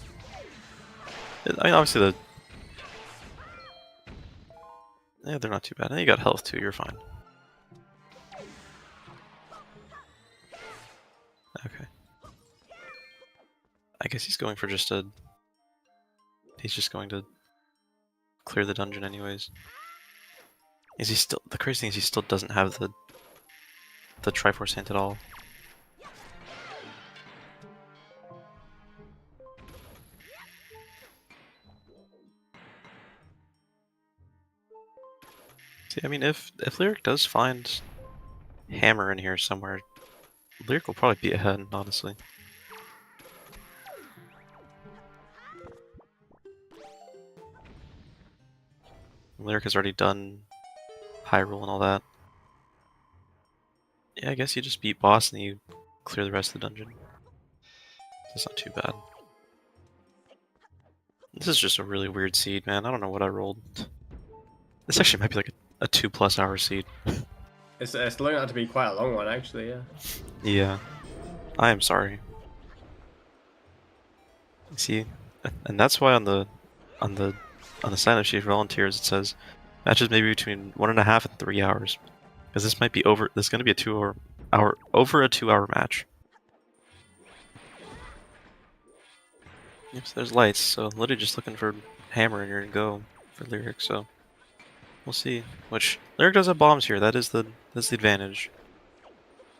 I mean, obviously they're not too bad. And you got health too. You're fine. Okay. I guess he's going for just a. He's just going to clear the dungeon anyways. Is he still? The crazy thing is he still doesn't have the Triforce hint at all. See, I mean, if Lyric does find Hammer in here somewhere, Lyric will probably be ahead, honestly. Lyric has already done Hyrule and all that. Yeah, I guess you just beat boss and you clear the rest of the dungeon. That's not too bad. This is just a really weird seed, man. I don't know what I rolled. This actually might be like a 2+ hour seed. It's looking out to be quite a long one, actually. Yeah. Yeah, I am sorry. See, and that's why on the sign-up sheet for volunteers it says matches maybe between 1.5 and 3 hours, because this might be over. This is going to be a over a 2-hour match. Yep, so there's lights. So literally just looking for Hammer and you're gonna go for Lyric. So we'll see. Which Lyric does have bombs here. That's the advantage.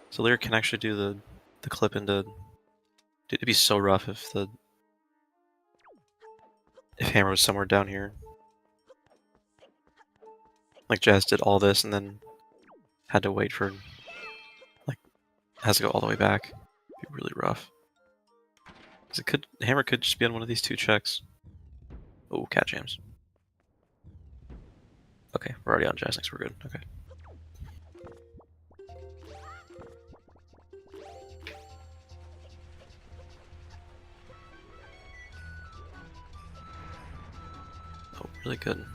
So Lyric can actually do the clip into. Dude, it'd be so rough if Hammer was somewhere down here. Like Jazz did all this and then had to wait for, like, has to go all the way back. It'd be really rough. Cause Hammer could just be on one of these 2 checks. Oh, cat jams. Okay, we're already on Jasnix. We're good. Okay. Oh, really good.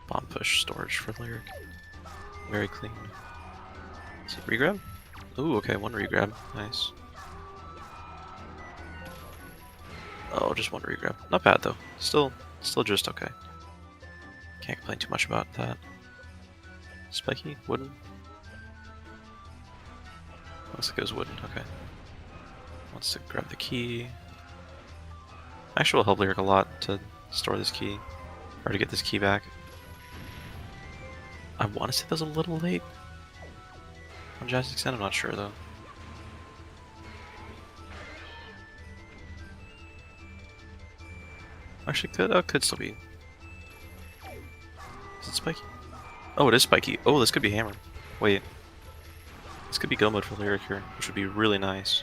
Bomb push storage for Lyric. Very clean. Is it regrab? Ooh, okay, 1 regrab. Nice. Oh, just 1 regrab. Not bad though. Still just okay. Can't complain too much about that. Spiky? Wooden? Looks like it was wooden, okay. Wants to grab the key. Actually will help Lyric a lot to store this key. Or to get this key back. I want to say that was a little late on Jasnix end, I'm not sure though. Actually could still be. Is it Spiky? Oh, it is Spiky. Oh, this could be Hammer. Wait. This could be go mode for Lyric here, which would be really nice.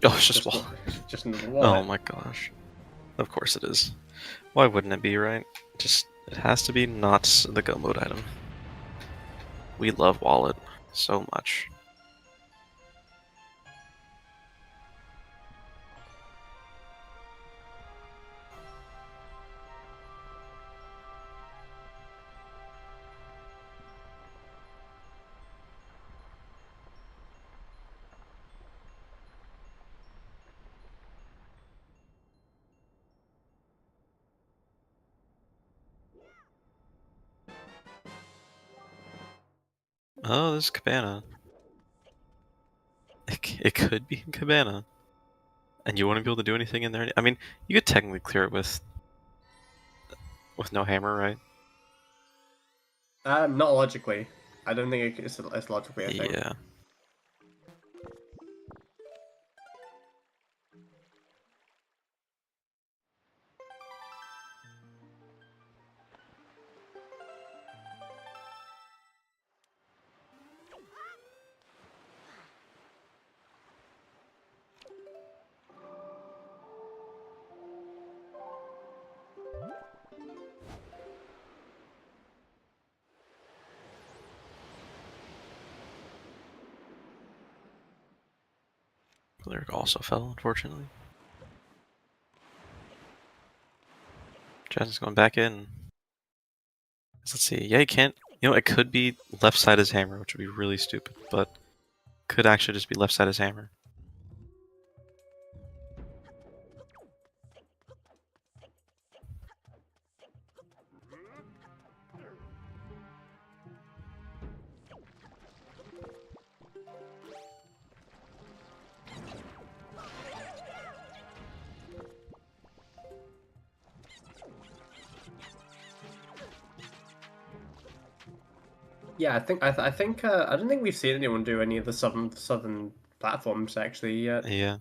Oh, it's just wall. Just another wall. Oh my gosh. Of course it is. Why wouldn't it be, right? It has to be not the go mode item. We love wallet so much. Oh, this is Cabana. It could be in Cabana. And you wouldn't be able to do anything in there? I mean, you could technically clear it with no hammer, right? Not logically. I don't think it's logically a thing. Yeah. Lyric also fell, unfortunately. Jason's going back in. Let's see. Yeah, you can't. You know, it could be left side as hammer, which would be really stupid, but could actually just be left side as hammer. Yeah, I don't think we've seen anyone do any of the southern platforms actually yet. Yeah.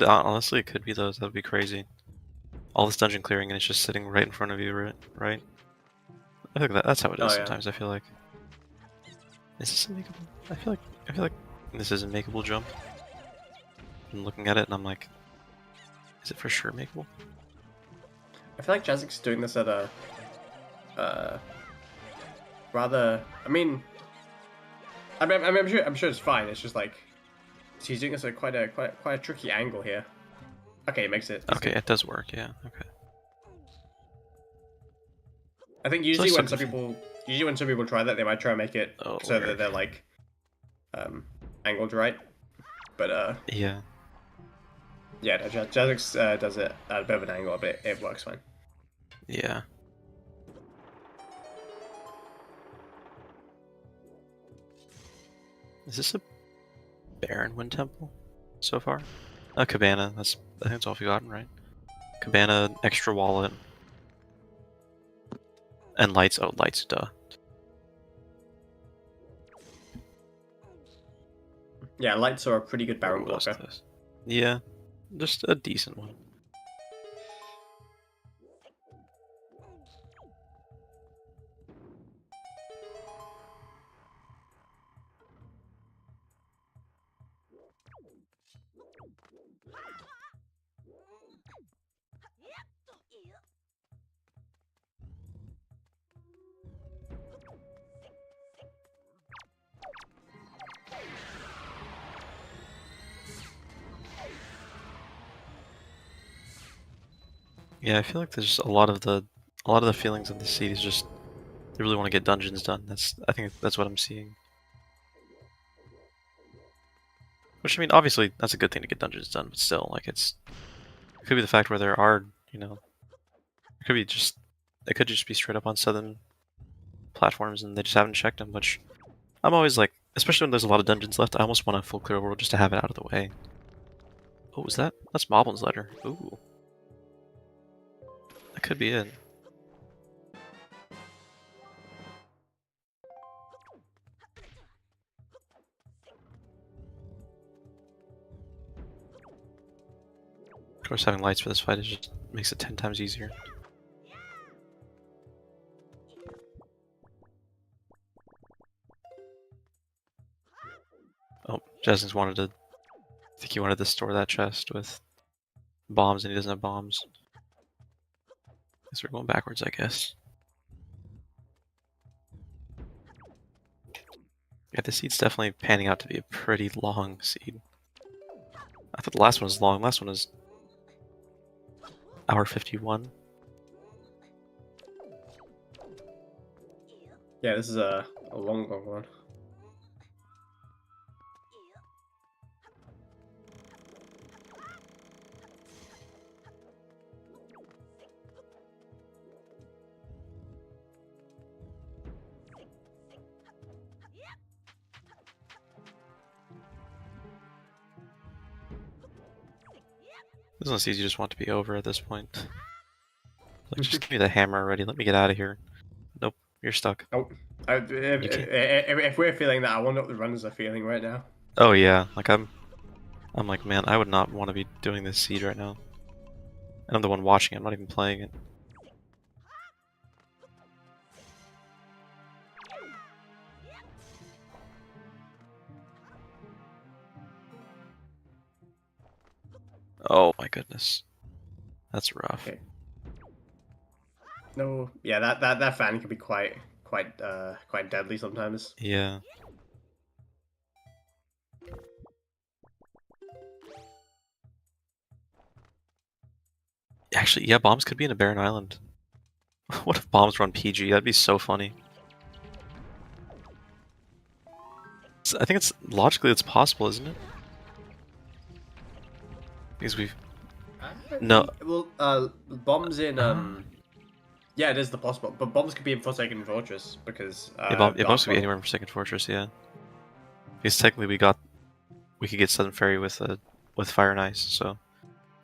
Honestly, it could be those. That would be crazy. All this dungeon clearing and it's just sitting right in front of you, right? I think that's how it is Oh yeah. sometimes. I feel like. Is this a makeable? I feel like this is a makeable jump. I'm looking at it and I'm like, is it for sure makeable? I feel like Jasnix is doing this at a rather. I'm sure it's fine. It's just like he's doing this at quite a tricky angle here. Okay, it makes it. Okay, it does work. Yeah. Okay. I think usually when some people try that, they might try and make it so that they're like angled right. But yeah. Yeah, no, Jasnix does it at a bit of an angle, but it works fine. Yeah. Is this a Baron Wind Temple so far? A cabana. I think that's all we've gotten, right? Cabana, extra wallet, and lights. Oh, lights, duh. Yeah, lights are a pretty good Baron blocker. Yeah, just a decent one. Yeah, I feel like there's a lot of the feelings of the seed is just they really want to get dungeons done. I think that's what I'm seeing. Which, I mean, obviously that's a good thing to get dungeons done, but still, like it could be the fact where there are, it could just be straight up on southern platforms and they just haven't checked them. Which I'm always like, especially when there's a lot of dungeons left, I almost want a full clear world just to have it out of the way. Oh, was that? That's Moblin's letter. Ooh. That could be it. Of course, having lights for this fight just makes it 10 times easier. Oh, Jasnix I think he wanted to store that chest with bombs and he doesn't have bombs. Guess we're going backwards, I guess. Yeah, this seed's definitely panning out to be a pretty long seed. I thought the last one was long. Last one was hour 51. Yeah, this is a long one. This one sees you just want to be over at this point. Like, just give me the hammer already. Let me get out of here. Nope, you're stuck. Oh, if we're feeling that, I wonder what the runners are feeling right now. Oh yeah, like I'm like, man, I would not want to be doing this seed right now. And I'm the one watching it. I'm not even playing it. Oh my goodness, that's rough. Okay. No, yeah, that fan can be quite deadly sometimes. Yeah. Actually, yeah, bombs could be in a barren island. What if bombs run PG? That'd be so funny. I think it's logically it's possible, isn't it? Because we've no. Well, bombs in yeah, it is the possible, but bombs could be in Forsaken Fortress because Bombs could be anywhere in Forsaken Fortress, yeah. Because technically we could get Southern Fairy with Fire and Ice, so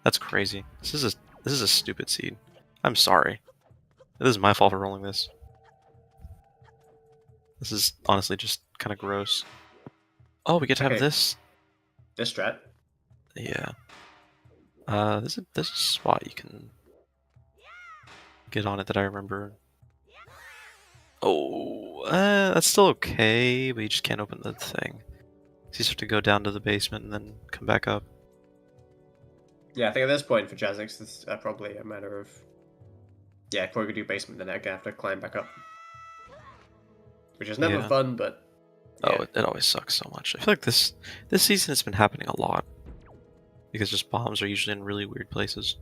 that's crazy. This is a stupid seed. I'm sorry. This is my fault for rolling this. This is honestly just kind of gross. Oh, we get to have this. This strat. Yeah. There's a spot you can get on it that I remember. Oh, that's still okay, but you just can't open the thing. So you just have to go down to the basement and then come back up. Yeah, I think at this point for Jasnix, it's probably a matter of... Yeah, if we could do basement, then I'm gonna have to climb back up. Which is never fun, but... Yeah. Oh, it always sucks so much. I feel like this season has been happening a lot. Because just bombs are usually in really weird places.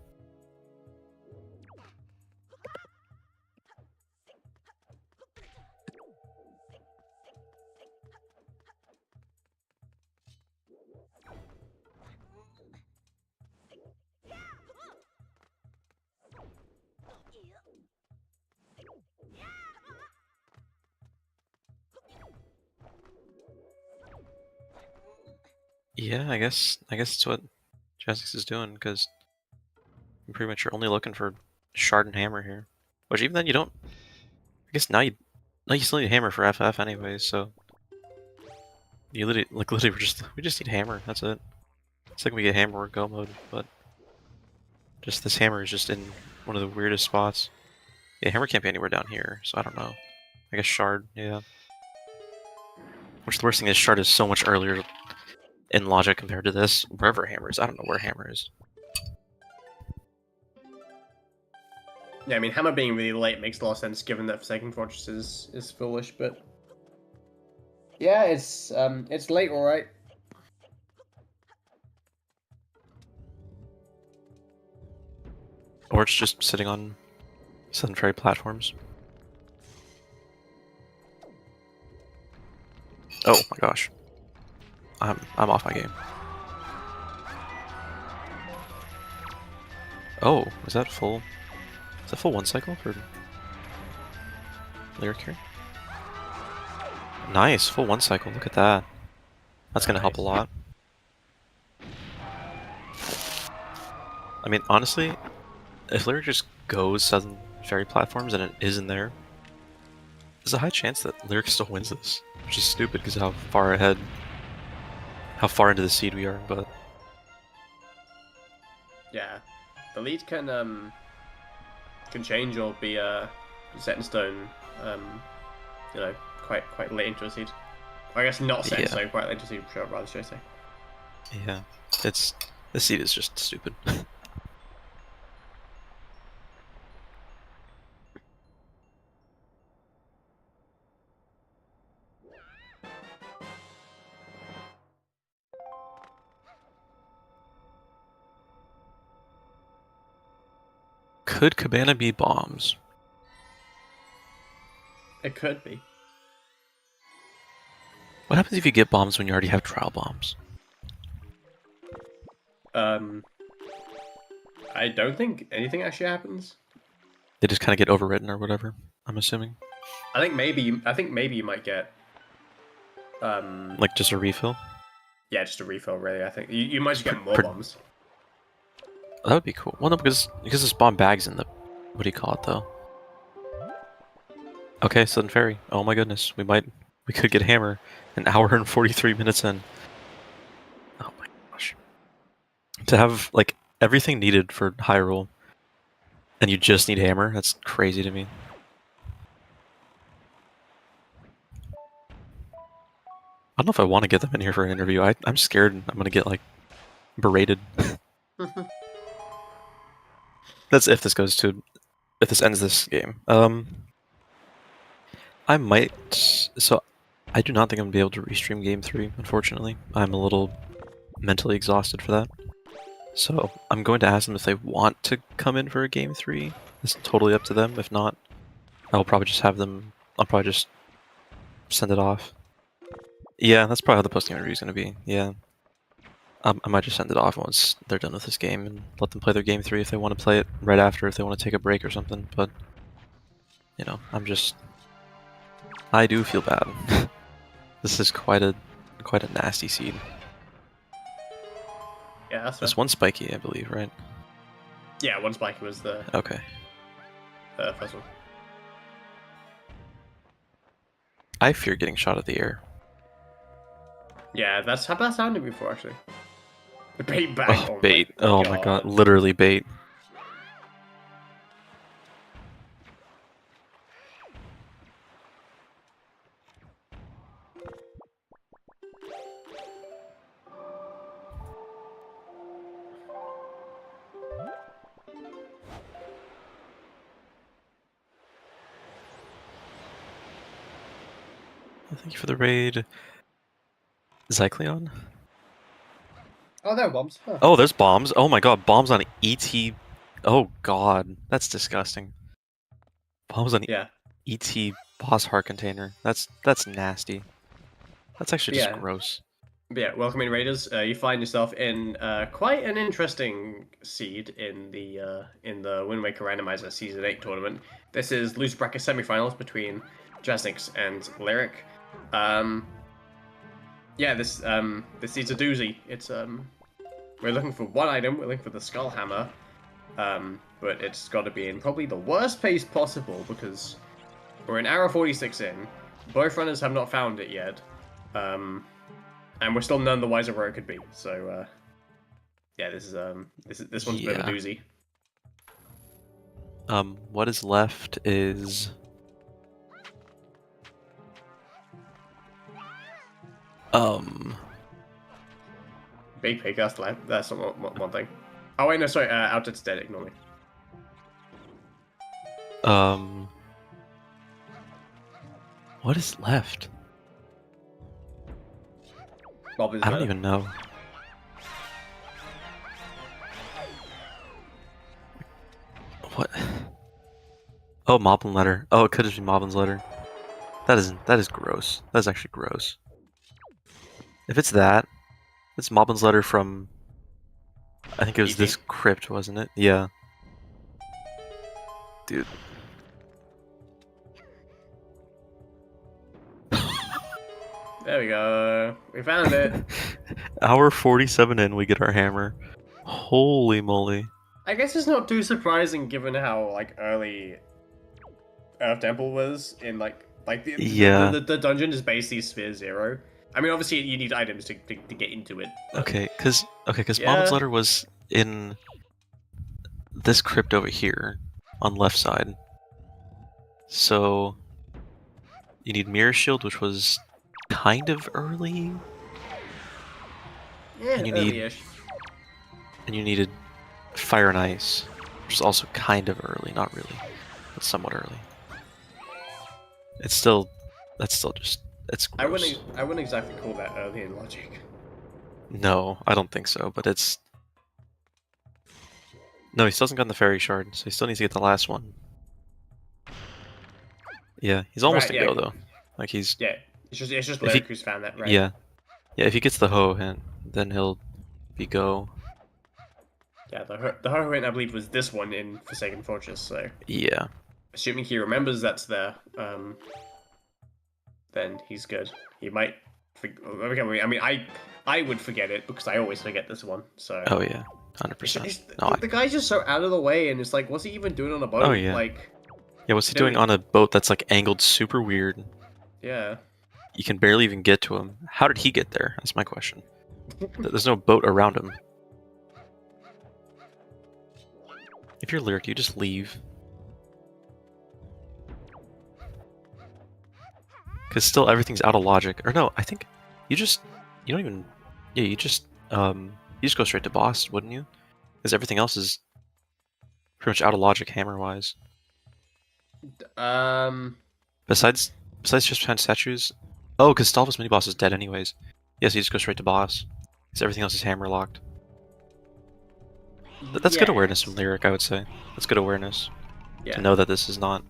Yeah, I guess that's what Jasnix is doing, because I'm pretty much you're only looking for shard and hammer here. Which even then you don't. I guess now you still need hammer for FF anyways, so you literally we just need hammer. That's it. It's like we get hammer or go mode, but just this hammer is just in one of the weirdest spots. Yeah, hammer can't be anywhere down here, so I don't know. I guess shard, yeah. Which the worst thing is shard is so much earlier in logic compared to this. Wherever hammer is, I don't know where hammer is. Yeah, I mean, hammer being really late makes a lot of sense given that Forsaken Fortress is foolish, but... Yeah, it's late, alright. Or it's just sitting on Southern Fairy platforms. Oh my gosh. I'm off my game. Oh, is that full? Is that full one cycle for Lyric here? Nice, full one cycle. Look at that. That's gonna help a lot. I mean, honestly, if Lyric just goes Southern Fairy platforms and it isn't there, there's a high chance that Lyric still wins this, which is stupid because how far into the seed we are, but... Yeah. The lead can change or be set in stone, you know, quite late into a seed. I guess not set in stone, quite late into a seed, rather should I say. Yeah. The seed is just stupid. Could Cabana be bombs? It could be. What happens if you get bombs when you already have trial bombs? I don't think anything actually happens. They just kind of get overwritten or whatever, I'm assuming. I think maybe you might get like just a refill? Yeah, just a refill really. I think you might just get more bombs. That would be cool. Well, no, because this bomb bag's in the... What do you call it, though? Okay, Southern Fairy. Oh my goodness. We could get hammer an hour and 43 minutes in. Oh my gosh. To have, like, everything needed for Hyrule, and you just need hammer, that's crazy to me. I don't know if I want to get them in here for an interview. I'm scared I'm going to get, like, berated. That's if this ends this game. I might. So, I do not think I'm gonna be able to restream Game 3. Unfortunately, I'm a little mentally exhausted for that. So, I'm going to ask them if they want to come in for a Game 3. It's totally up to them. If not, I'll probably just have them. I'll probably just send it off. Yeah, that's probably how the post-game review is going to be. Yeah. I might just send it off once they're done with this game and let them play their game 3 if they want to play it right after, if they want to take a break or something. But, you know, I do feel bad. This is quite a nasty seed. Yeah, that's There's fair. one spiky, I believe, right? Yeah, one spike was the Okay. first one. I fear getting shot at the air. Yeah, that's how that sounded before, actually. The bait bang. Oh, bait. Oh my god, literally bait. Thank you for the raid. Zycleon? Oh, there are bombs. Huh. Oh, there's bombs. Oh my god, bombs on ET. Oh god, that's disgusting. Bombs on Yeah. ET boss heart container. That's nasty. That's actually just gross. But yeah, welcome in Raiders. You find yourself in quite an interesting seed in the Wind Waker Randomizer Season 8 tournament. This is loose bracket semifinals between Jasnix and Lyric. Yeah, this seed's a doozy. It's we're looking for one item. We're looking for the Skull Hammer, but it's got to be in probably the worst pace possible because we're an hour 46 in. Both runners have not found it yet. And we're still none the wiser where it could be. So, yeah, this one's a bit of a doozy. What is left is Big Pig. That's one thing. Oh wait, no, sorry. Outdit's dead. Ignore me. What is left? I don't even know. What? Oh, Moblin letter. Oh, it could just be Moblin's letter. That is gross. That is actually gross. If it's that, it's Moblin's letter from. I think it was this crypt, wasn't it? Yeah. Dude. There we go. We found it. Hour 47 in, we get our hammer. Holy moly. I guess it's not too surprising given how like early Earth Temple was in the dungeon is basically Sphere 0. I mean, obviously you need items to get into it. Okay, because Moblin's letter was in this crypt over here on left side. So you need Mirror Shield, which was kind of early. Yeah, and you needed Fire and Ice, which is also kind of early, not really, but somewhat early. It's gross. I wouldn't exactly call that early in logic. No, I don't think so, but it's... No, he still hasn't gotten the Fairy Shard, so he still needs to get the last one. Yeah, he's almost to go, though. Like, he's... Yeah, it's just Lyric who's found that, right? Yeah. Yeah, if he gets the Ho hint, then he'll be go. Yeah, the Ho hint, I believe, was this one in Forsaken Fortress, so... Yeah. Assuming he remembers that's there, then he's good. He might... I mean, I would forget it, because I always forget this one, so... Oh, yeah. 100%. The guy's just so out of the way, and it's like, what's he even doing on a boat? Oh, yeah. Like... Yeah, what's he doing on a boat that's, like, angled super weird? Yeah. You can barely even get to him. How did he get there? That's my question. There's no boat around him. If you're Lyric, you just leave. Because still everything's out of logic. Or no, I think you just go straight to boss, wouldn't you? Because everything else is pretty much out of logic hammer-wise. Besides just behind statues. Oh, because Stalva's mini-boss is dead anyways. Yes, you just go straight to boss. Because everything else is hammer-locked. That's good awareness from Lyric, I would say. That's good awareness. To know that this is not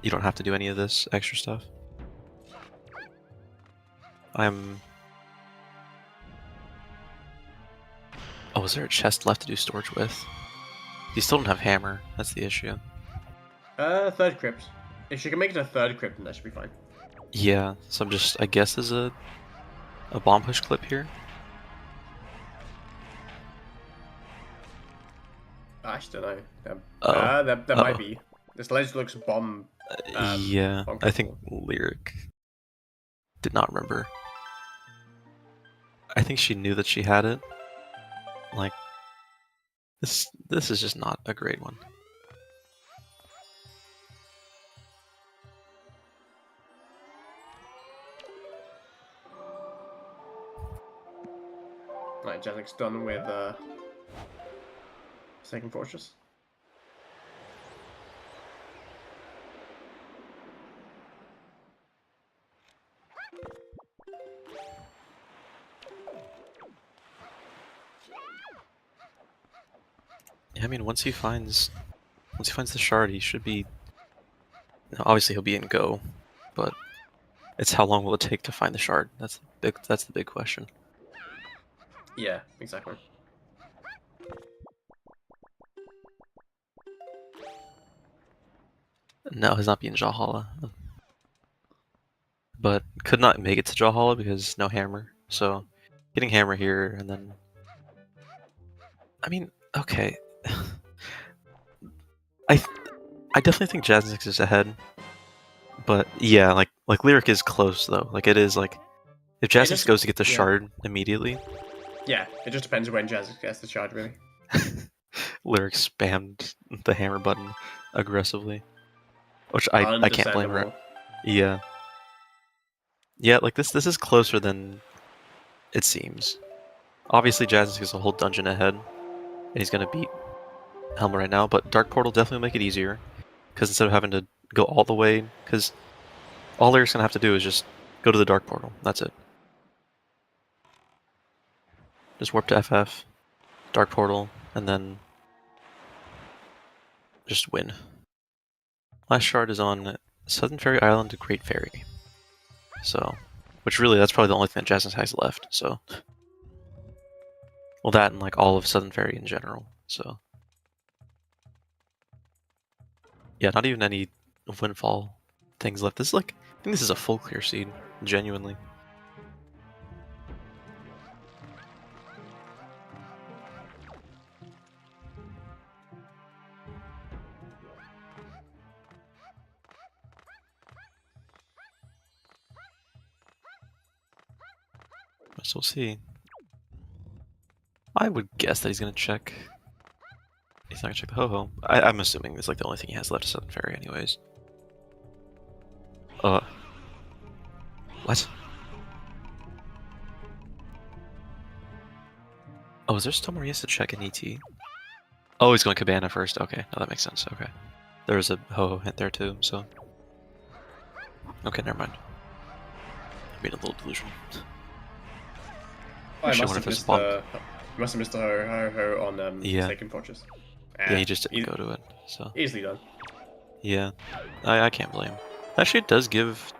You don't have to do any of this extra stuff. I'm... Oh, is there a chest left to do storage with? You still don't have hammer. That's the issue. Third crypt. If she can make it a third crypt, then that should be fine. Yeah, so I'm just... I guess there's a bomb push clip here. I just don't know. That might be. This ledge looks bomb. Yeah, bomb I think Lyric did not remember. I think she knew that she had it. Like, this is just not a great one. Right, Jasnix done with second fortress. Yeah, I mean, once he finds the shard, he should be. Obviously, he'll be in go, but it's how long will it take to find the shard? That's the big question. Yeah, exactly. No, he's not being Jahala. But could not make it to Jahala because no hammer. So getting hammer here and then. I mean, okay. I definitely think Jasnix is ahead. But yeah, like Lyric is close though. Like it is like if Jasnix goes to get the shard immediately. Yeah, it just depends when Jasnix gets the shard, really. Lyric spammed the hammer button aggressively, which I can't blame her. Yeah. Yeah, like this is closer than it seems. Obviously, Jasnix is a whole dungeon ahead, and he's gonna beat Helma right now. But Dark Portal definitely will make it easier, because instead of having to go all the way, because all Lyric's gonna have to do is just go to the Dark Portal. That's it. Just warp to FF, Dark Portal, and then just win. Last shard is on Southern Fairy Island to Great Fairy. So, which really, that's probably the only thing that Jasnix has left, so. Well, that and like all of Southern Fairy in general, so. Yeah, not even any windfall things left. This is like, I think this is a full clear seed, genuinely. So we'll see. I would guess that he's gonna check. He's not gonna check the ho-ho. I'm assuming it's like the only thing he has left is Southern Fairy, anyways. What? Oh, is there still more he has to check in ET? Oh, he's going Cabana first. Okay, no, that makes sense. Okay. There was a ho-ho hint there too, so. Okay, never mind. I'm being a little delusional. I must have missed the ho-ho on second fortress. Yeah, he just didn't go to it, so. Easily done. Yeah, I can't blame. Actually, it does give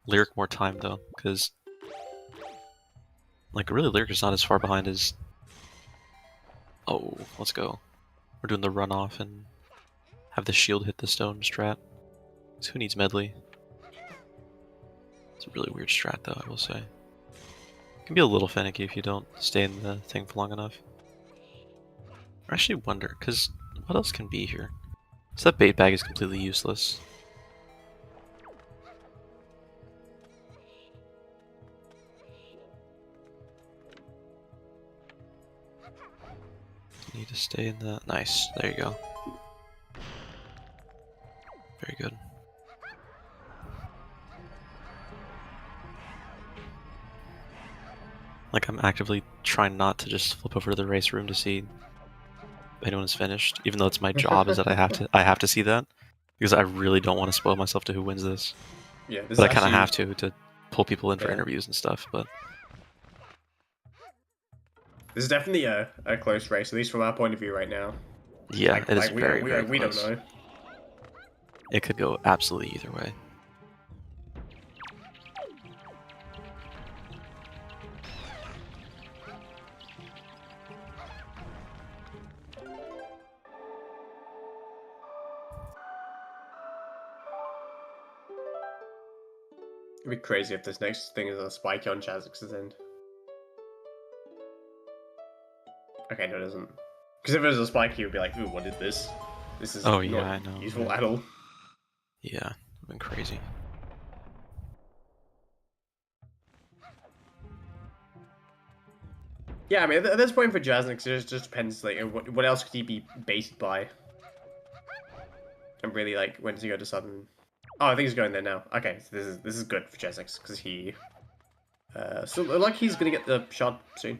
Lyric more time though, because like really Lyric is not as far behind as. Oh, let's go. We're doing the runoff and have the shield hit the stone strat. So who needs medley? It's a really weird strat though, I will say. It can be a little finicky if you don't stay in the thing for long enough. I actually wonder, because what else can be here? So that bait bag is completely useless. Need to stay in the... Nice, there you go. Very good. Like, I'm actively trying not to just flip over to the race room to see if anyone is finished, even though it's my job is that I have to see that, because I really don't want to spoil myself to who wins this. Yeah, but I kind of have to pull people in for interviews and stuff. But this is definitely a close race, at least from our point of view right now. Yeah, it is very, very we close. don't know. it could go absolutely either way. It'd be crazy if this next thing is a spike on Jasnix's end. Okay, no, it isn't. Because if it was a spike, he would be like, "Ooh, what is this? This is Oh not yeah, I know. useful at all." Yeah, it'd been crazy. Yeah, I mean, at this point for Jasnix, it just depends. Like, what else could he be based by? And really, like, when does he go to sudden? Oh, I think he's going there now. Okay, so this is good for Jasnix because he. So like he's gonna get the shot soon.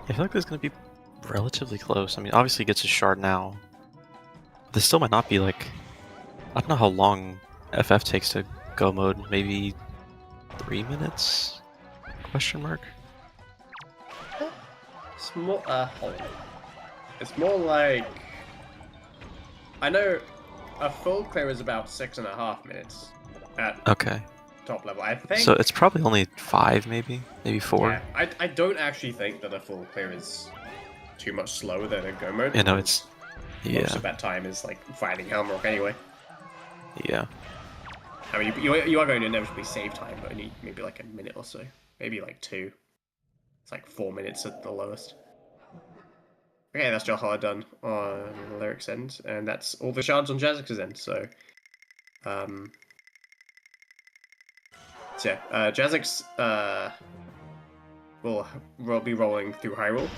I feel like this is gonna be relatively close. I mean, obviously he gets his shard now. This still might not be like... I don't know how long FF takes to go mode. Maybe 3 minutes? Question mark? It's more it's more like I know a full clear is about 6.5 minutes at Okay. top level. I think. So it's probably only 5, maybe 4. Yeah, I don't actually think that a full clear is too much slower than a go mode. You know, it's... Yeah. Most of that time is like fighting Helmrock anyway. Yeah. I mean, you are going to inevitably save time, but only maybe like a minute or so. Maybe like 2. It's like 4 minutes at the lowest. Okay, that's Johara done on Lyric's end, and that's all the shards on Jasnix's end, so... So yeah, Jasnix will be rolling through Hyrule.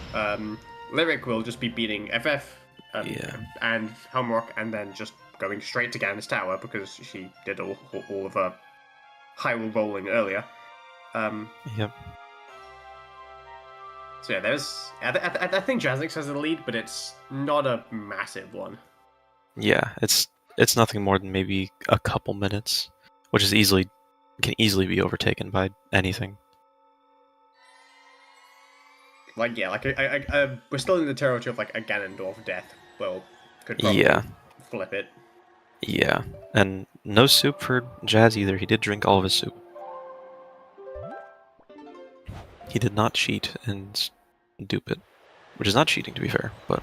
Lyric will just be beating FF and Helmrock, and then just going straight to Ganon's Tower because she did all of her Hyrule rolling earlier. Yep. So yeah, there's. I think Jasnix has the lead, but it's not a massive one. Yeah, it's nothing more than maybe a couple minutes, which is can easily be overtaken by anything. Like yeah, like we're still in the territory of like a Ganondorf death. Well, could probably flip it. Yeah, and no soup for Jazz either. He did drink all of his soup. He did not cheat and dupe it, which is not cheating to be fair, but...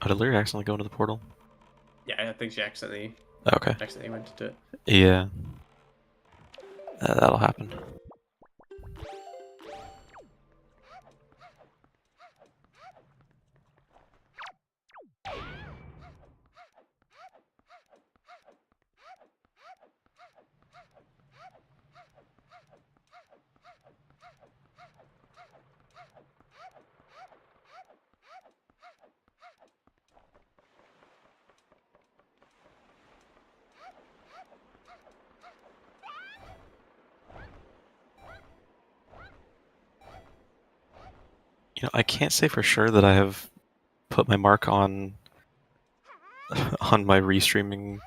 Oh, did Lyra accidentally go into the portal? Yeah, I think she accidentally went into it. Yeah. That'll happen. You know, I can't say for sure that I have put my mark on my restreaming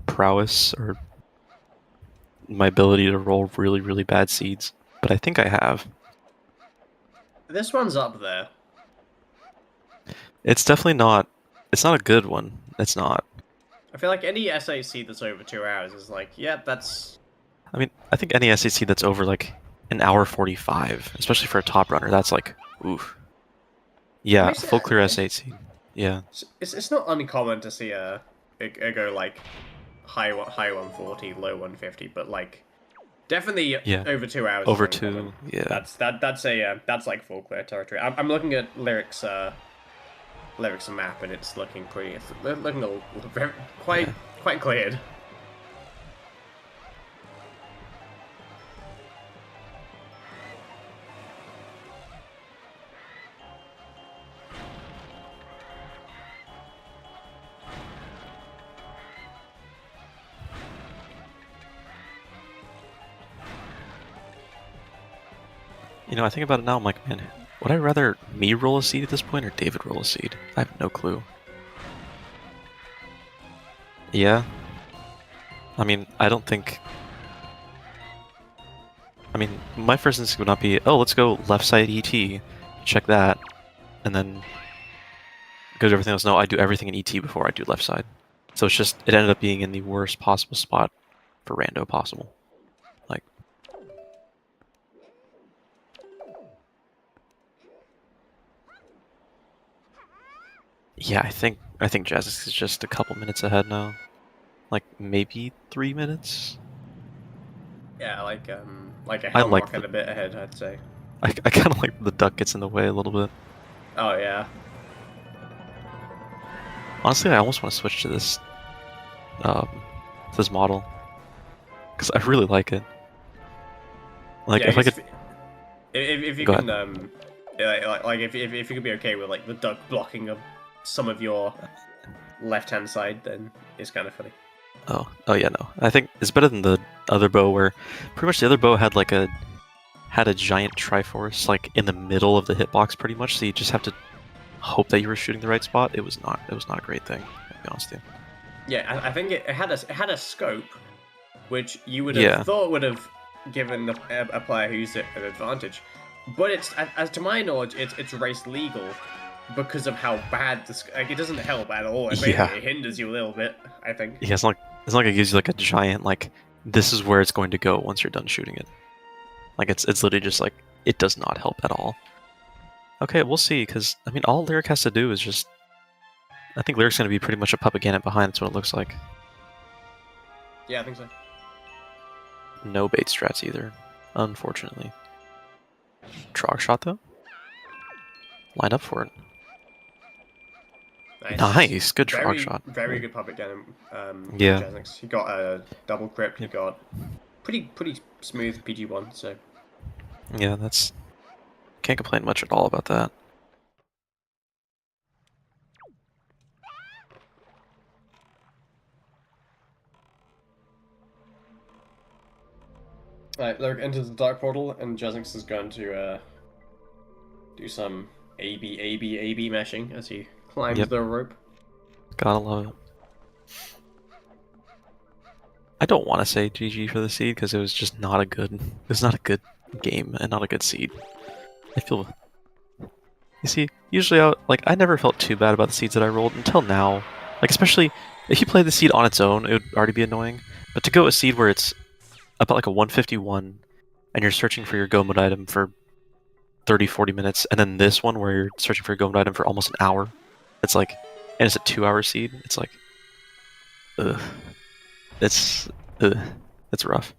prowess or my ability to roll really, really bad seeds, but I think I have. This one's up there. It's definitely not. It's not a good one. It's not. I feel like any SAC that's over 2 hours is like, yeah, that's... I mean, I think any SAC that's over like an hour 45, especially for a top runner, that's like, oof. Yeah, full clear SAC. Yeah. It's not uncommon to see a go like high 140, low 150, but like definitely Yeah. over 2 hours Over is uncommon. 2. Yeah. That's like full clear territory. I'm looking at lyrics map, and it's looking pretty. It's looking very, Yeah. quite cleared. You know, I think about it now, I'm like, man, would I rather me roll a seed at this point or David roll a seed? I have no clue. Yeah. I mean, I don't think... I mean, my first instinct would not be, oh, let's go left side ET, check that, and then go to everything else. No, I do everything in ET before I do left side. So it's just, it ended up being in the worst possible spot for rando possible. Like... Yeah, I think Jasnix is just a couple minutes ahead now. Like, maybe 3 minutes? Yeah, like a I hell like market a bit ahead, I'd say. I kind of like the duck gets in the way a little bit. Oh yeah. Honestly, I almost want to switch to this model because I really like it. Like, Yeah, if I could, if you go can ahead. yeah, like if you could be okay with like the duck blocking of some of your left hand side, then it's kind of funny. Oh yeah, no. I think it's better than the other bow where pretty much the other bow had a giant Triforce like in the middle of the hitbox pretty much, so you just have to hope that you were shooting the right spot. It was not a great thing, to be honest with you. Yeah, I think it had a scope, which you would have thought would have given a player who used it an advantage, but it's as to my knowledge, it's race legal because of how bad this. Like, it doesn't help at all. It basically hinders you a little bit, I think. Yeah, it's like it gives you like a giant like this is where it's going to go once you're done shooting it. Like it's literally just like it does not help at all. Okay, we'll see, because I mean all Lyric has to do is just I think Lyric's gonna be pretty much a puppet Ganet behind, that's what it looks like. Yeah, I think so. No bait strats either, unfortunately. Trog shot though? Line up for it. Nice, good Trog shot. Very good puppet Ganet. Yeah. Jasnix. He got a double crypt. He got pretty smooth PG1. So yeah, that's can't complain much at all about that. Right, Lyric enters the dark portal, and Jasnix is going to do some AB meshing as he climbs the rope. Gotta love it. I don't want to say GG for the seed because it was just not a good. It was not a good game and not a good seed. I feel. You see, usually I never felt too bad about the seeds that I rolled until now. Like especially if you play the seed on its own, it would already be annoying. But to go a seed where it's about like a 151, and you're searching for your go mode item for 30-40 minutes, and then this one where you're searching for your go mode item for almost an hour, it's like, and it's a 2-hour seed. It's like, ugh. It's rough.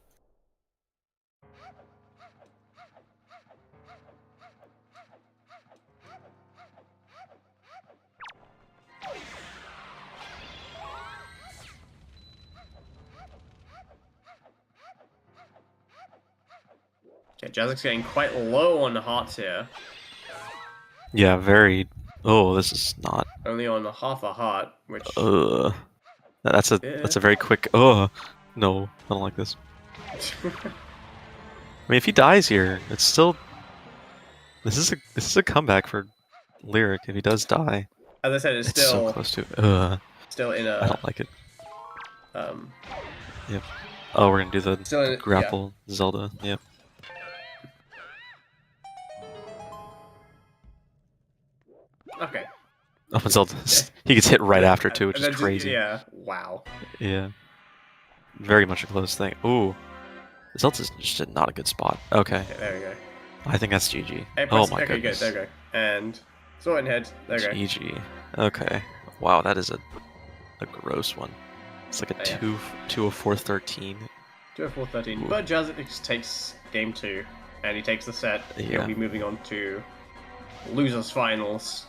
Okay, Jasnix getting quite low on the hearts here. Yeah, very. Oh, this is not. Only on half a heart, which. That's a very quick. Oh, no, I don't like this. I mean, if he dies here, it's still. This is a comeback for Lyric if he does die. As I said, it's so still close to. Still in a. I don't like it. Yep. Oh, we're gonna do the grapple Zelda. Yep. Okay. Oh, Zelda. He gets hit right after too, which is crazy. Yeah. Wow. Yeah. Very much a close thing. Ooh. Zelda's just not a good spot. Okay. There we go. I think that's GG. Oh my goodness. Good. There we go. And Sword and head. Okay. GG. Okay. Wow, that is a gross one. It's like a Yeah. 2 of 413. 2 of 413. But Jasnix takes game 2, and he takes the set. Yeah. He'll be moving on to losers finals,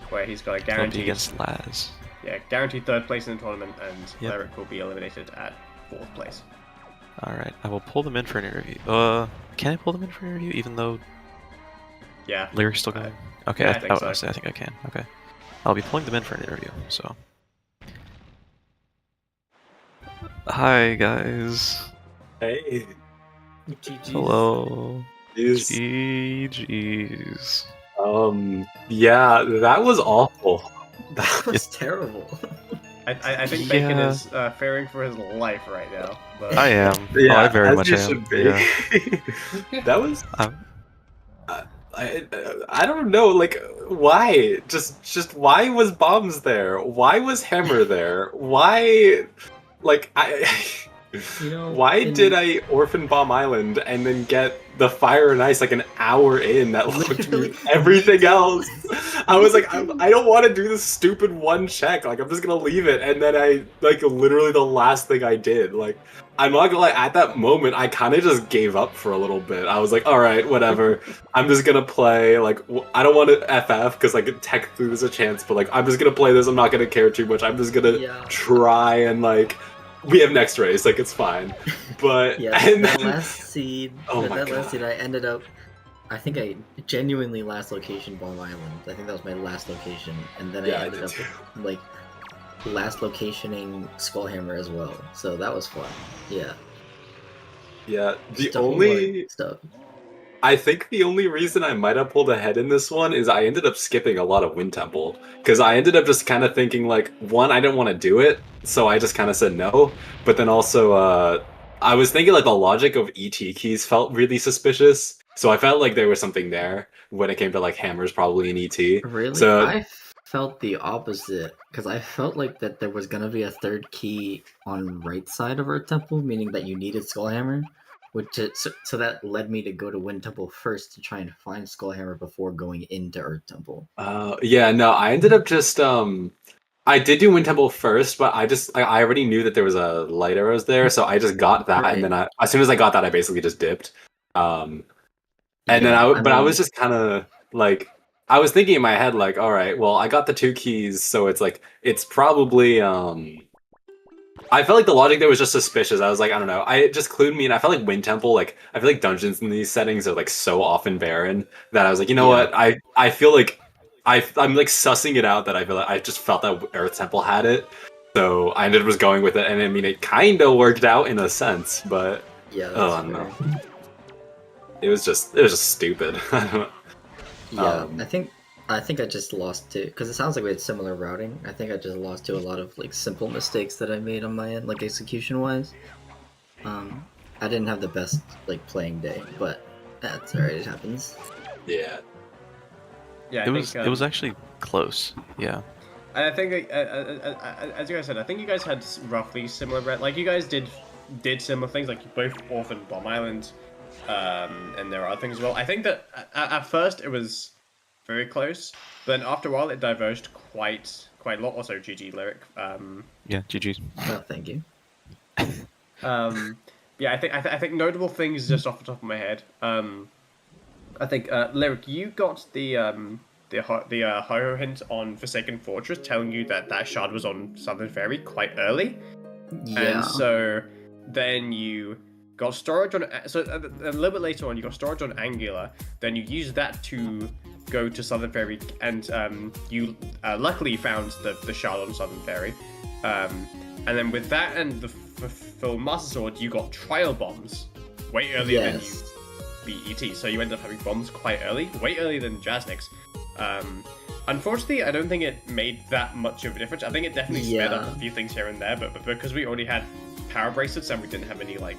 where he's got a He'll be guaranteed against Laz. Yeah, guaranteed 3rd place in the tournament, and Yep. Lyric will be eliminated at 4th place. Alright, I will pull them in for an interview. Can I pull them in for an interview even though Yeah. Lyric's still going? Okay, yeah, I think so. I think I can. Okay. I'll be pulling them in for an interview, so. Hi, guys. Hey. GG's. Hello. Jeez. GG's. Yeah, that was awful. That was terrible. I think Bacon Yeah. is fearing for his life right now. But I am. Yeah, I very as much you am. should be. Yeah. That was. Um, I don't know, like, why? Just why was Bombs there? Why was Hammer there? Why, like, You know, why did I Orphan Bomb Island and then get the Fire and Ice like an hour in that looked Literally. everything else? I was like, I don't want to do this stupid one check. Like, I'm just gonna leave it. And then I, like, literally the last thing I did, like, I'm not gonna lie, at that moment, I kind of just gave up for a little bit. I was like, alright, whatever. I'm just gonna play, like, I don't want to FF, because, like, technically there's a chance, but, like, I'm just gonna play this, I'm not gonna care too much. I'm just gonna Yeah. try and, like, we have next race, like, it's fine. But, Yeah, and that then, last seed. Oh that my last God. seed, I ended up. I think I genuinely last location Bomb Island. I think that was my last location, and then Yeah, I I ended did up too. like last locationing Skullhammer as well. So that was fun. Yeah. yeah, the Just a whole only, lot of stuff. I think the only reason I might have pulled ahead in this one is I ended up skipping a lot of Wind Temple. Because I ended up just kind of thinking, like, one, I didn't want to do it, so I just kind of said no. But then also, I was thinking, like, the logic of ET keys felt really suspicious. So I felt like there was something there when it came to, like, hammers probably in ET. Really, So, I felt the opposite because I felt like that there was gonna be a 3rd key on right side of Earth Temple, meaning that you needed Skullhammer, so that led me to go to Wind Temple first to try and find Skullhammer before going into Earth Temple. yeah, no, I ended up just, I did do Wind Temple first, but I already knew that there was a light arrows there, so I just got that, Right. and then as soon as I got that, I basically just dipped. And then Yeah, I mean, was just kind of like, I was thinking in my head, like, all right, well, I got the 2 keys, so it's like, it's probably, I felt like the logic there was just suspicious. I was like, I don't know. It just clued me, and I felt like Wind Temple, like, I feel like dungeons in these settings are, like, so often barren that I was like, you know Yeah. what? I feel like I'm, like, sussing it out that I feel like I just felt that Earth Temple had it. So I ended up just going with it, and I mean, it kind of worked out in a sense, but yeah, that's oh, fair. no. It was just stupid. Yeah, I think I just lost to because it sounds like we had similar routing. I think I just lost to a lot of like simple mistakes that I made on my end, like execution wise. I didn't have the best like playing day, but that's alright. It happens. Yeah. yeah, it was actually close. Yeah. I think, as you guys said, I think you guys had roughly similar. Like you guys did similar things. Like you both orphaned Bomb Island, and there are other things as well. I think that at first it was very close, but then after a while it diverged quite a lot. Also, GG Lyric. Yeah, GG's. Oh, thank you. Yeah, I think notable things just off the top of my head. I think Lyric, you got the Haro hint on Forsaken Fortress, telling you that shard was on Southern Ferry quite early. Yeah. And so then you got storage on. So a little bit later on, you got storage on Angular. Then you used that to go to Southern Ferry, and you luckily found the shard on Southern Ferry. And then with that and the for Master Sword, you got trial bombs way earlier than you beat ET. So you ended up having bombs quite early, way earlier than Jasnix. Unfortunately, I don't think it made that much of a difference. I think it definitely sped up a few things here and there, but because we already had power bracelets and we didn't have any like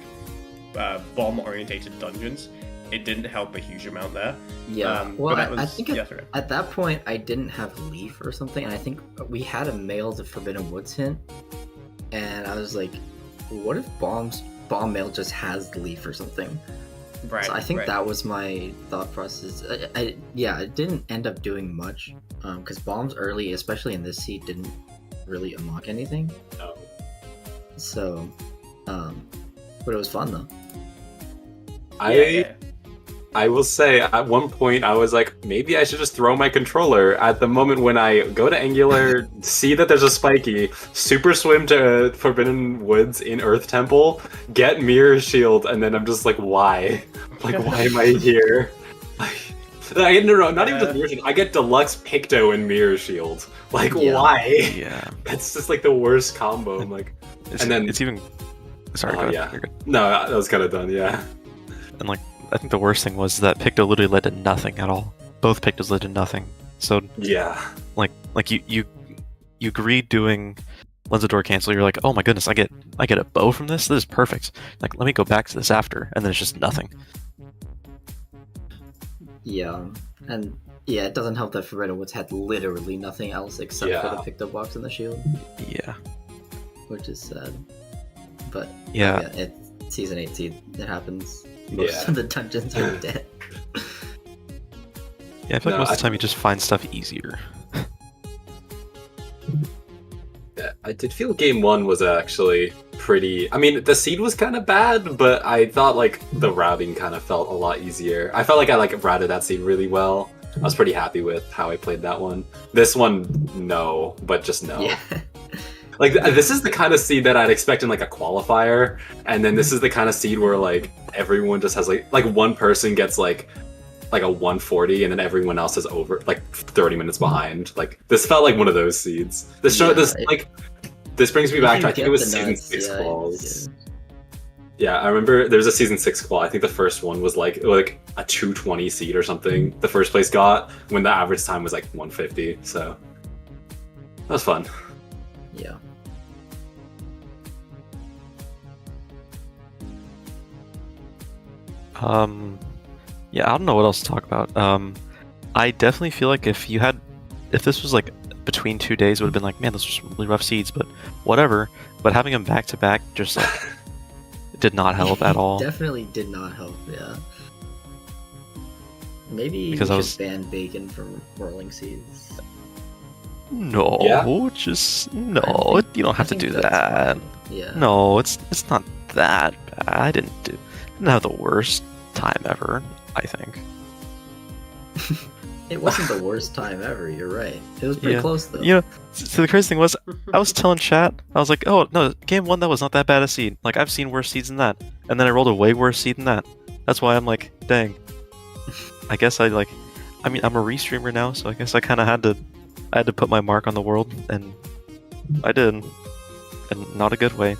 bomb-orientated dungeons, it didn't help a huge amount there. Yeah. Well, I think yeah, at that point I didn't have Leaf or something, and I think we had a mail to Forbidden Woods hint, and I was like, what if Bomb Mail just has Leaf or something? Right. So I think right. that was my thought process. I didn't end up doing much, because bombs early, especially in this seed, didn't really unlock anything. No. So, but it was fun though. I will say, at one point, I was like, maybe I should just throw my controller. At the moment when I go to Angular, see that there's a spiky, super swim to Forbidden Woods in Earth Temple, get Mirror Shield, and then I'm just like, why? Like, why am I here? Not even just Mirror Shield, I get Deluxe Picto and Mirror Shield. Like, why? Yeah. That's just like the worst combo. I'm like, and then it's even... Sorry, go ahead. Yeah. You're good. No, that was kind of done, yeah. And like, I think the worst thing was that Picto literally led to nothing at all. Both Pictos led to nothing. So yeah, like you agreed doing Lens of Door Cancel. You're like, oh my goodness, I get a bow from this. This is perfect. Like, let me go back to this after, and then it's just nothing. Yeah, and yeah, it doesn't help that Forbidden Woods had literally nothing else except for the Picto box and the shield. Yeah, which is sad. But yeah, it's season 8 seed. It happens. Most of the dungeons are dead. Yeah, I feel like most of the time you just find stuff easier. Yeah, I did feel game 1 was actually pretty... I mean, the seed was kind of bad, but I thought like the routing kind of felt a lot easier. I felt like I routed that seed really well. I was pretty happy with how I played that one. This one, no, but just no. Yeah. Like, this is the kind of seed that I'd expect in like a qualifier, and then this is the kind of seed where like everyone just has like one person gets like a 140 and then everyone else is over like 30 minutes behind. Like, this felt like one of those seeds. This brings me back to, I think it was season 6 quals. Yeah, I remember there's a season 6 qual. I think the first one was like a 220 seed or something. The first place got when the average time was like 150. So that was fun. Yeah. Yeah, I don't know what else to talk about. I definitely feel like if this was like between 2 days, it would have been like, man, those are some really rough seeds, but whatever. But having them back to back just like did not help at all. Definitely did not help. Yeah. Maybe because we should ban bacon from rolling seeds. No, no. You don't have to do that. Yeah. No, it's not that bad. I didn't have the worst time ever, I think. It wasn't the worst time ever, you're right. It was pretty close though. You know, so the crazy thing was, I was telling chat, I was like, oh no, game 1 that was not that bad a seed. Like, I've seen worse seeds than that. And then I rolled a way worse seed than that. That's why I'm like, dang. I guess I'm a restreamer now, so I guess I kinda had to put my mark on the world, and I did. And not a good way.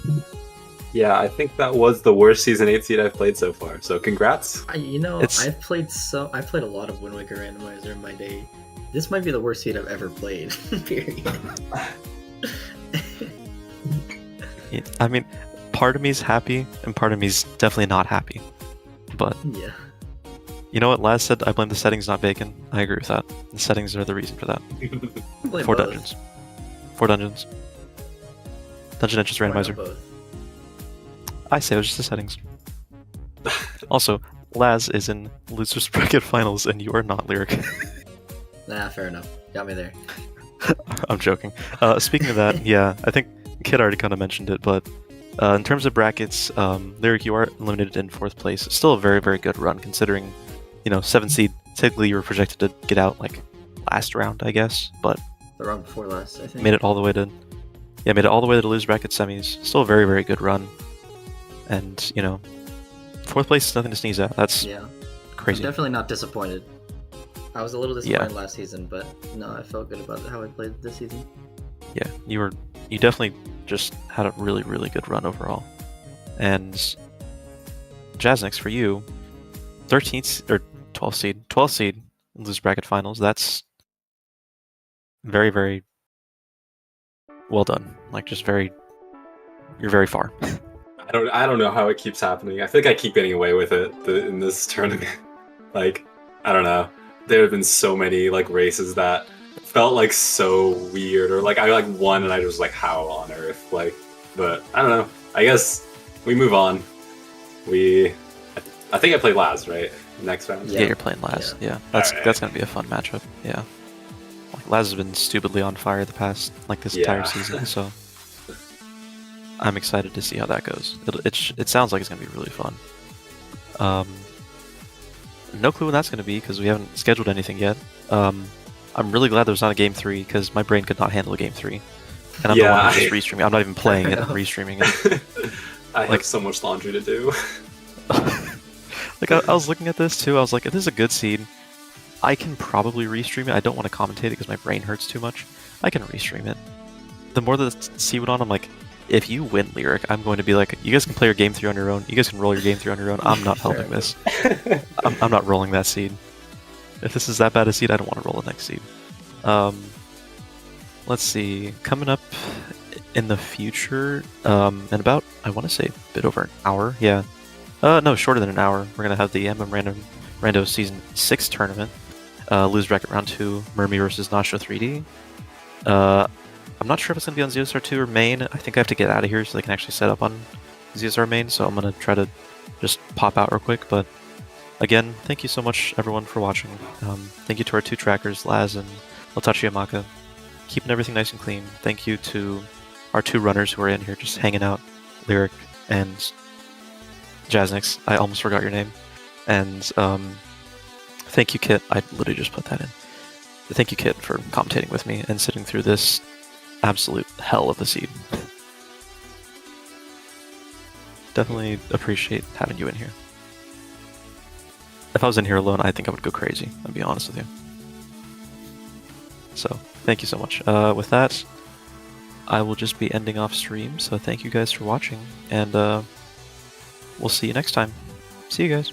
Yeah, I think that was the worst season 8 seed I've played so far. So congrats. I've played a lot of Wind Waker Randomizer in my day. This might be the worst seed I've ever played. Period. I mean, part of me's happy, and part of me's definitely not happy. But yeah. You know what Laz said? I blame the settings, not bacon. I agree with that. The settings are the reason for that. 4 dungeons. 4 dungeons. Dungeon entrance randomizer. I say it was just the settings. Also, Laz is in Losers Bracket Finals, and you are not, Lyric. Nah, fair enough. Got me there. I'm joking. Speaking of that, yeah, I think Kid already kind of mentioned it, but in terms of brackets, Lyric, you are eliminated in 4th place. Still a very, very good run, considering, 7 seed. Technically, you were projected to get out, like, last round, I guess, but... The round before last, I think. Made it all the way to the Losers Bracket semis. Still a very, very good run. And, 4th place is nothing to sneeze at. That's crazy. I'm definitely not disappointed. I was a little disappointed last season, but no, I felt good about how I played this season. Yeah, you definitely just had a really, really good run overall. And Jasnix, for you, 13th or 12th seed in Losers Bracket Finals. That's very, very well done. Like, you're very far. I don't know how it keeps happening. I think I keep getting away with it in this tournament. Like, I don't know. There have been so many like races that felt like so weird, or like I won and I was like, how on earth? Like, but I don't know. I guess we move on. I think I play Laz, right? Next round. Yeah, you're playing Laz. Yeah, that's gonna be a fun matchup. Yeah, like, Laz has been stupidly on fire the past this entire season, so I'm excited to see how that goes. It sounds like it's gonna be really fun. No clue when that's gonna be because we haven't scheduled anything yet. I'm really glad there's not a game 3 because my brain could not handle a game 3, and I'm the one who's just restreaming. I'm not even playing it and restreaming it. I have so much laundry to do. Like I was looking at this too. I was like, if this is a good seed, I can probably restream it. I don't want to commentate it because my brain hurts too much. I can restream it. The more the seed went on, I'm like, if you win Lyric, I'm going to be like, you guys can play your game 3 on your own. You guys can roll your game 3 on your own. I'm not helping this. I'm not rolling that seed. If this is that bad a seed, I don't want to roll the next seed. Let's see. Coming up in the future, in about, I want to say a bit over an hour. Yeah. No, shorter than an hour. We're going to have the Rando Season 6 tournament. Lose Bracket Round 2, Mermy versus Nacho 3D. I'm not sure if it's going to be on ZSR 2 or main. I think I have to get out of here so they can actually set up on ZSR main, so I'm going to try to just pop out real quick. But again, thank you so much, everyone, for watching. Thank you to our 2 trackers, Laz and Latachi Amaka, keeping everything nice and clean. Thank you to our 2 runners who are in here just hanging out, Lyric and Jasnix. I almost forgot your name. And thank you, Kit. I literally just put that in. Thank you, Kit, for commentating with me and sitting through this absolute hell of a seed. Definitely appreciate having you in here. If I was in here alone, I think I would go crazy, I'll be honest with you. So, thank you so much. With that, I will just be ending off stream, so thank you guys for watching, and we'll see you next time. See you guys.